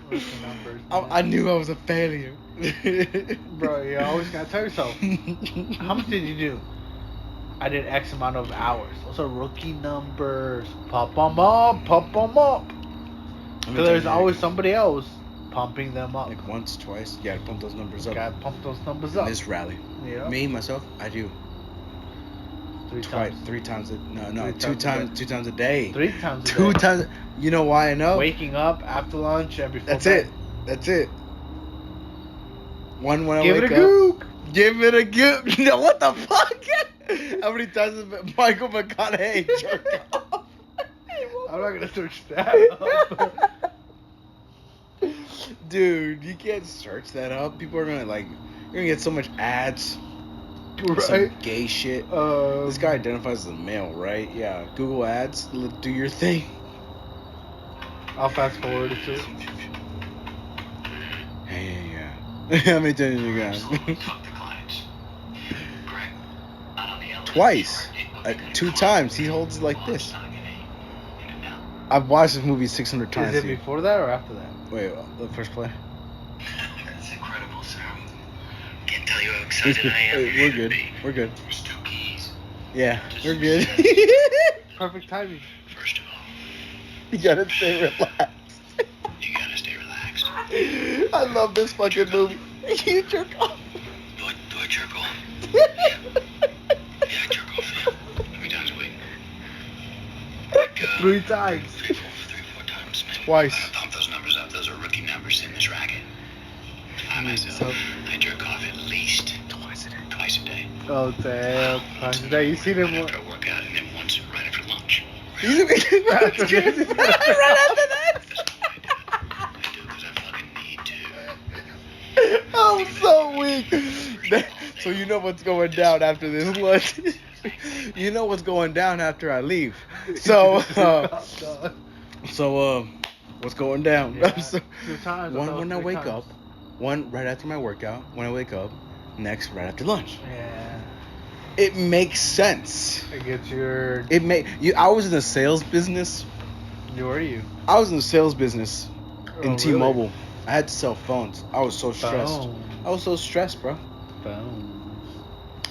What's the numbers, I knew I was a failure. Bro, you always gotta tell yourself, how much did you do? I did X amount of hours. Those are rookie numbers. Pump them up, pump them up. So there's always somebody else pumping them up. Like once, twice, you gotta pump those numbers up. Gotta pump those numbers In up. this rally. Yeah. Me, myself, I do. Three Twice, times. 3 times no, Three two times a day. 3 times a Two day. times. You know why I know? Waking up after lunch and before That's bed. That's it. One when Give I it wake a up. gook. Give it a gook. No, what the fuck? How many times has Michael McConaughey jerked off? I'm not gonna search that up. Dude, you can't search that up. People are gonna like, you're gonna get so much ads. Right. Some gay shit. This guy identifies as a male, right? Yeah. Google ads. Do your thing. I'll fast forward it too. Yeah. How many times you got? Fuck the clients. Greg, not on the elevator. Twice. 2 times. He holds it like this. I've watched this movie 600 times. Is it dude. before that or after that? Wait, the first play. That's incredible, sir. Can't tell you how excited I am. We're good. We're good. There's 2 keys. Yeah, we're good. Perfect timing. First of all, You gotta stay relaxed. you gotta stay relaxed. I love this fucking movie. You jerk off. Do I jerk off? Yeah, I jerk off, yeah. How many times a week? Like, 3 times. 3, 4 times. Man. Twice. Pump those numbers up. Those are rookie numbers in this racket. I myself, So- I jerk off at least twice a day. Oh damn. Times a day. You see them. After I work out, and then once right after lunch. Right after that. I do because I fucking need to. I'm so weak. So you know what's going down after this lunch. You know what's going down after I leave. So, what's going down? Yeah, So, 2 times. one when I 3 wake times. up, one right after my workout. When I wake up, next right after lunch. Yeah. It makes sense. It gets your. I was in the sales business. Who are you? I was in the sales business in Oh, T-Mobile. really? I had to sell phones. I was so stressed. Phone. I was so stressed, bro. Phones.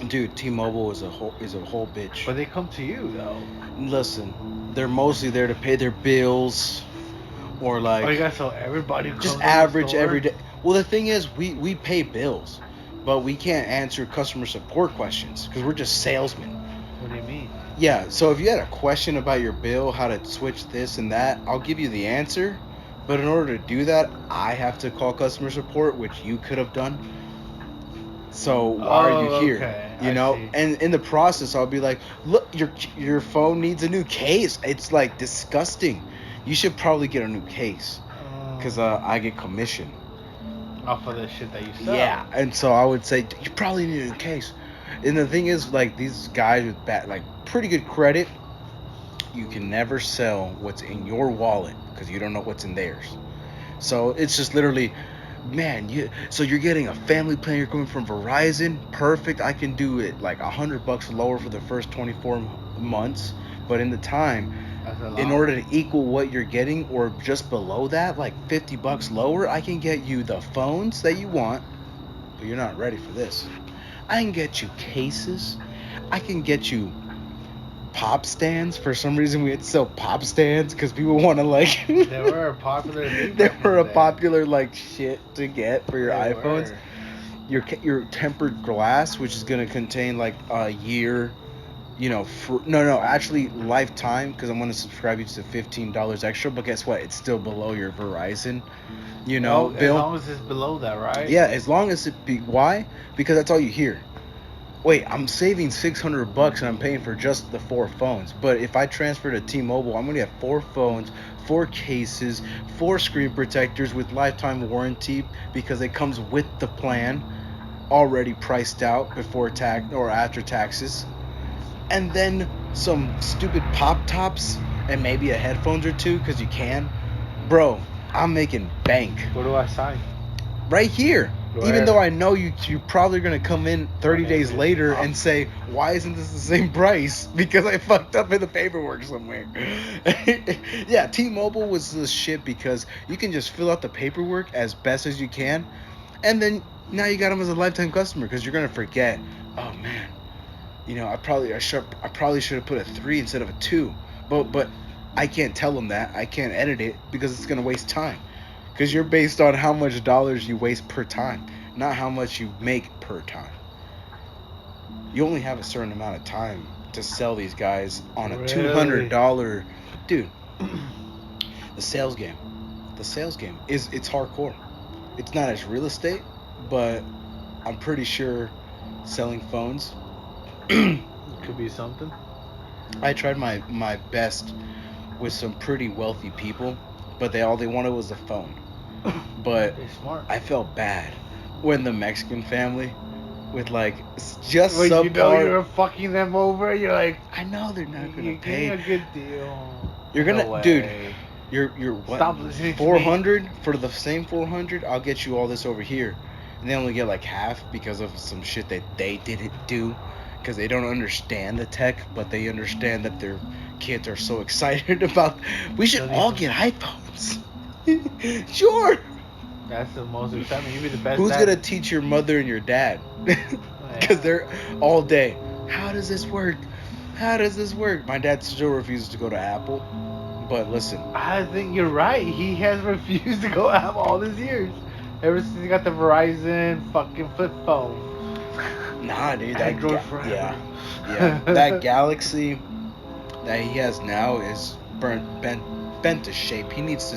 Dude, T-Mobile is a whole bitch. But they come to you though. Listen, they're mostly there to pay their bills, or like Oh, you gotta tell everybody who just comes to the average store? every day. Well, the thing is, we pay bills, but we can't answer customer support questions because we're just salesmen. What do you mean? Yeah, so if you had a question about your bill, how to switch this and that, I'll give you the answer. But in order to do that, I have to call customer support, which you could have done. So why are you here? Okay, You I know, see. and in the process, I'll be like, look, your phone needs a new case. It's like disgusting. You should probably get a new case, because I get commission. Off of the shit that you sell. Yeah, and so I would say you probably need a new case. And the thing is, like these guys with pretty good credit, you can never sell what's in your wallet because you don't know what's in theirs. So it's just literally, man, so you're getting a family plan. You're coming from Verizon, perfect. I can do it like $100 lower for the first 24 months, but in the time, That's a lot. in order to equal what you're getting or just below that, like $50 lower, I can get you the phones that you want, but you're not ready for this. I can get you cases. I can get you pop stands. For some reason, we had to sell pop stands because people want to like. They were a popular. thing They back were in a the day. popular like shit to get for your They iPhones. were. Your tempered glass, which is gonna contain like a year, actually lifetime, because I'm gonna subscribe you to $15 extra. But guess what? It's still below your Verizon, As bill. long as it's below that, right? Yeah, as long as it be. Why? Because that's all you hear. wait, I'm saving $600 and I'm paying for just the 4 phones. But if I transfer to T-Mobile, I'm gonna have 4 phones, 4 cases, 4 screen protectors with lifetime warranty because it comes with the plan, already priced out before tax or after taxes, and then some stupid pop tops and maybe a headphones or 2 because you can. Bro, I'm making bank. Where do I sign? Right here. Where? Even though I know you're probably going to come in 30 days later and say, why isn't this the same price? Because I fucked up in the paperwork somewhere. Yeah, T-Mobile was the shit because you can just fill out the paperwork as best as you can. And then now you got them as a lifetime customer because you're going to forget, oh man, you know, I probably should have put a 3 instead of a 2. But I can't tell them that. I can't edit it because it's going to waste time. Because you're based on how much dollars you waste per time, not how much you make per time. You only have a certain amount of time to sell these guys on a $200. Dude, the sales game it's hardcore. It's not as real estate, but I'm pretty sure selling phones could be something. I tried my best with some pretty wealthy people, but all they wanted was a phone. But They're smart. I felt bad when the Mexican family with like just When you know subpar. you were fucking them over, you're like, I know they're not gonna you're pay. getting a good deal. You're gonna, No dude. way. You're what? Stop listening to 400 for the same 400. I'll get you all this over here, and they only get like half because of some shit that they didn't do, because they don't understand the tech, but they understand that their kids are so excited about. We should all get iPhones. Sure. That's the most exciting. You'd be the best. Who's dad. gonna teach your mother and your dad? Because they're all day. How does this work? How does this work? My dad still refuses to go to Apple. But listen, I think you're right. He has refused to go Apple all these years. Ever since he got the Verizon fucking flip phone. nah, dude. Android forever. Yeah. That Galaxy that he has now is bent to shape. He needs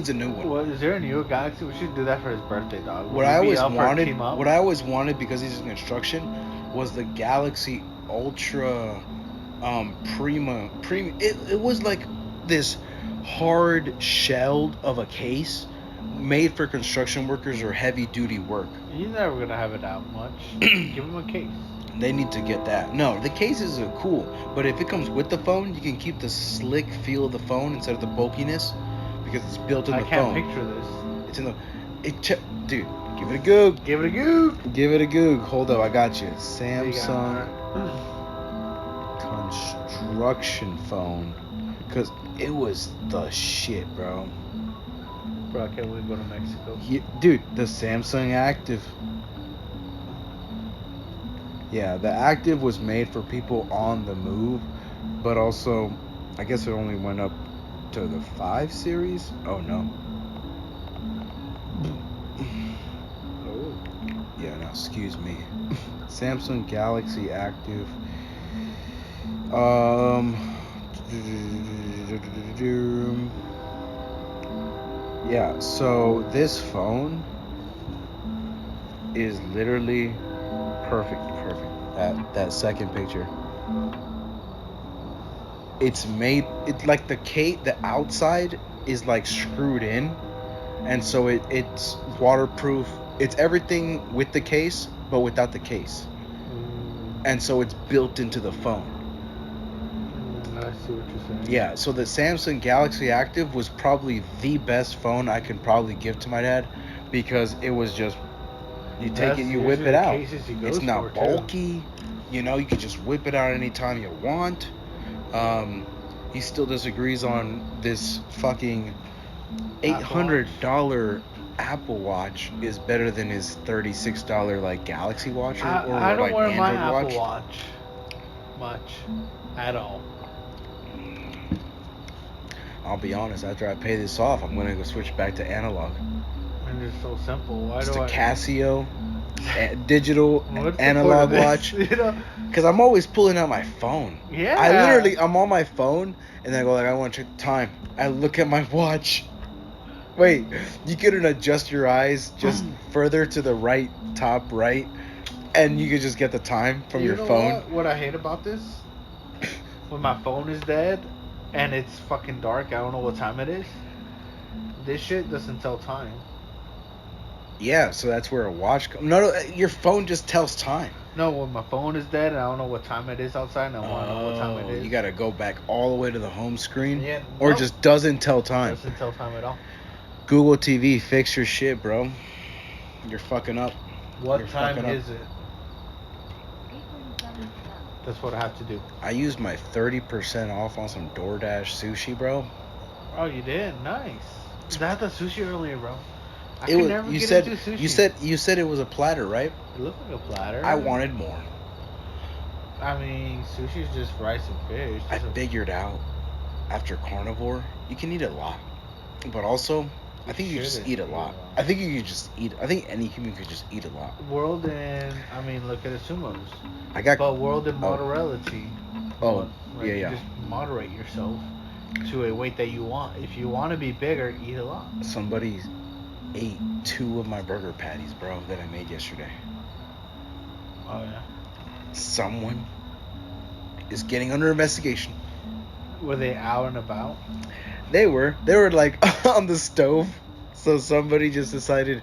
a new one. What is there a new Galaxy? We should do that for his birthday, dog. What I always wanted because he's in construction was the Galaxy Ultra Prima. It was like this hard shelled of a case made for construction workers or heavy duty work. He's never gonna have it out much. Give him a case. They need to get that. No, the cases are cool, but if it comes with the phone, you can keep the slick feel of the phone instead of the bulkiness because it's built in the phone. I can't picture this. It's in the. Dude, give it a goog. Give it a goog. Give it a goog. Hold up, I got you. Samsung construction phone, because it was the shit, bro. Bro, I can't wait to go to Mexico. Dude, the Samsung Active. Yeah, the Active was made for people on the move, but also, I guess it only went up to the 5 series. Oh no. Oh. Yeah, no, excuse me. Samsung Galaxy Active. Yeah, so this phone is literally perfect. That second picture. It's made, it's like the outside is like screwed in, and so it's waterproof. It's everything with the case, but without the case. And so it's built into the phone. I see what you're saying. Yeah, so the Samsung Galaxy Active was probably the best phone I could probably give to my dad, because it was just, you take it, you whip it out. It's not bulky, you know, you can just whip it out anytime you want. He still disagrees on this fucking $800 Apple Watch is better than his $36 like Galaxy Watch or I don't like wear Android my Apple Watch. Watch much at all. I'll be honest, after I pay this off, I'm gonna go switch back to analog. And it's so simple. Why Just do a I? Casio digital What's the analog point of watch. this? You know? Because I'm always pulling out my phone. Yeah. I'm on my phone, and then I go like, I want to check the time. I look at my watch. Wait, you couldn't adjust your eyes just further to the right, top right? And you could just get the time from You your know phone. What I hate about this? When my phone is dead and it's fucking dark, I don't know what time it is. This shit doesn't tell time. Yeah, so that's where a watch comes. No, your phone just tells time. No, when my phone is dead and I don't know what time it is outside and I want to know what time it is. You gotta go back all the way to the home screen? Yeah, Or no. just doesn't tell It time? doesn't tell time at all. Google TV, fix your shit, bro. You're fucking up. What You're time fucking up. is it? That's what I have to do. I used my 30% off on some DoorDash sushi, bro. Oh, you did? Nice. I had the sushi earlier, bro. I It could was, never you get said into sushi. you said it was a platter, right? It looked like a platter. I wanted more. I mean, sushi's just rice and fish. I figured out after carnivore, you can eat a lot. But also, I think you just eat a lot. I think you could just eat. I think any human could just eat a lot. World and I mean, look at the sumos. I got. But world in moderality. Oh, Like, yeah. Just moderate yourself to a weight that you want. If you want to be bigger, eat a lot. Somebody ate 2 of my burger patties, bro, that I made yesterday. Oh yeah. Someone is getting under investigation. Were they out and about? They were like on the stove. So somebody just decided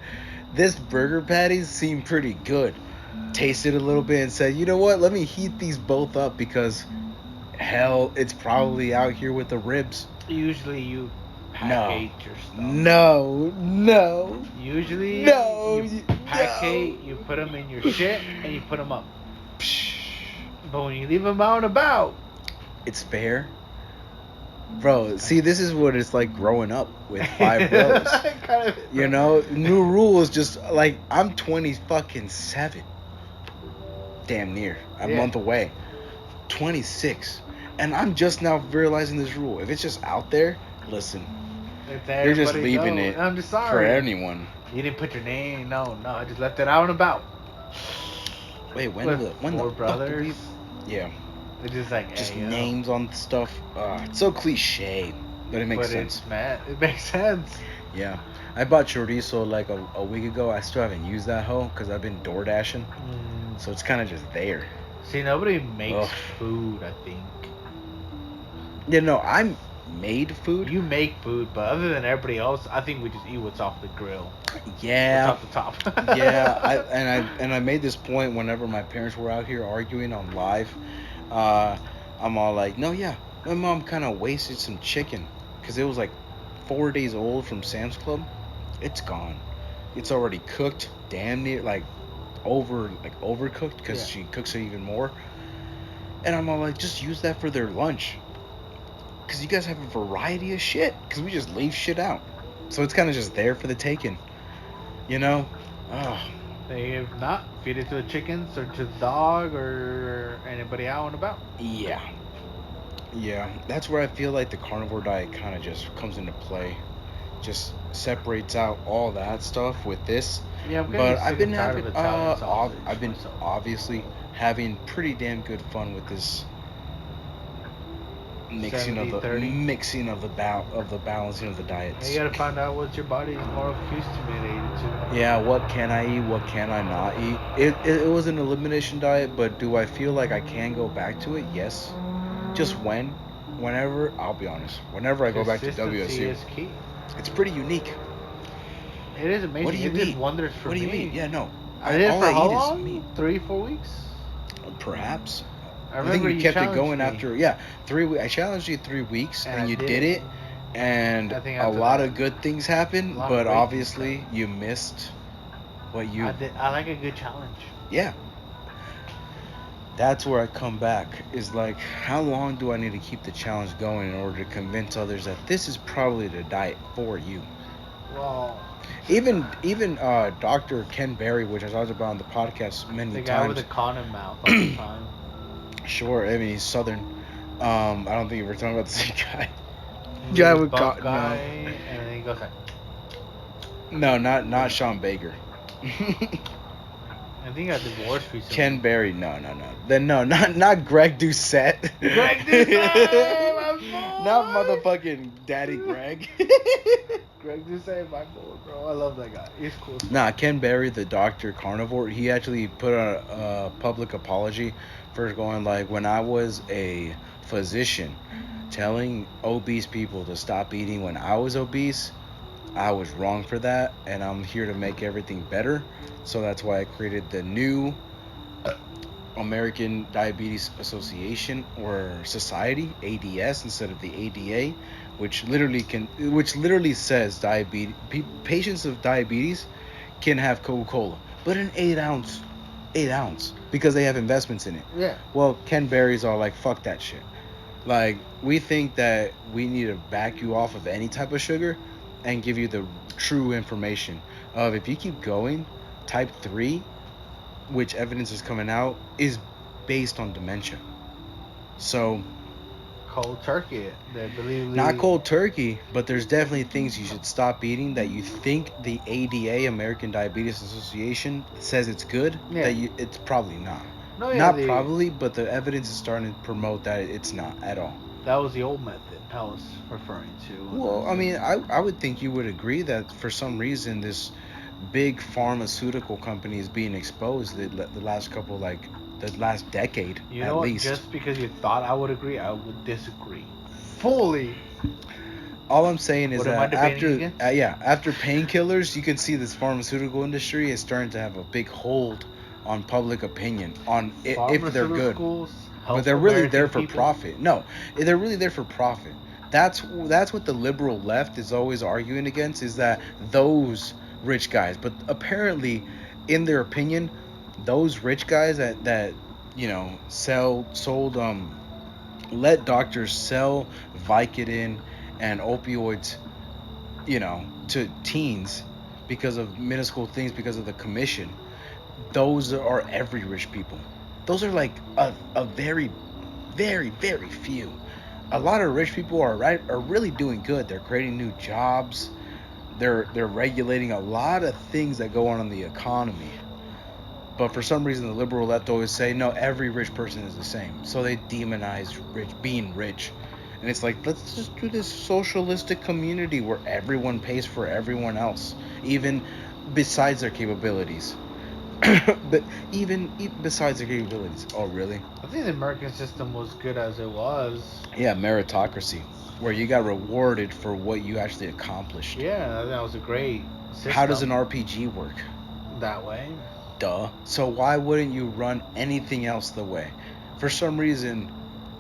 this burger patties seem pretty good. Tasted a little bit and said, you know what? Let me heat these both up because hell, it's probably out here with the ribs. Usually you package your stuff. No. Usually you package, you put them in your shit and you put them up. But when you leave them out and about, it's fair. Bro, see, this is what it's like growing up with 5 bros. You know, new rule is just like I'm 27. Damn near. A month away. 26. And I'm just now realizing this rule. If it's just out there, listen. You're just leaving it I'm just sorry. for anyone. You didn't put your name. No, I just left it out and about. Wait, when Four the brothers. fuck yeah. It's just like Just hey, names on stuff. It's so cliche, but it makes sense. It makes sense. Yeah. I bought chorizo like a week ago. I still haven't used that hoe because I've been door dashing. So it's kind of just there. See, nobody makes food, I think. Yeah, no, I made food. You make food, but other than everybody else, I think we just eat what's off the grill. Yeah. What's off the top. Yeah, I made this point whenever my parents were out here arguing on live. I'm all like, no, yeah, my mom kind of wasted some chicken because it was like 4 days old from Sam's Club. It's gone. It's already cooked, damn near overcooked because she cooks it even more. And I'm all like, just use that for their lunch because you guys have a variety of shit because we just leave shit out. So it's kind of just there for the taking, you know? If not, feed it to the chickens or to the dog or anybody out and about. Yeah, that's where I feel like the carnivore diet kind of just comes into play. Just separates out all that stuff with this. Yeah, but I've been having I've been obviously having pretty damn good fun with this mixing of the balancing of the diets. You gotta find out what your body is more acclimated to. Yeah, what can I eat? What can I not eat? It was an elimination diet, but do I feel like I can go back to it? Yes. Just whenever, I'll be honest. Whenever I go back to WSU, is key. it's pretty unique. It is amazing. What do you it eat? did wonders for me. What do you mean? Yeah, no. I did it for how eat long? is meat. 3-4 weeks. Perhaps. I remember think you kept it going me. after 3 weeks. I challenged you 3 weeks, and you did it, and a lot of good things happened. But obviously, you missed what you. I like a good challenge. Yeah. That's where I come back. Is like, how long do I need to keep the challenge going in order to convince others that this is probably the diet for you? Well. Even Dr. Ken Berry, which I talked about on the podcast many times. The guy with the condom mouth all the time. Sure, I mean he's Southern. I don't think we're talking about the same guy. Guy with cotton mouth. And then he goes like. No, not Sean Baker. I think he got divorced recently. Ken Berry, no. Then no, not Greg Doucette. Greg Doucette, my boy. Not motherfucking Daddy Greg. Greg Doucette, my boy, bro. I love that guy. He's cool. Nah, Ken Berry, the doctor carnivore, he actually put out a public apology for going like, when I was a physician telling obese people to stop eating when I was obese, I was wrong for that, and I'm here to make everything better. So that's why I created the new American Diabetes Association or Society, ADS, instead of the ADA, which literally says patients of diabetes can have Coca-Cola, but an 8 ounce, because they have investments in it. Yeah. Well, Ken Berry's all like, fuck that shit. Like, we think that we need to back you off of any type of sugar and give you the true information of, if you keep going, type 3, which evidence is coming out, is based on dementia. So, Cold turkey. They believe. not cold turkey, but there's definitely things you should stop eating that you think the ADA, American Diabetes Association, says it's good. Yeah. It's probably not. No, yeah, Not probably, but the evidence is starting to promote that it's not at all. That was the old method I was referring to. Well, I mean, I would think you would agree that for some reason this big pharmaceutical company is being exposed the last couple, like, the last decade, You at know what? least. Just because you thought I would agree, I would disagree. Fully. All I'm saying is What am I that debating after against? after painkillers, you can see this pharmaceutical industry is starting to have a big hold on public opinion on if they're good. Pharmaceuticals help But they're really American there for people. profit. No, they're really there for profit. That's what the liberal left is always arguing against, is that those rich guys. But apparently, in their opinion, those rich guys that let doctors sell Vicodin and opioids, to teens because of minuscule things, because of the commission. Those are every rich people. Those are like a very, very, very few. A lot of rich people are really doing good. They're creating new jobs. They're regulating a lot of things that go on in the economy. But for some reason, the liberal left always say, no, every rich person is the same. So they demonize being rich. And it's like, let's just do this socialistic community where everyone pays for everyone else, even besides their capabilities. But even besides their capabilities. Oh, really? I think the American system was good as it was. Yeah, meritocracy, where you got rewarded for what you actually accomplished. Yeah, I think that was a great system. How does an RPG work? That way. Duh. So why wouldn't you run anything else the way? For some reason,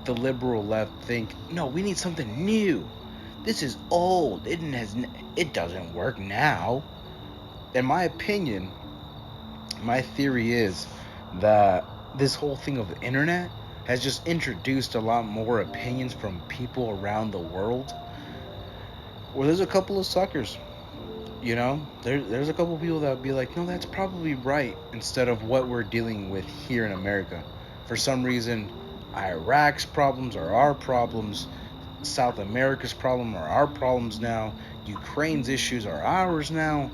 the liberal left think, no, we need something new. This is old. It doesn't work now. In my opinion, my theory is that this whole thing of the internet has just introduced a lot more opinions from people around the world. Well, there's a couple of suckers. There's a couple of people that would be like, no, that's probably right, instead of what we're dealing with here in America. For some reason, Iraq's problems are our problems. South America's problem are our problems now. Ukraine's issues are ours now.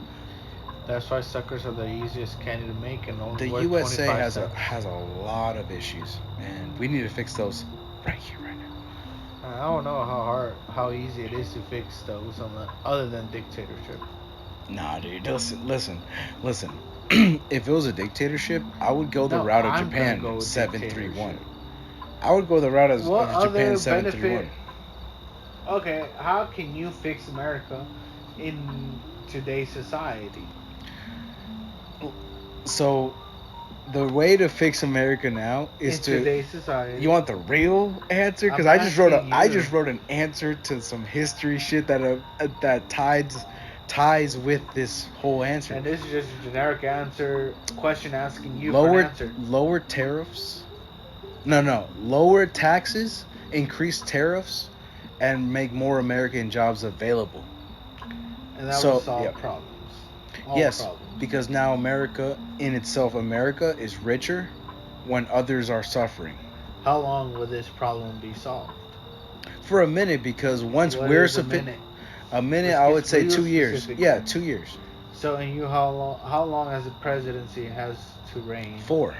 That's why suckers are the easiest candy to make, and only The worth USA 25 has cents. has a lot of issues, and we need to fix those right here, right now. I don't know how easy it is to fix those other than dictatorship. Nah, dude, listen. If it was a dictatorship, I would go the route of I'm gonna Japan go with 731. dictatorship. I would go the route of What Japan other 731. benefit? Okay, how can you fix America in today's society? So, the way to fix America now is In to. today's society. You want the real answer? Because I'm I just wrote asking I you. just wrote an answer to some history shit that ties with this whole answer. And this is just a generic answer, question asking you for an answer. Lower tariffs. No. Lower taxes, increase tariffs, and make more American jobs available. And that So, will solve yeah. problems. All Yes, problems. because now America is richer when others are suffering. How long will this problem be solved? For a minute, because once What we're is a minute? a minute, Let's I get would say real 2 years. specific Yeah, here. 2 years. So, and how long as the presidency has to reign? 4.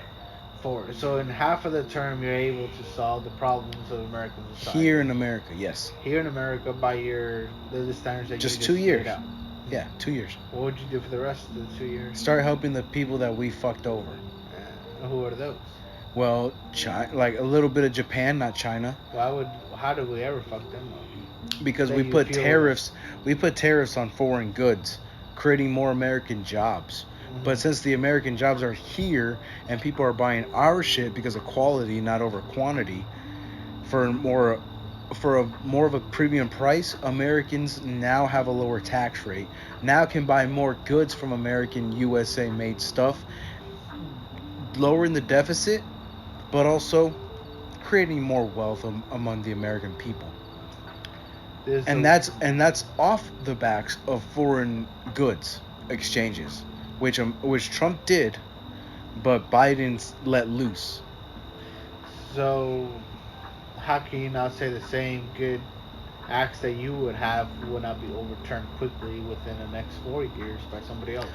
So in half of the term, you're able to solve the problems of American society. Here in America, yes. Here in America, by the standards that Just you 2 just years. laid out. Yeah, 2 years. What would you do for the rest of the 2 years? Start helping the people that we fucked over. Who are those? Well, China, like a little bit of Japan, not China, How did we ever fuck them up? because That we you put feel tariffs. We put tariffs on foreign goods, creating more American jobs. But since the American jobs are here and people are buying our shit because of quality, not over quantity, for a more of a premium price, Americans now have a lower tax rate. Now can buy more goods from American USA made stuff, lowering the deficit, but also creating more wealth among the American people. And that's off the backs of foreign goods exchanges, which Trump did, but Biden's let loose. So, how can you not say the same good acts that you would have would not be overturned quickly within the next 4 years by somebody else?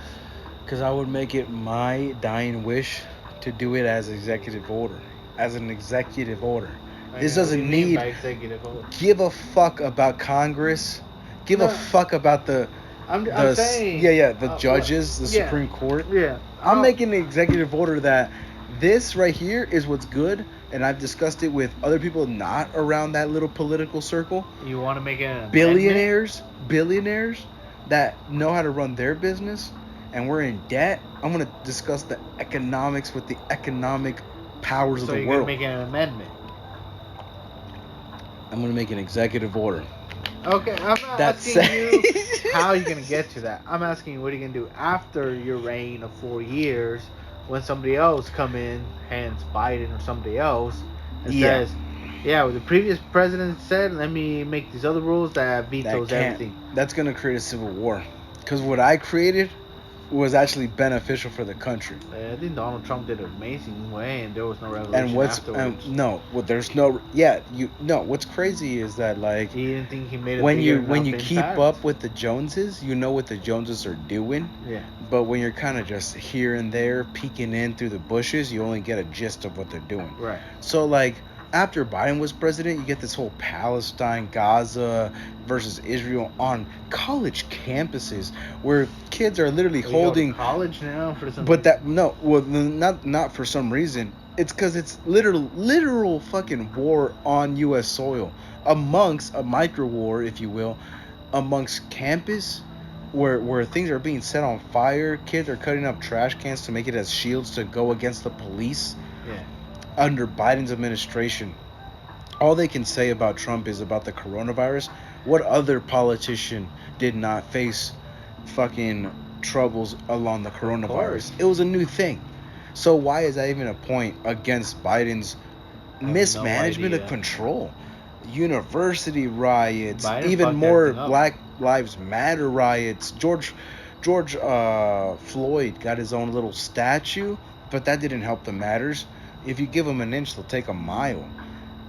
Because I would make it my dying wish to do it as executive order. As an executive order. This What do doesn't you mean need by executive order? give a fuck about Congress. Give a No. fuck about the I'm saying. the judges, the yeah. Supreme Court. Yeah. I'm making an executive order that this right here is what's good, and I've discussed it with other people not around that little political circle. You want to make it an Billionaires that know how to run their business, and we're in debt. I'm gonna discuss the economics with the economic powers of the you're world. gonna make an amendment. I'm gonna make an executive order. Okay, I'm not That's asking you how you're gonna get to that. I'm asking you what are you gonna do after your reign of 4 years when somebody else come in, hence Biden or somebody else, and says, "Yeah, well, the previous president said, let me make these other rules that vetoes everything." That's gonna create a civil war, because what I created was actually beneficial for the country. I think Donald Trump did an amazing way, and there was no revolution afterwards. What's crazy is that, like, He didn't think he made a when bigger you enough keep impact. up with the Joneses, you know what the Joneses are doing. Yeah. But when you're kind of just here and there peeking in through the bushes, you only get a gist of what they're doing. Right. So, like, after Biden was president, you get this whole Palestine, Gaza versus Israel on college campuses where kids are literally We go to holding college now for some. But that no, well, not for some reason. It's because it's literal fucking war on U.S. soil, amongst a micro war, if you will, amongst campus, where things are being set on fire. Kids are cutting up trash cans to make it as shields to go against the police. Yeah. Under Biden's administration, all they can say about Trump is about the coronavirus. What other politician did not face fucking troubles along the coronavirus? It was a new thing. So why is that even a point against Biden's mismanagement of control? University riots, Biden even fucked more everything up. Black Lives Matter riots. George Floyd got his own little statue, but that didn't help the matters. If you give them an inch, they'll take a mile.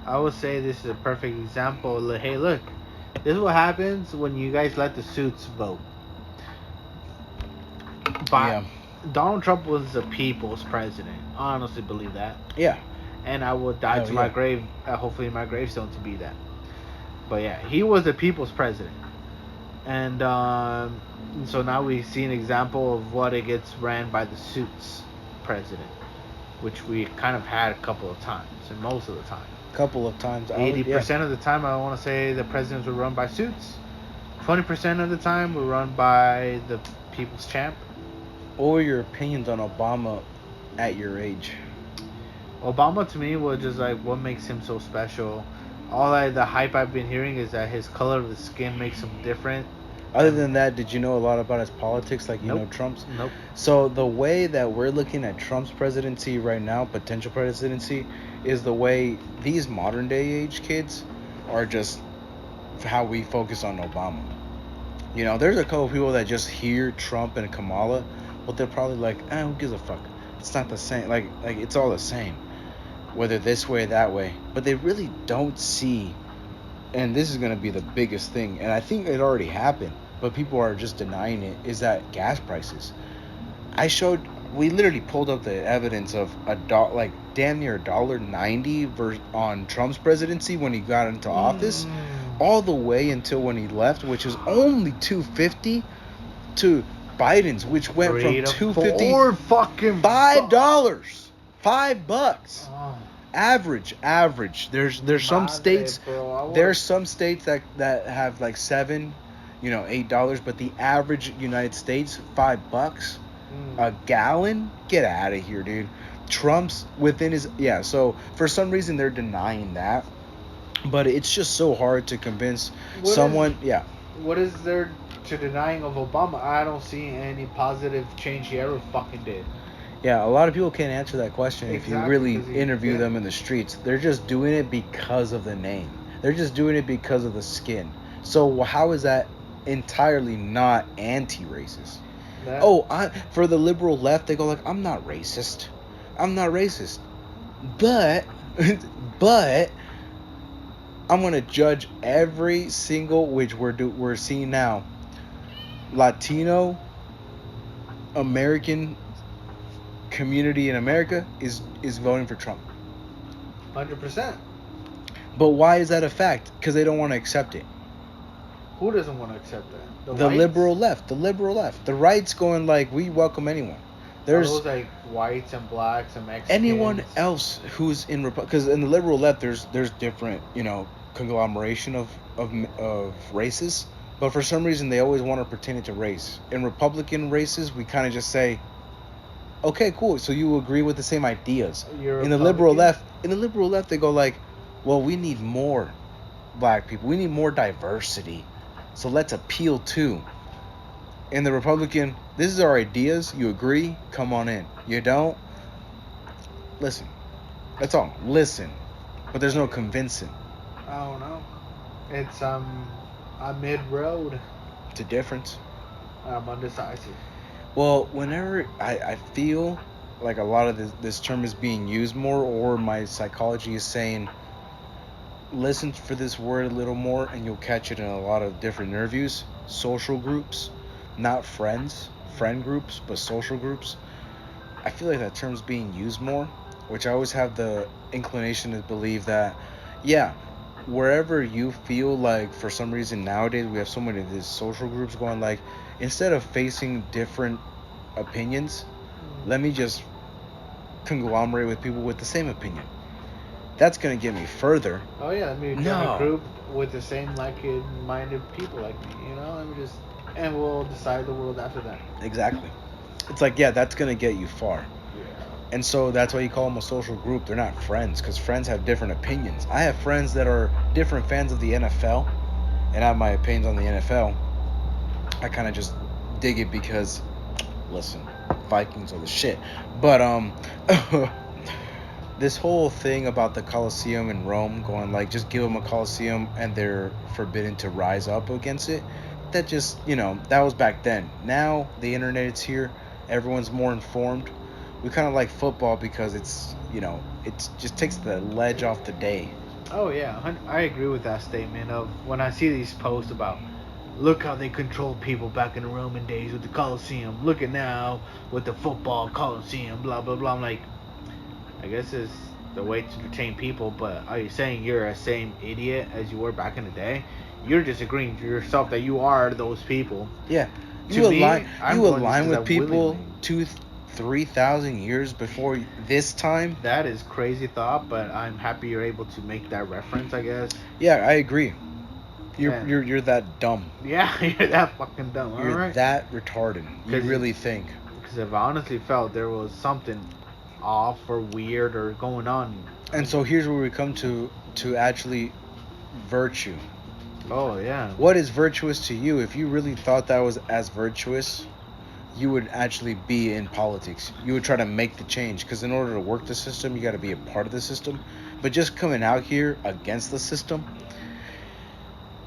I would say this is a perfect example. Hey, look, this is what happens when you guys let the suits vote. Donald Trump was a people's president. I honestly believe that. Yeah. And I will die to my grave, hopefully in my gravestone, to be that. But yeah, he was the people's president. And so now we see an example of what it gets ran by the suits president, which we kind of had a couple of times, and most of the time. Couple of times. 80% of the time, I want to say the presidents were run by suits. 20% of the time were run by the people's champ. What were your opinions on Obama at your age? Obama, to me, was just like, what makes him so special? The hype I've been hearing is that his color of the skin makes him different. Other than that, did you know a lot about his politics, like you know Trump's? Nope. So the way that we're looking at Trump's presidency right now, potential presidency, is the way these modern day age kids are just how we focus on Obama. You know, there's a couple of people that just hear Trump and Kamala, but they're probably like, who gives a fuck? It's not the same. Like it's all the same, whether this way or that way. But they really don't see, and this is going to be the biggest thing, and I think it already happened, but people are just denying it, is that gas prices. I showed we literally pulled up the evidence of like damn near $1.90 on Trump's presidency when he got into office, all the way until when he left, which was only $2.50, to Biden's, which went from $2.50 fucking $5, $5. Oh. Average. There's some states. Bro, There's some states that have like $7, $8, but the average United States $5 a gallon. Get out of here, dude. Trump's within his So for some reason they're denying that, but it's just so hard to convince someone. What is there to denying of Obama? I don't see any positive change he ever fucking did. Yeah, a lot of people can't answer that question if you really interview them in the streets. They're just doing it because of the name. They're just doing it because of the skin. So how is that entirely not anti-racist? For the liberal left, they go like, I'm not racist. But I'm going to judge every single, which we're seeing now, Latino American community in America is voting for Trump. 100%. But why is that a fact? Because they don't want to accept it. Who doesn't want to accept that? The liberal left. The right's going like, we welcome anyone. There's those like whites and blacks and Mexicans. Anyone else who's in because in the liberal left there's different conglomeration of races, but for some reason they always want to pretend it's a race. In Republican races we kind of just say, okay, cool, so you agree with the same ideas. In the liberal left they go like, well, we need more black people, we need more diversity, so let's appeal to. In the Republican, this is our ideas, you agree, come on in. You don't, listen. That's all. Listen. But there's no convincing. I don't know. It's a mid-road. It's a difference. I'm undecisive. Well, whenever I feel like a lot of this term is being used more, or my psychology is saying, listen for this word a little more and you'll catch it in a lot of different interviews. Social groups. Not friend groups, but social groups. I feel like that term's being used more, which I always have the inclination to believe that, wherever you feel like for some reason nowadays we have so many of these social groups going like, instead of facing different opinions, let me just conglomerate with people with the same opinion. That's going to get me further. Oh yeah, let me join a group with the same like-minded people like me, let me just... And we'll decide the world after that. Exactly. It's like, that's going to get you far. Yeah. And so that's why you call them a social group. They're not friends, because friends have different opinions. I have friends that are different fans of the NFL, and I have my opinions on the NFL. I kind of just dig it because, listen, Vikings are the shit. But, this whole thing about the Colosseum in Rome going like, just give them a Colosseum and they're forbidden to rise up against it. That just, that was back then. Now the internet is here. Everyone's more informed. We kind of like football because it's, it just takes the ledge off the day. Oh yeah, I agree with that statement of when I see these posts about, look how they controlled people back in the Roman days with the Colosseum. Look at now with the football Colosseum, blah, blah, blah. I'm like, I guess it's the way to entertain people, but are you saying you're the same idiot as you were back in the day? You're just agreeing to yourself that you are those people. Yeah. You align with people 2,000-3,000 years before this time. That is crazy thought, but I'm happy you're able to make that reference, I guess. Yeah, I agree. You're that dumb. Yeah, you're that fucking dumb. You're that retarded. You really think. Because if I honestly felt there was something off or weird or going on. And so here's where we come to actually virtue. Oh, yeah. What is virtuous to you? If you really thought that was as virtuous, you would actually be in politics. You would try to make the change. Because in order to work the system, you got to be a part of the system. But just coming out here against the system,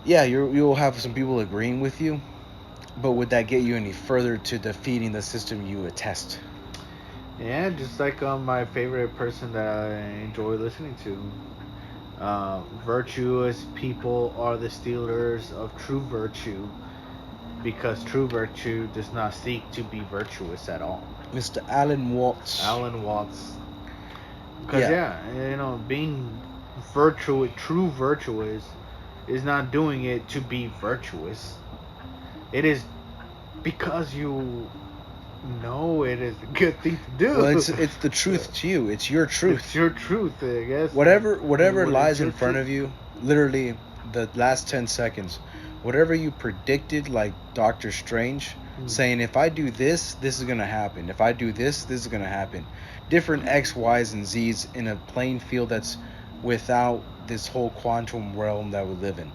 you'll have some people agreeing with you. But would that get you any further to defeating the system you attest? Yeah, just like my favorite person that I enjoy listening to. Virtuous people are the stealers of true virtue, because true virtue does not seek to be virtuous at all. Mr. Alan Watts. Alan Watts. Because Yeah. being virtuous, true virtuous, is not doing it to be virtuous. It is because you know it is a good thing to do. Well, it's the truth to you. It's your truth. It's your truth, I guess. Whatever What lies is your in front truth? of you, literally the last 10 seconds, whatever you predicted, like Doctor Strange, saying, if I do this, this is going to happen. If I do this, this is going to happen. Different X, Y's, and Z's in a playing field that's without this whole quantum realm that we live in.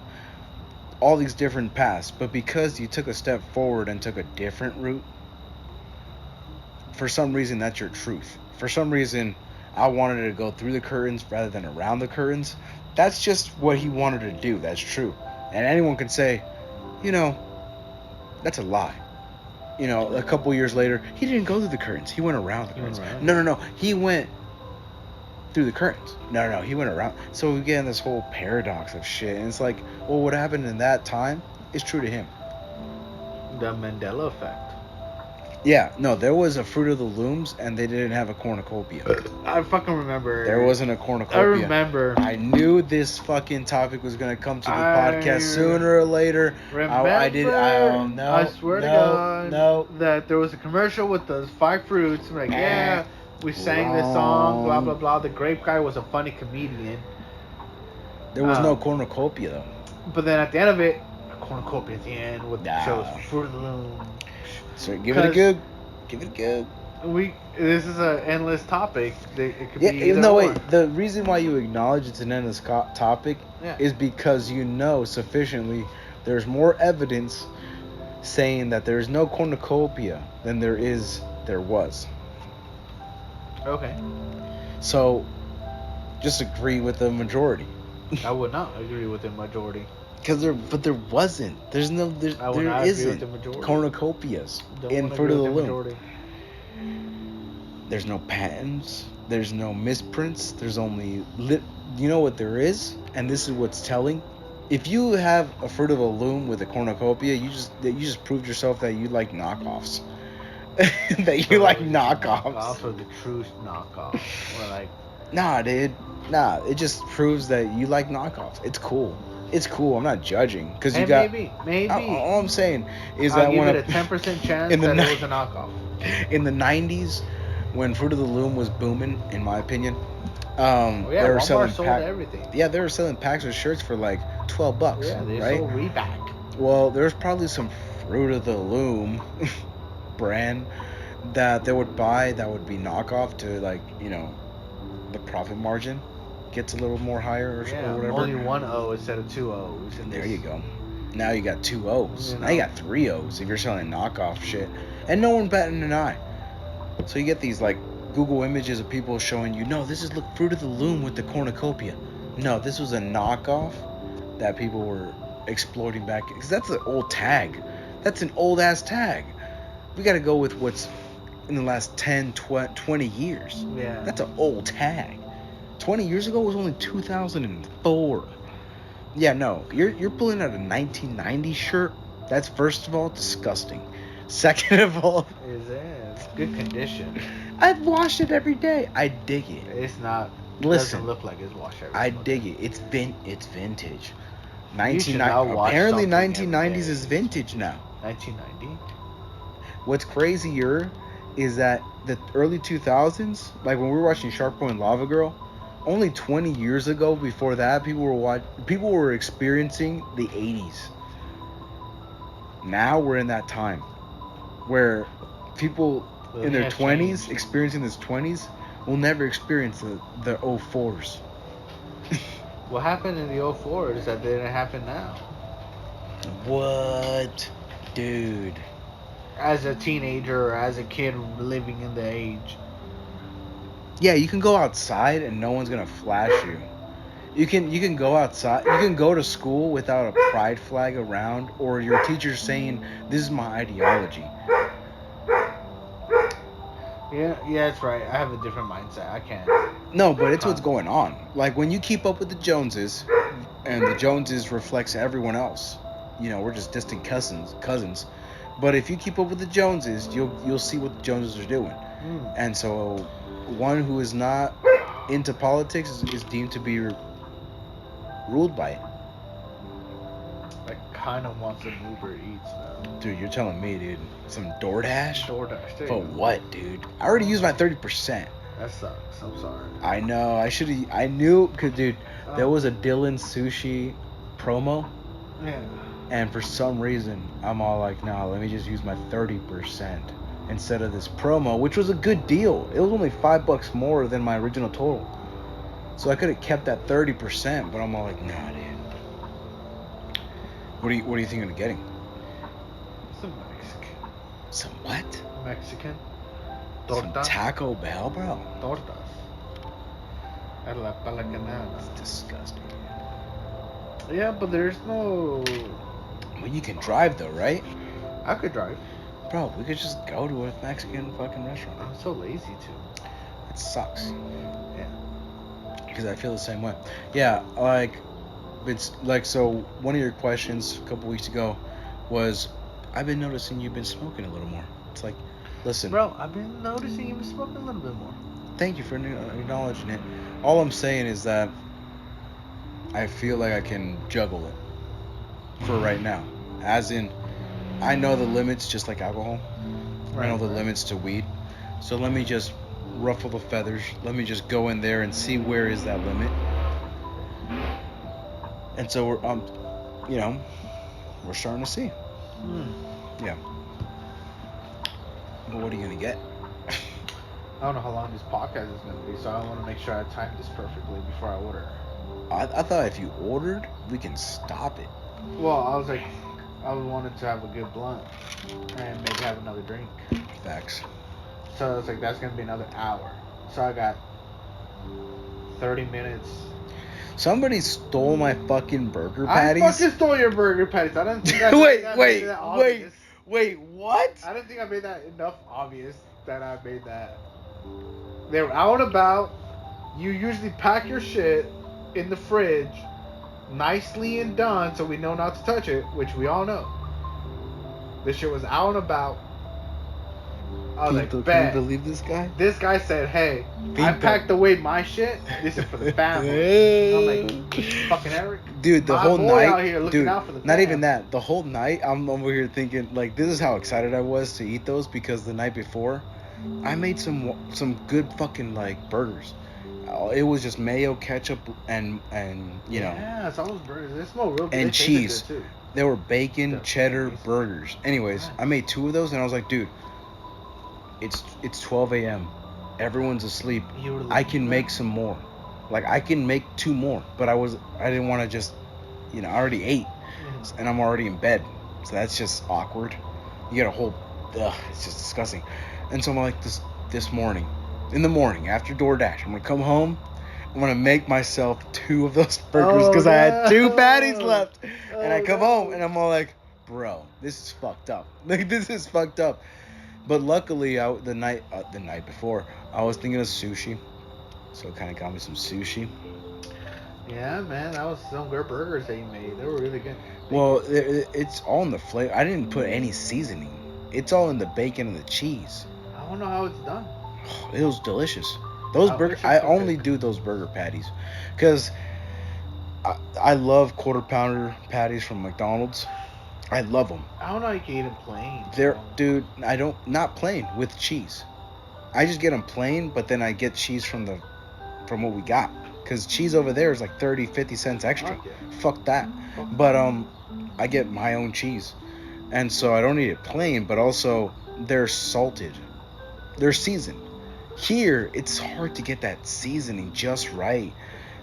All these different paths. But because you took a step forward and took a different route, for some reason, that's your truth. For some reason, I wanted to go through the curtains rather than around the curtains. That's just what he wanted to do. That's true. And anyone can say, that's a lie. A couple years later, he didn't go through the curtains. He went around the curtains. No. He went through the curtains. No. He went around. So we get in this whole paradox of shit. And it's like, well, what happened in that time is true to him. The Mandela effect. Yeah, no, there was a Fruit of the Looms, and they didn't have a cornucopia. I fucking remember. There wasn't a cornucopia. I remember. I knew this fucking topic was going to come to the podcast sooner or later. Remember? I swear to God. That there was a commercial with those 5 fruits. I'm like, we sang this song, blah, blah, blah. The grape guy was a funny comedian. There was no cornucopia, though. But then at the end of it, a cornucopia at the end with the shows Fruit of the Loom. So give it a go. This is an endless topic. It could be either no, or. wait. The reason why you acknowledge it's an endless topic is because you know sufficiently there's more evidence saying that there's no cornucopia than there was. Okay. So just agree with the majority. I would not agree with the majority. But there wasn't. There isn't cornucopias in Fruit of the Loom. There's no patents. There's no misprints. There's only you know what there is, and this is what's telling. If you have a Fruit of the Loom with a cornucopia, you just proved yourself that you like knockoffs. That you like knockoffs. Knockoffs or the true knockoff. Or like. Nah, dude. Nah, it just proves that you like knockoffs. It's cool. It's cool. I'm not judging because you got. Maybe. All I'm saying is I'll that give it a 10% chance that it was a knockoff. In the 90s, when Fruit of the Loom was booming, in my opinion, they were Walmart selling sold everything. Yeah, they were selling packs of shirts for like $12. Yeah, they right? sold Reebok. Well, there's probably some Fruit of the Loom brand that they would buy that would be knockoff to the profit margin gets a little more higher or whatever. Only 1 O instead of 2 O's. And there you go. Now you got 2 O's. Now you got 3 O's if you're selling knockoff shit. And no one batting an eye. So you get these like Google images of people showing you, no, this is Fruit of the Loom with the cornucopia. No, this was a knockoff that people were exploiting back. Because that's an old tag. That's an old ass tag. We got to go with what's in the last 10, 20 years. Yeah. That's an old tag. 20 years ago was only 2004. Yeah, no. You're pulling out a 1990 shirt. That's, first of all, disgusting. Second of all... It's good condition. I've washed it every day. I dig it. It's not... Listen. It doesn't look like it's washed every day. I dig it. It's vintage. Apparently 1990s is vintage now. 1990? What's crazier is that the early 2000s, like when we were watching Shark Boy and Lava Girl, only 20 years ago before that, people were experiencing the 80s. Now we're in that time where people in their 20s experiencing this 20s will never experience the 04s. What happened in the 04s that didn't happen now? What? Dude. As a teenager or as a kid living in the age. Yeah, you can go outside and no one's gonna flash you. You can go outside. You can go to school without a pride flag around, or your teacher saying, "This is my ideology." Yeah, that's right. I have a different mindset. I can't. No, but it's what's going on. Like when you keep up with the Joneses, and the Joneses reflects everyone else. We're just distant cousins. But if you keep up with the Joneses, you'll see what the Joneses are doing. And so, one who is not into politics is deemed to be ruled by it. I kind of want some Uber Eats now. Dude, you're telling me, dude. Some DoorDash? DoorDash. There For you go. what, dude? I already used my 30%. That sucks. I'm sorry. I know. I knew, because, dude, there was a Dylan Sushi promo. Yeah. And for some reason, I'm all like, nah, let me just use my 30% instead of this promo, which was a good deal. It was only $5 more than my original total. So I could have kept that 30%, but I'm all like, nah, dude. What are you thinking of getting? Some Mexican. Some what? Mexican. Some Torta. Taco Bell, bro. Tortas. At la palacanada. It's disgusting. Yeah, but there's no... Well, you can drive though, right? I could drive. Bro, we could just go to a Mexican fucking restaurant. I'm so lazy to. It sucks. Yeah. Because I feel the same way. Yeah, like, it's like, so one of your questions a couple weeks ago was, I've been noticing you've been smoking a little more. It's like, listen. Bro, I've been noticing you've been smoking a little bit more. Thank you for acknowledging it. All I'm saying is that I feel like I can juggle it for right now. As in, I know the limits just like alcohol. I know the limits to weed. So let me just ruffle the feathers. Let me just go in there and see where is that limit. And so we're starting to see. Yeah. But what are you gonna get? I don't know how long this podcast is going to be, so I want to make sure I time this perfectly before I order. I thought if you ordered, we can stop it. Well, I was like, I wanted to have a good blunt and maybe have another drink. Facts. So I was like, that's going to be another hour. So I got 30 minutes. Somebody stole my fucking burger patties. I fucking stole your burger patties. I didn't think I made that obvious. Wait, what? I didn't think I made that enough obvious that I made that. They were out and about. You usually pack your shit in the fridge nicely and done so we know not to touch it, which we all know. This shit was out and about. I was like, Can you bet. believe this guy? This guy said, hey, I People. packed away my shit. This is for the family. I'm like, fucking Eric. Dude, the my whole boy night, out here looking dude, out for the not fam. even that. The whole night, I'm over here thinking, like, this is how excited I was to eat those because the night before, I made some good fucking, like, burgers. It was just mayo, ketchup, and you know. Yeah, it's almost burgers. They smell real good. And They tasted cheese. good, too. They were bacon, They're cheddar nice. burgers. Anyways, I made 2 of those, and I was like, dude, it's 12 a.m. Everyone's asleep. You were I can like, make some more. Like, I can make 2 more. But I didn't want to just, I already ate. And I'm already in bed. So that's just awkward. You get a whole, it's just disgusting. And so I'm like, this morning, in the morning, after DoorDash, I'm going to come home. I'm going to make myself 2 of those burgers because I had 2 patties left. And I come home and I'm all like, bro, this is fucked up. Like, this is fucked up. But luckily, the night before, I was thinking of sushi. So it kind of got me some sushi. Yeah, man, that was some good burgers that you made. They were really good. Well, it's all in the flavor. I didn't put any seasoning. It's all in the bacon and the cheese. I don't know how it's done. It was delicious. Those burgers, I only do those burger patties because I love quarter pounder patties from McDonald's. I love them. I don't know how you can eat them plain. Dude, not plain with cheese. I just get them plain, but then I get cheese from what we got. Because cheese over there is like 30, 50 cents extra. Fuck yeah. Fuck that. But I get my own cheese. And so I don't eat it plain, but also they're salted. They're seasoned. Here, it's hard to get that seasoning just right.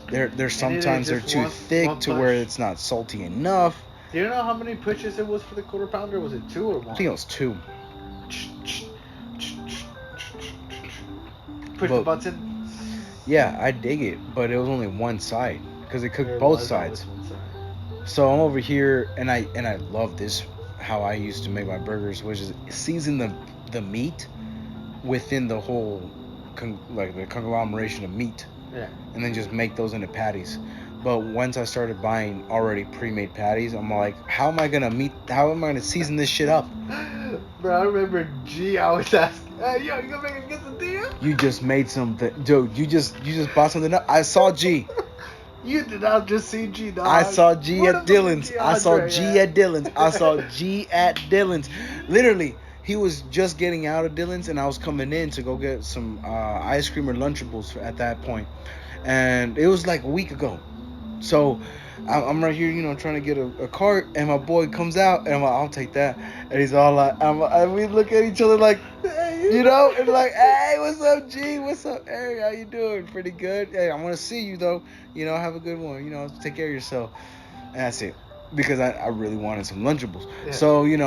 They're sometimes they're too thick to where it's not salty enough. Do you know how many pushes it was for the quarter pounder? Was it 2 or 1? I think it was 2. Push the button. Yeah, I dig it, but it was only one side because it cooked both sides. So I'm over here, and I love this how I used to make my burgers, which is season the meat within the whole the conglomeration of meat. Yeah. And then just make those into patties. But once I started buying already pre-made patties, I'm like, how am I gonna season this shit up? Bro, I remember G always asking, hey, yo, you gonna make a quesadilla? You just made something, dude. You just bought something up. I saw G. You did not just see G, dog. I saw G Where at the fuck is Dylan's. G I saw Andre G at Dylan's. I saw G at Dylan's. Literally, he was just getting out of Dylan's, and I was coming in to go get some ice cream or Lunchables at that point. And it was like a week ago. So I'm right here, trying to get a cart, and my boy comes out, and I'm like, I'll take that. And he's all like, and we look at each other like, and like, hey, what's up, G? What's up, Harry? How you doing? Pretty good. Hey, I want to see you though. Have a good one. Take care of yourself. And that's it. Because I really wanted some Lunchables. Yeah. So, even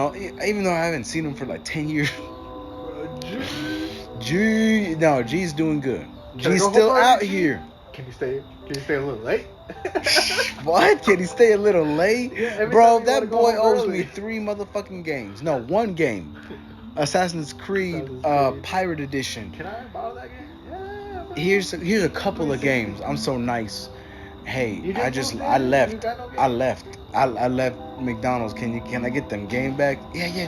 though I haven't seen him for like 10 years. G's doing good. Can I G's go still home early, out G? here. Can you stay a little late? What? Can he stay a little late? Yeah, every Bro, time you that wanna go boy home owes early. me 3 motherfucking games. No, 1 game. Assassin's Creed, Creed. Pirate Edition. Can I borrow that game? Yeah. bro. Here's a couple of games. I'm so nice. Hey, You I didn't move I in? left. You got no game? I left. I left McDonald's. Can I get them game back? Yeah,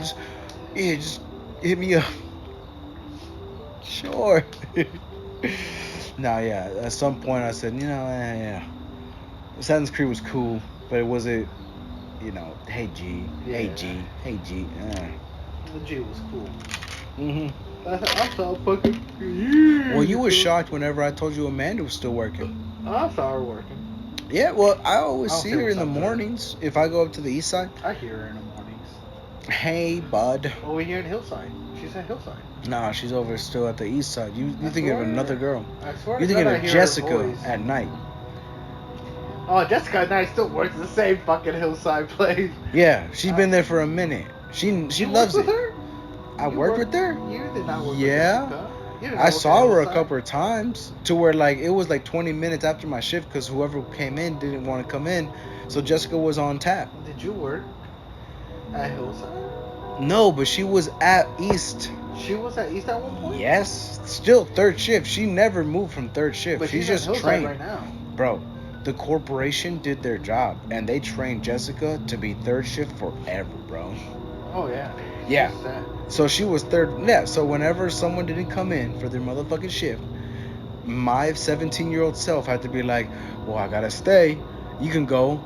just hit me up. Sure. At some point I said, yeah. Assassin's Creed was cool, but it wasn't, hey G, hey Yeah. G, hey G. The G was cool. Mhm. I saw fucking. Well, you were shocked whenever I told you Amanda was still working. I saw her working. Yeah, well, I always I don't see feel her in the something. mornings if I go up to the east side. I hear her in the mornings. Hey, bud. Oh, we here in Hillside. She's at Hillside. Nah, she's over still at the east side. You I thinking of swear. another girl. I swear You to thinking God, I of hear her Jessica voice. at night. Oh, Jessica and I still work at the same fucking Hillside place. Yeah, she's been there for a minute. She You loves worked it. with her? I You worked with her. You did not work Yeah. with Jessica. You did not I work saw at her a Hillside. couple of times to where like it was like 20 minutes after my shift because whoever came in didn't want to come in, so Jessica was on tap. Did you work at Hillside? No, but she was at East. She was at East at one point? Yes, still third shift. She never moved from third shift. But she's at just Hillside trained. right now. Bro, the corporation did their job and they trained Jessica to be third shift forever, bro. Oh, yeah. Yeah. She's sad. So she was third. Yeah, so whenever someone didn't come in for their motherfucking shift, my 17-year-old self had to be like, well, I gotta stay. You can go.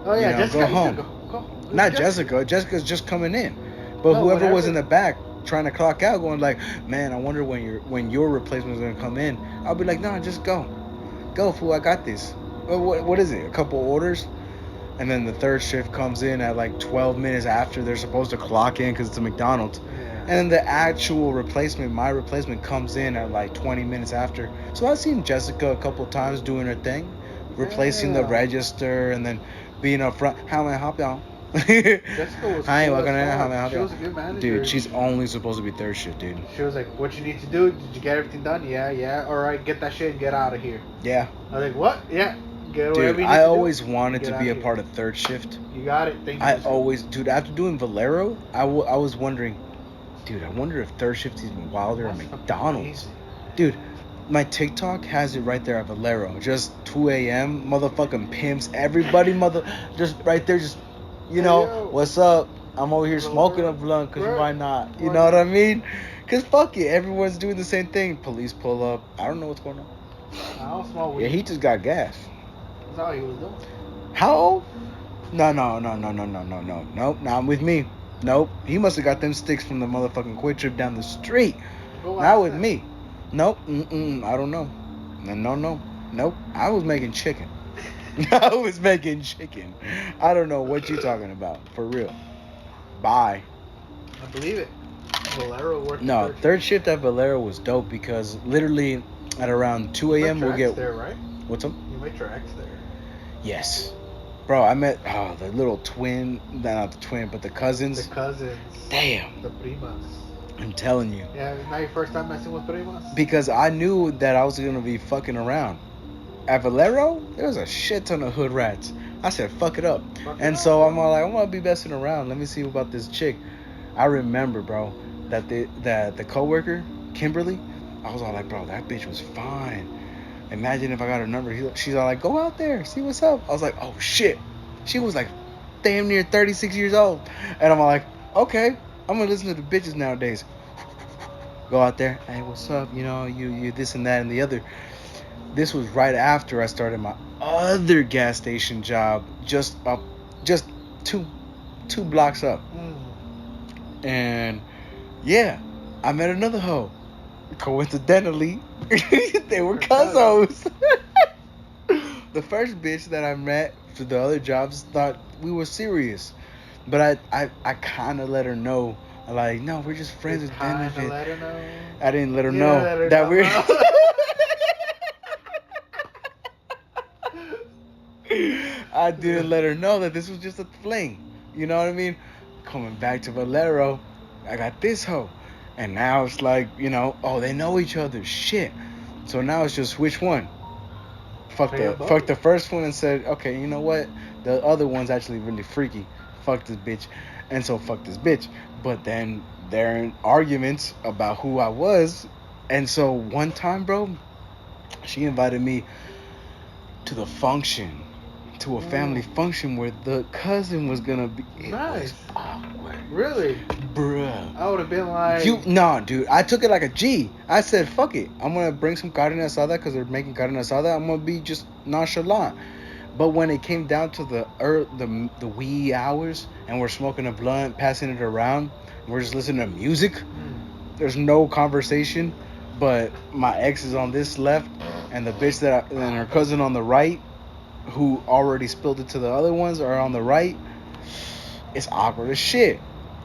Oh, yeah, Go Jessica. you home. can Go. Not Jessica. Jessica's just coming in. But No, whoever was whenever- in the back trying to clock out, going like, man, I wonder when your replacement's gonna come in. I'll be like, no, just go. Go, fool, I got this. What is it? A couple orders? And then the third shift comes in at like 12 minutes after they're supposed to clock in because it's a McDonald's. Yeah. And then the actual replacement, my replacement, comes in at like 20 minutes after. So I've seen Jessica a couple times doing her thing, replacing the Yeah. register and then being up front. How may I help y'all? Jessica was Hi, cool welcome as in. How fuck. may I help She y'all? was a good manager. Dude, she's only supposed to be third shift, dude. She was like, what you need to do? Did you get everything done? Yeah. All right, get that shit and get out of here. Yeah. I was like, what? Yeah. Get whatever Dude, you need I to do. always wanted Get to out be a of part here. of third shift. You got it. Thank you. Dude, after doing Valero, I was wondering, dude, I wonder if third shift is even wilder at That's McDonald's. amazing. Dude, my TikTok has it right there at Valero. Just 2 a.m. Motherfucking pimps. Everybody just right there, just, Hey, yo. what's up? I'm over here Bro, smoking a blunt because right. why not? You Why know what not? I mean? Because fuck it. Everyone's doing the same thing. Police pull up. I don't know what's going on. I don't smoke weed. Yeah, he just got gas. That's all he was doing. How old? No. Nope, not with me. Nope. He must have got them sticks from the motherfucking quick trip down the street. Go Not ask with that. me. Nope. I don't know. No. Nope. I was making chicken. I was making chicken. I don't know what you're talking about. For real. Bye. I believe it. Valero worked. No, third shift at Valero was dope because literally at around 2 a.m. we'll get. there, right? What's up? You met your ex there. Yes. Bro, I met the little twin, not the twin, but the cousins. The cousins. Damn. The primas. I'm telling you. Yeah, now your first time messing with primas? Because I knew that I was going to be fucking around. At Valero, there was a shit ton of hood rats. I said, fuck it up. Fuck it And up, so bro. I'm all like, I'm going to be messing around. Let me see about this chick. I remember, bro, that the coworker, Kimberly, I was all like, bro, that bitch was fine. Imagine if I got her number. She's all like, go out there, see what's up. I was like, oh shit. She was like damn near 36 years old. And I'm all like, okay, I'm gonna listen to the bitches nowadays. Go out there, hey, what's up? You know, you this and that and the other. This was right after I started my other gas station job, just two blocks up. And yeah, I met another hoe. Coincidentally, they were cousins. The first bitch that I met for the other jobs thought we were serious, but I kind of let her know, like, no, we're just friends with benefit. Let her know. I didn't let her You know let her that know. we're. I didn't let her know that this was just a fling. You know what I mean? Coming back to Valero, I got this hoe. And now it's like, you know, oh, they know each other. Shit. So now it's just which one? Fuck the first one and said, okay, you know what? The other one's actually really freaky. Fuck this bitch. And so fuck this bitch. But then they're in arguments about who I was. And so one time, bro, she invited me to the function, to a family function where the cousin was gonna be. It was awkward. Really? Bruh. I would have been like... Nah, dude. I took it like a G. I said, fuck it. I'm gonna bring some carne asada because they're making carne asada. I'm gonna be just nonchalant. But when it came down to the wee hours and we're smoking a blunt, passing it around, and we're just listening to music, there's no conversation. But my ex is on this left, and the bitch and her cousin on the right, who already spilled it to the other ones, are on the right. It's awkward as shit.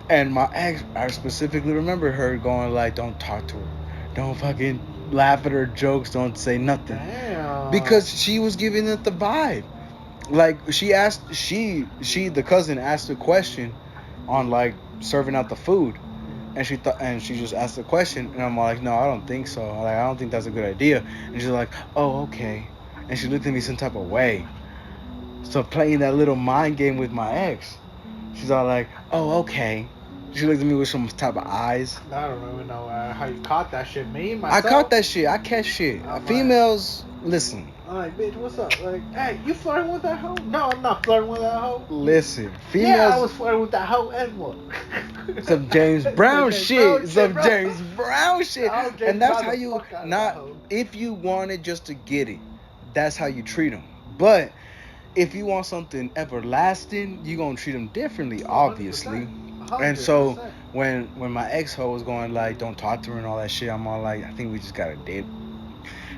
And my ex, I specifically remember her going like, don't talk to her. Don't fucking laugh at her jokes. Don't say nothing. Damn. Because she was giving it the vibe. Like, the cousin asked a question on, like, serving out the food. And she just asked a question. And I'm like, no, I don't think so. Like, I don't think that's a good idea. And she's like, oh, okay. And she looked at me some type of way. So playing that little mind game with my ex. She's all like, oh, okay. She looked at me with some type of eyes. I don't even know how you caught that shit. Me, myself. I caught that shit. I catch shit. Females, listen. I'm like, bitch, what's up? Like, hey, you flirting with that hoe? No, I'm not flirting with that hoe. Listen, females. Yeah, I was flirting with that hoe and what? Some James Brown shit. Some James Brown shit. And that's how you, if you wanted just to get it, that's how you treat them. But if you want something everlasting, you're going to treat them differently, obviously. 100%. And so when my ex-hoe was going like, don't talk to her and all that shit, I'm all like, I think we just got to date.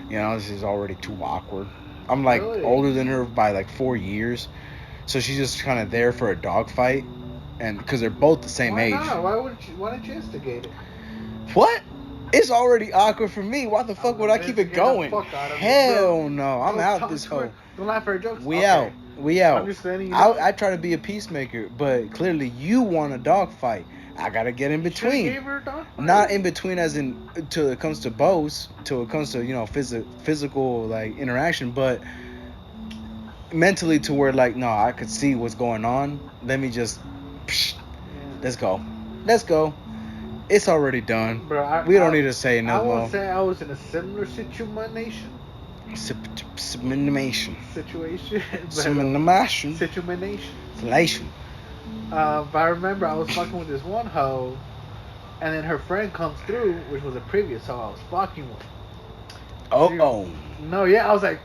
You know, this is already too awkward. I'm like older than her by like 4 years. So she's just kind of there for a dogfight. And because they're both the same age. Why didn't you instigate it? What? It's already awkward for me. Why the fuck would I keep it going? Hell no. I'm out this hoe. Don't laugh at her jokes. We out. I'm just letting you I try to be a peacemaker, but clearly you want a dogfight. I gotta get in between. Gave her a dogfight. Not in between, as in till it comes to bows, till it comes to, you know, physical like interaction, but mentally to where like, no, I could see what's going on. Let me just, let's go. It's already done. Bro, we don't need to say nothing more. I would say I was in a similar situation. Situation. But I remember I was fucking with this one hoe, and then her friend comes through, which was a previous hoe I was fucking with. No, yeah, I was like,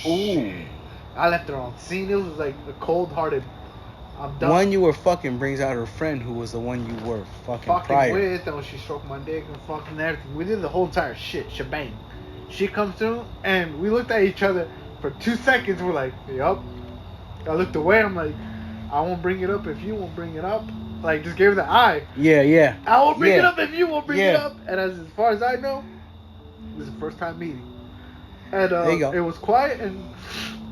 ooh. I left her on scene. It was like a cold-hearted. I'm done. One you were fucking brings out her friend who was the one you were fucking prior with, and when she stroked my dick and fucking everything, we did the whole entire shebang. She comes through, and we looked at each other for 2 seconds. We're like, yup. I looked away. I'm like, I won't bring it up if you won't bring it up. Like, just gave her the eye. Yeah. I won't bring it up if you won't bring it up. And as far as I know, this is the first time meeting. And there you go. It was quiet, and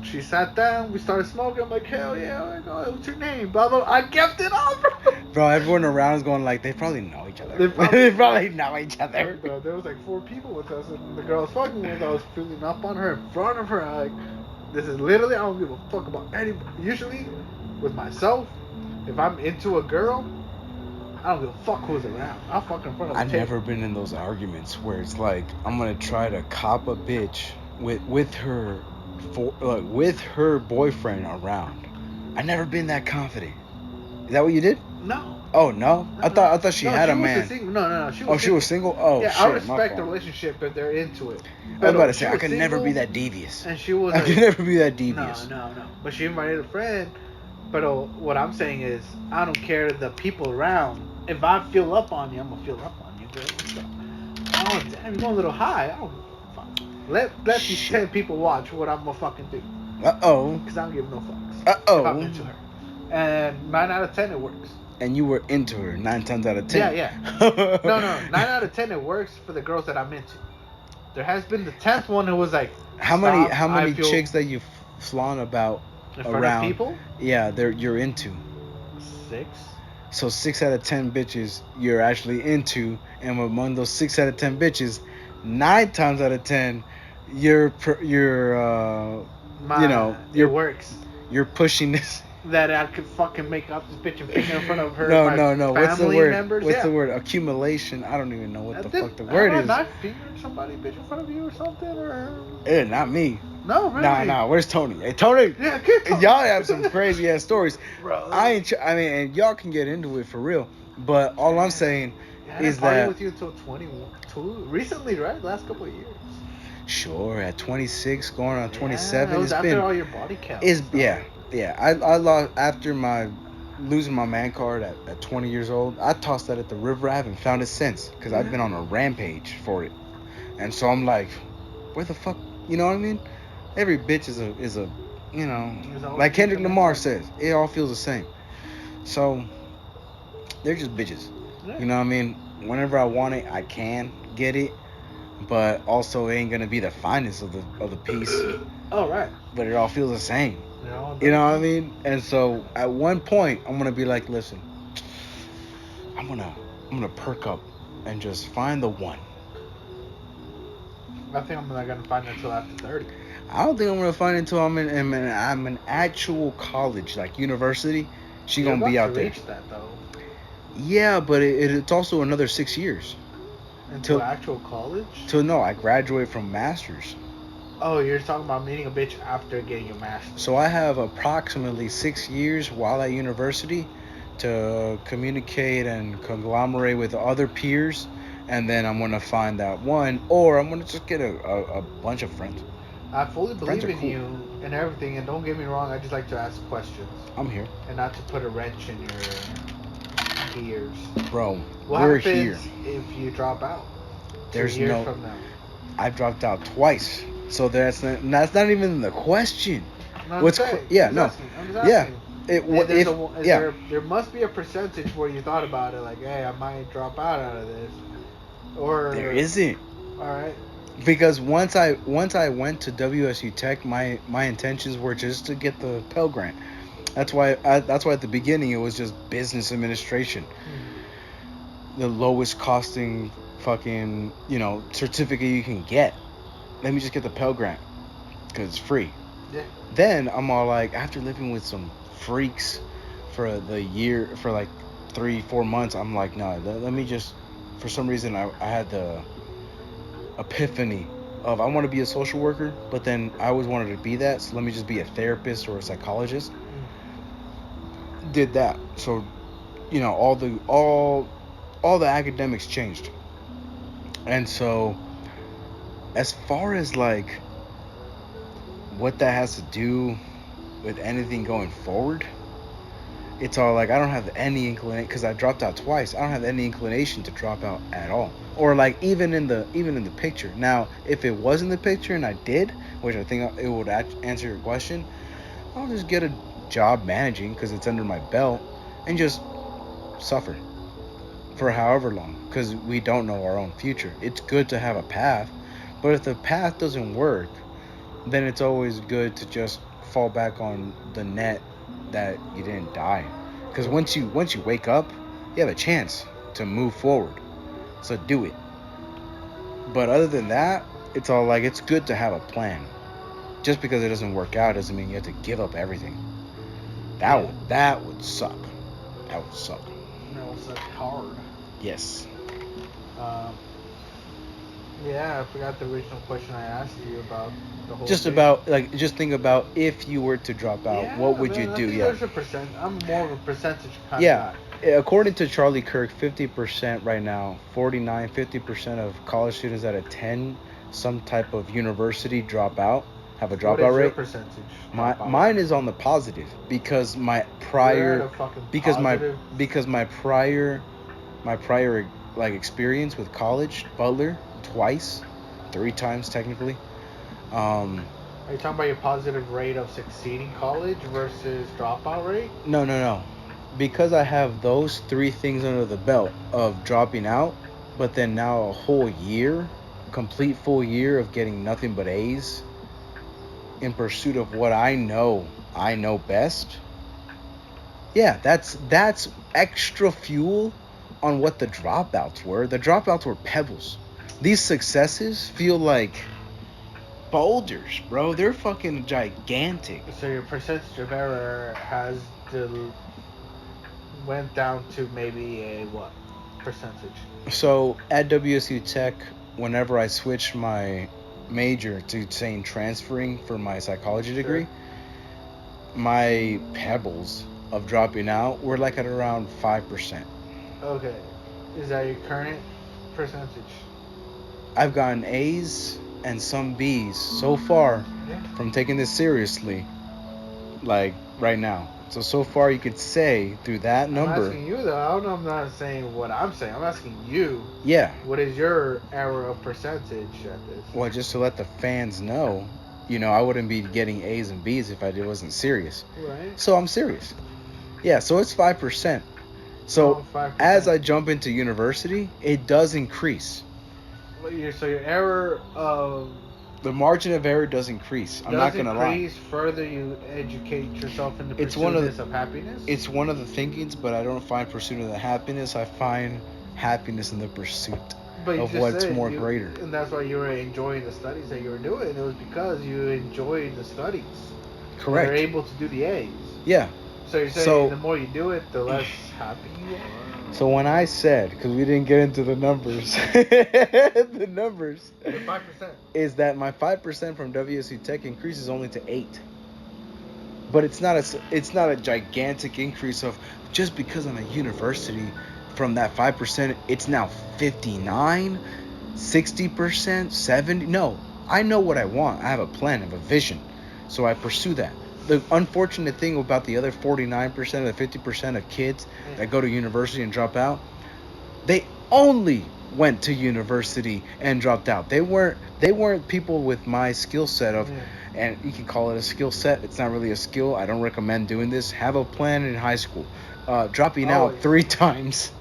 she sat down. We started smoking. I'm like, hell yeah. I'm like, oh, what's your name? Blah, blah. I kept it up. Bro, everyone around is going like, they probably know each other. They probably know each other. There was like 4 people with us, and the girl I was fucking with, I was feeling up on her in front of her. Like, this is literally, I don't give a fuck about anybody. Usually, with myself, if I'm into a girl, I don't give a fuck who's around. I'll fuck in front of the I've never been in those arguments where it's like, I'm gonna try to cop a bitch with her with her boyfriend around. I've never been that confident. Is that what you did? No. Oh no, I thought she had a man. No. She was Oh, she was single. Oh yeah, shit, I my respect the fault. relationship if they're into it. I was about to She say I was could never be single, that devious. And she was I like, could never be that devious. No. But she invited a friend. But what I'm saying is, I don't care the people around. If I feel up on you, I'm gonna feel up on you, girl. So, oh damn, you're going a little high. I don't fuck. Let these Shit. 10 people watch what I'm gonna fucking do. Uh-oh. Cause I don't give no fucks. Uh-oh. If I'm into her. And 9 out of 10 it works. And you were into her 9 times out of 10. Yeah. No. 9 out of 10 it works for the girls that I'm into. There has been the 10th one who was like, How many chicks that you flaunt about in front around? of people? Yeah, you're into. 6. So 6 out of 10 bitches you're actually into, and among those 6 out of 10 bitches, 9 times out of 10 it works. You're pushing this. That I could fucking make up this bitch and finger in front of her. No. Family What's the word? Members? What's the word? Accumulation. I don't even know what the fuck the I word don't is. know, not fingering somebody bitch in front of you or something or. Not me. No, really. Nah. Where's Tony? Hey, Tony. Yeah, get Tony. Y'all have some crazy ass stories. Bro. I mean, and y'all can get into it for real. But all I'm saying is I that. with you until 21, recently, right? Last couple of years. Sure, at 26, going on 27. It was it's after been all your body count. Yeah. I lost after losing my man card at 20 years old. I tossed that at the river. I haven't found it since because I've been on a rampage for it, and so I'm like, where the fuck, you know what I mean? Every bitch is a you know, like Kendrick Lamar says, it all feels the same. So they're just bitches. Yeah. You know what I mean? Whenever I want it, I can get it, but also it ain't gonna be the finest of the piece. Oh right. But it all feels the same. You know what I mean? And so at one point I'm gonna be like, listen, I'm gonna perk up and just find the one. I think I'm not gonna find it until after 30. I don't think I'm gonna find it until I'm in actual college, like university. She gonna be out there. Reach that though. Yeah, but it's also another 6 years. Until actual college? I graduate from master's. Oh, you're talking about meeting a bitch after getting your master's. So I have approximately 6 years while at university to communicate and conglomerate with other peers, and then I'm gonna find that one, or I'm gonna just get a bunch of friends. I fully believe in cool. you and everything, and don't get me wrong, I just like to ask questions. I'm here. And not to put a wrench in your gears. Bro, what we're happens here. if you drop out? There's 2 years no. from now. I've dropped out twice, so that's not even the question. No, I'm just asking. There must be a percentage where you thought about it, like, hey, I might drop out of this, or there isn't. All right. Because once I went to WSU Tech, my intentions were just to get the Pell Grant. That's why at the beginning it was just business administration, the lowest costing fucking certificate you can get. Let me just get the Pell Grant because it's free. Yeah. Then I'm all like, after living with some freaks for the year, for like 3-4 months, I'm like, no, let me just. For some reason, I had the epiphany of I want to be a social worker, but then I always wanted to be that, so let me just be a therapist or a psychologist. Did that, so all the academics changed, and so as far as like what that has to do with anything going forward, it's all like I don't have any inclination, because I dropped out twice. I don't have any inclination to drop out at all, or like even in the picture. Now, if it was in the picture and I did, which I think it would answer your question, I'll just get a job managing because it's under my belt and just suffer for however long, because we don't know our own future. It's good to have a path, but if the path doesn't work, then it's always good to just fall back on the net that you didn't die, because once you wake up, you have a chance to move forward, so do it. But other than that, it's all like, it's good to have a plan. Just because it doesn't work out doesn't mean you have to give up everything. That would suck. That would suck. That would suck hard. Yes. Yeah, I forgot the original question I asked you about the whole Just thing. about, like, just think about if you were to drop out, what would you do? There's a percent. I'm more of a percentage kind Yeah. of guy. according to Charlie Kirk, 50% right now, 50% of college students that attend some type of university drop out, have a What dropout is your rate. percentage? Mine is on the positive because my You're at prior a fucking because positive. my prior like experience with college, Butler, twice, 3 times technically. Are you talking about your positive rate of succeeding college versus dropout rate? No. Because I have those 3 things under the belt of dropping out, but then now a whole year, complete full year of getting nothing but A's in pursuit of what I know best. Yeah, that's extra fuel on what the dropouts were. The dropouts were pebbles. These successes feel like boulders, bro. They're fucking gigantic. So your percentage of error has went down to maybe a what percentage? So at WSU Tech, whenever I switched my major to saying transferring for my psychology degree, my pebbles of dropping out were like at around 5%. Okay, is that your current percentage? I've gotten A's and some B's so far Yeah. from taking this seriously, like right now. So far you could say through that I'm number, asking you though. I'm not saying what I'm saying. I'm asking you. yeah. What is your error of percentage at this? Well, just to let the fans know, I wouldn't be getting A's and B's if I wasn't serious. Right. So I'm serious. Yeah, so it's 5%. So 5%. as I jump into university, it does increase. So your error of The margin of error does increase. I'm not gonna lie. increase further you educate yourself in the It's one of pursuit of happiness. It's one of the thinkings, but I don't find pursuit of the happiness. I find happiness in the pursuit But you of just what's said more greater. and that's why you were enjoying the studies that you were doing. It was because you enjoyed the studies. Correct. You're able to do the A's. Yeah. So you're saying the more you do it, the less happy you are. So when I said, because we didn't get into the numbers, the numbers, The 5%. is that my 5% from WSU Tech increases only to 8. But it's not a gigantic increase of just because I'm a university. From that 5%, it's now 59, 60%, 70. No, I know what I want. I have a plan, I have a vision, so I pursue that. The unfortunate thing about the other 49% or the 50% of kids that go to university and drop out, they only went to university and dropped out. They weren't people with my skill set of, and you can call it a skill set. It's not really a skill. I don't recommend doing this. Have a plan in high school. Dropping out 3 times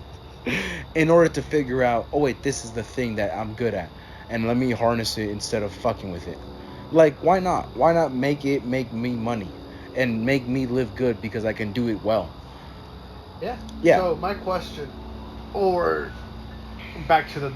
in order to figure out, oh wait, this is the thing that I'm good at, and let me harness it instead of fucking with it. Like, why not? Why not make me money and make me live good because I can do it well? Yeah. Yeah. So my question, or back to the